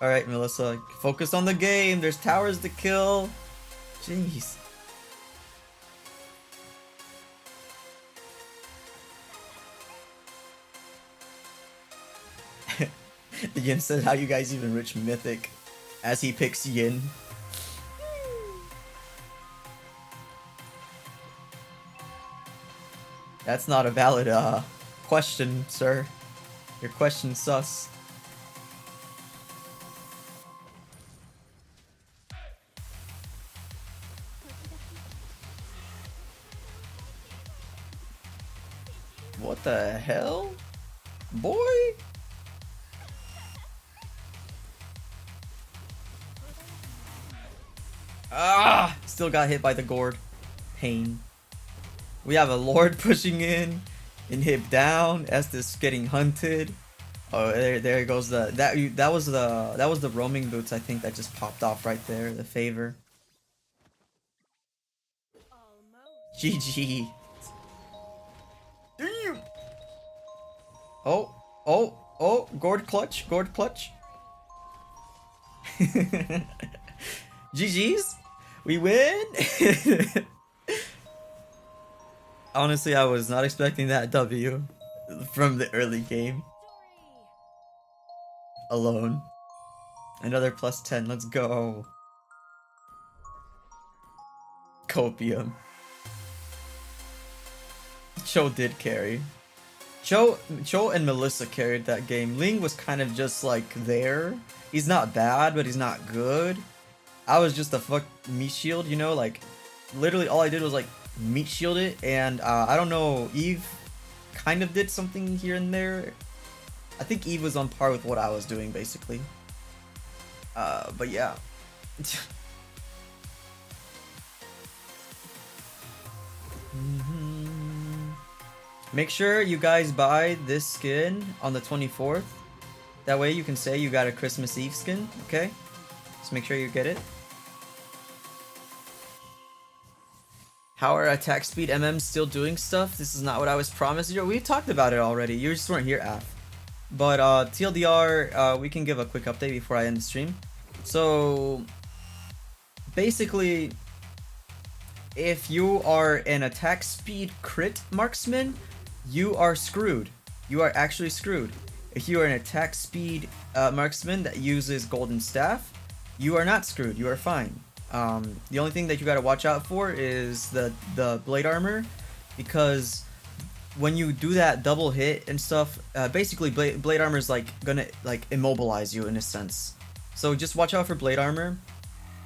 Alright, Melissa. Focus on the game. There's towers to kill. Jeez. Yin said, how you guys even reach Mythic? As he picks Yin. That's not a valid question, sir. Your question's sus. What the hell? Boy? Ah! Still got hit by the gourd. Pain. We have a Lord pushing in. Inhib down. Estes getting hunted. Oh, there goes the that was the roaming boots, I think, that just popped off right there. The favor. GG. Damn. Oh, gourd clutch. GG's. We win. Honestly, I was not expecting that W from the early game. Alone. Another plus 10. Let's go. Copium. Cho did carry. Cho and Melissa carried that game. Ling was kind of just like there. He's not bad, but he's not good. I was just a fuck meat shield, you know, like literally all I did was like meat shield it, and I don't know, Eve kind of did something here and there. I think Eve was on par with what I was doing basically. But yeah. Make sure you guys buy this skin on the 24th. That way you can say you got a Christmas Eve skin, okay? Just make sure you get it. How are attack speed MMs still doing stuff? This is not what I was promised. We talked about it already. You just weren't here, Af. But TLDR, we can give a quick update before I end the stream. So basically, if you are an attack speed crit marksman, you are screwed. You are actually screwed. If you are an attack speed marksman that uses golden staff, you are not screwed. You are fine. The only thing that you gotta watch out for is the blade armor, because when you do that double hit and stuff, basically blade armor is like gonna like immobilize you in a sense. So just watch out for blade armor.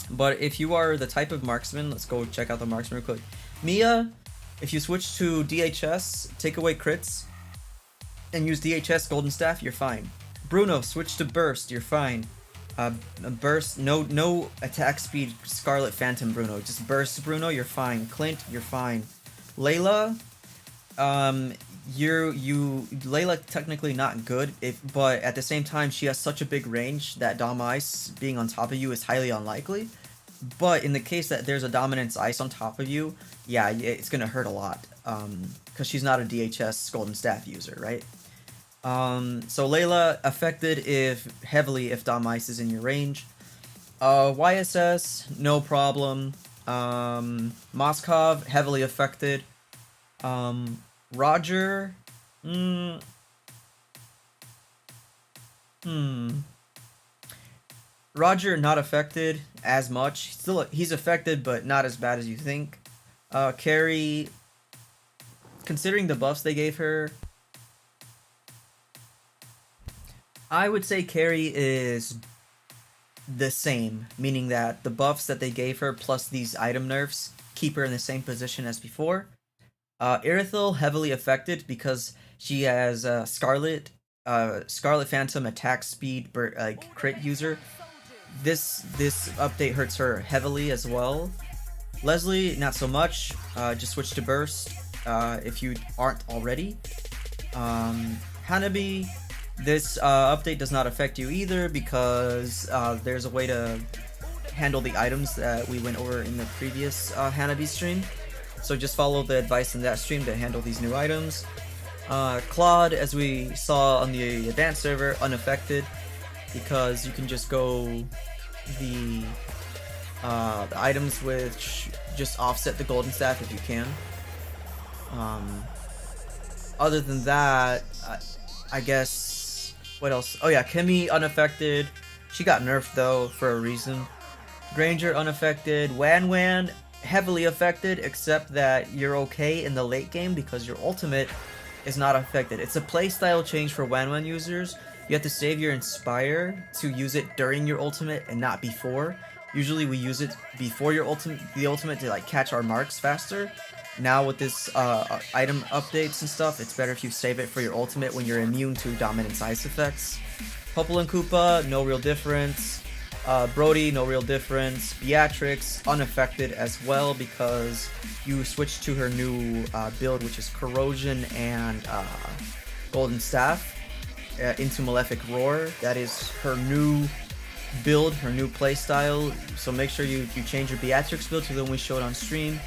But if you are the type of marksman, let's go check out the marksman real quick. Mia, if you switch to DHS, take away crits, and use DHS golden staff, you're fine. Bruno, switch to burst, you're fine. Burst, no attack speed Scarlet Phantom Bruno, just burst Bruno, you're fine. Clint, you're fine. Layla, Layla technically not good, but at the same time she has such a big range that Dom Ice being on top of you is highly unlikely. But in the case that there's a Dominance Ice on top of you, yeah, it's gonna hurt a lot, because she's not a DHS Golden Staff user, right? So Layla affected heavily if Dom Ice is in your range. YSS, no problem. Moskov, heavily affected. Roger, Roger not affected as much. Still, he's affected, but not as bad as you think. Carrie, considering the buffs they gave her, I would say Carrie is the same, meaning that the buffs that they gave her plus these item nerfs keep her in the same position as before. Irithel heavily affected because she has Scarlet Phantom attack speed crit user. This update hurts her heavily as well. Leslie, not so much. Just switch to burst if you aren't already. Hanabi, this update does not affect you either because there's a way to handle the items that we went over in the previous Hanabi stream. So just follow the advice in that stream to handle these new items. Claude, as we saw on the advanced server, unaffected because you can just go the items which just offset the golden staff if you can. Other than that, I guess, what else? Oh yeah, Kimmy unaffected. She got nerfed though for a reason. Granger unaffected. Wan heavily affected, except that you're okay in the late game because your ultimate is not affected. It's a playstyle change for Wan users. You have to save your Inspire to use it during your ultimate and not before. Usually we use it before your the ultimate to like catch our marks faster. Now with this item updates and stuff, it's better if you save it for your ultimate when you're immune to Dominance Ice effects. Popple and Koopa, no real difference. Brody, no real difference. Beatrix, unaffected as well because you switched to her new build, which is Corrosion and Golden Staff into Malefic Roar. That is her new build, her new playstyle. So make sure you change your Beatrix build to the one we showed on stream.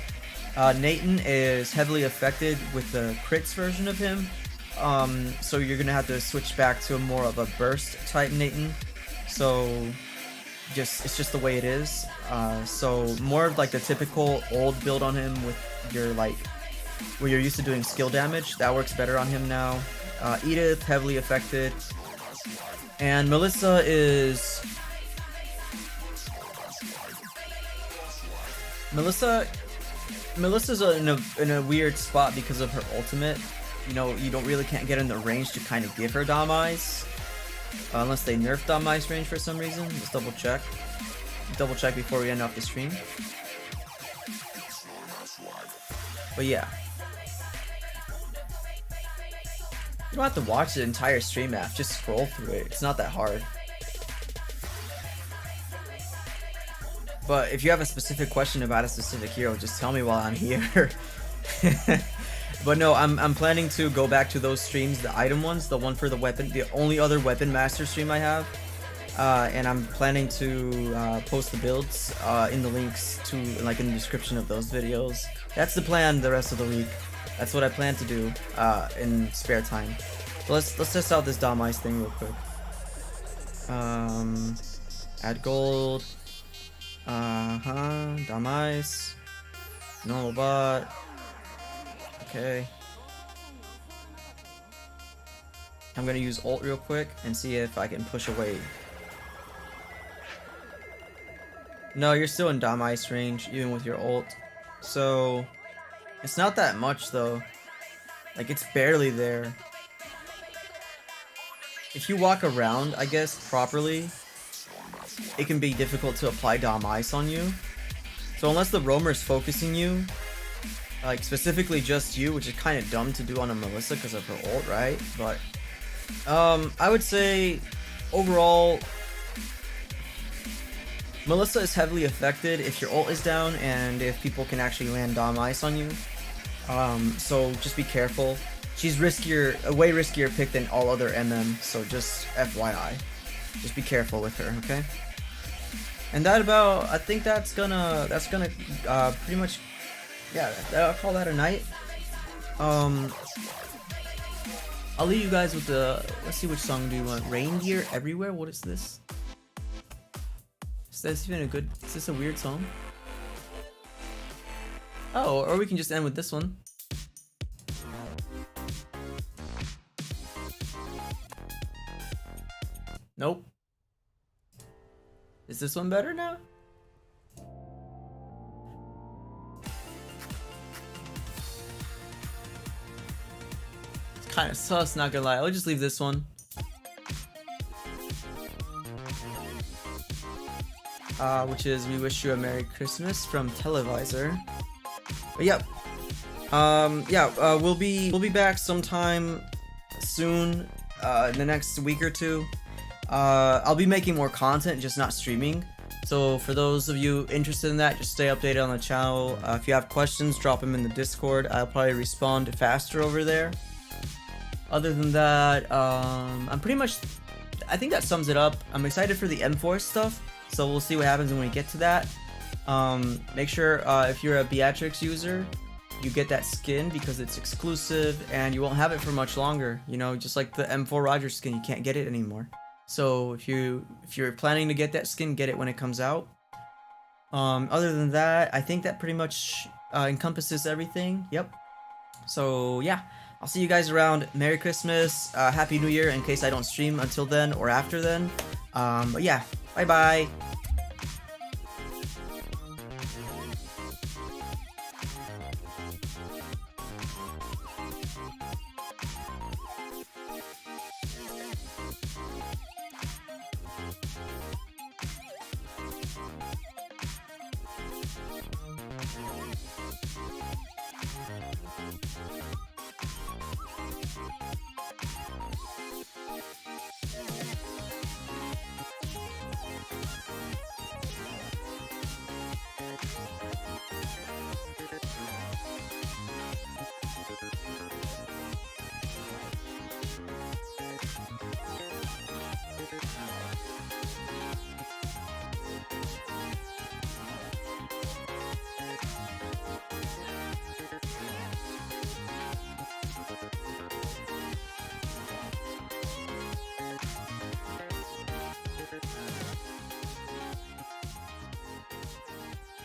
Nathan is heavily affected with the crits version of him. So you're gonna have to switch back to more of a burst type Nathan. So it's just the way it is. So more of like the typical old build on him with your like where you're used to doing skill damage. That works better on him now. Edith heavily affected, and Melissa's in a weird spot because of her ultimate. You know, you can't get in the range to kind of give her Dom Ice. Unless they nerf Dom Ice range for some reason. Just double check. Double check before we end off the stream. But yeah. You don't have to watch the entire stream app, just scroll through it. It's not that hard. But if you have a specific question about a specific hero, just tell me while I'm here. But no, I'm planning to go back to those streams, the item ones, the one for the weapon, the only other weapon master stream I have. And I'm planning to post the builds in the links to like in the description of those videos. That's the plan the rest of the week. That's what I plan to do in spare time. So let's test out this Dom Ice thing real quick. Add gold. Dom Ice. Normal bot. Okay. I'm gonna use ult real quick and see if I can push away. No, you're still in Dom Ice range, even with your ult. So, it's not that much though. Like, it's barely there. If you walk around, I guess, properly, it can be difficult to apply Dom Ice on you. So unless the roamer's focusing you, like specifically just you, which is kind of dumb to do on a Melissa because of her ult, right? But I would say overall, Melissa is heavily affected if your ult is down and if people can actually land Dom Ice on you. So just be careful. She's riskier, a way riskier pick than all other MM, so just FYI. Just be careful with her, okay? And that about, I think that's gonna pretty much, yeah, I'll call that a night. I'll leave you guys with the, let's see which song do you want. Reindeer Everywhere? What is this? Is this even a good, is this a weird song? Oh, or we can just end with this one. Nope. Is this one better now? It's kind of sus, not gonna lie. I'll just leave this one. Which is We Wish You a Merry Christmas from Televisor. But yep. We'll be back sometime soon, in the next week or two. I'll be making more content, just not streaming. So for those of you interested in that, just stay updated on the channel. If you have questions, drop them in the Discord. I'll probably respond faster over there. Other than that, I'm pretty much, I think that sums it up. I'm excited for the M4 stuff, so we'll see what happens when we get to that. Make sure if you're a Beatrix user, you get that skin because it's exclusive and you won't have it for much longer. You know, just like the M4 Roger skin, you can't get it anymore. So if you're planning to get that skin, get it when it comes out. Other than that, I think that pretty much encompasses everything. Yep. So yeah, I'll see you guys around. Merry Christmas, Happy New Year in case I don't stream until then or after then. But yeah, bye bye.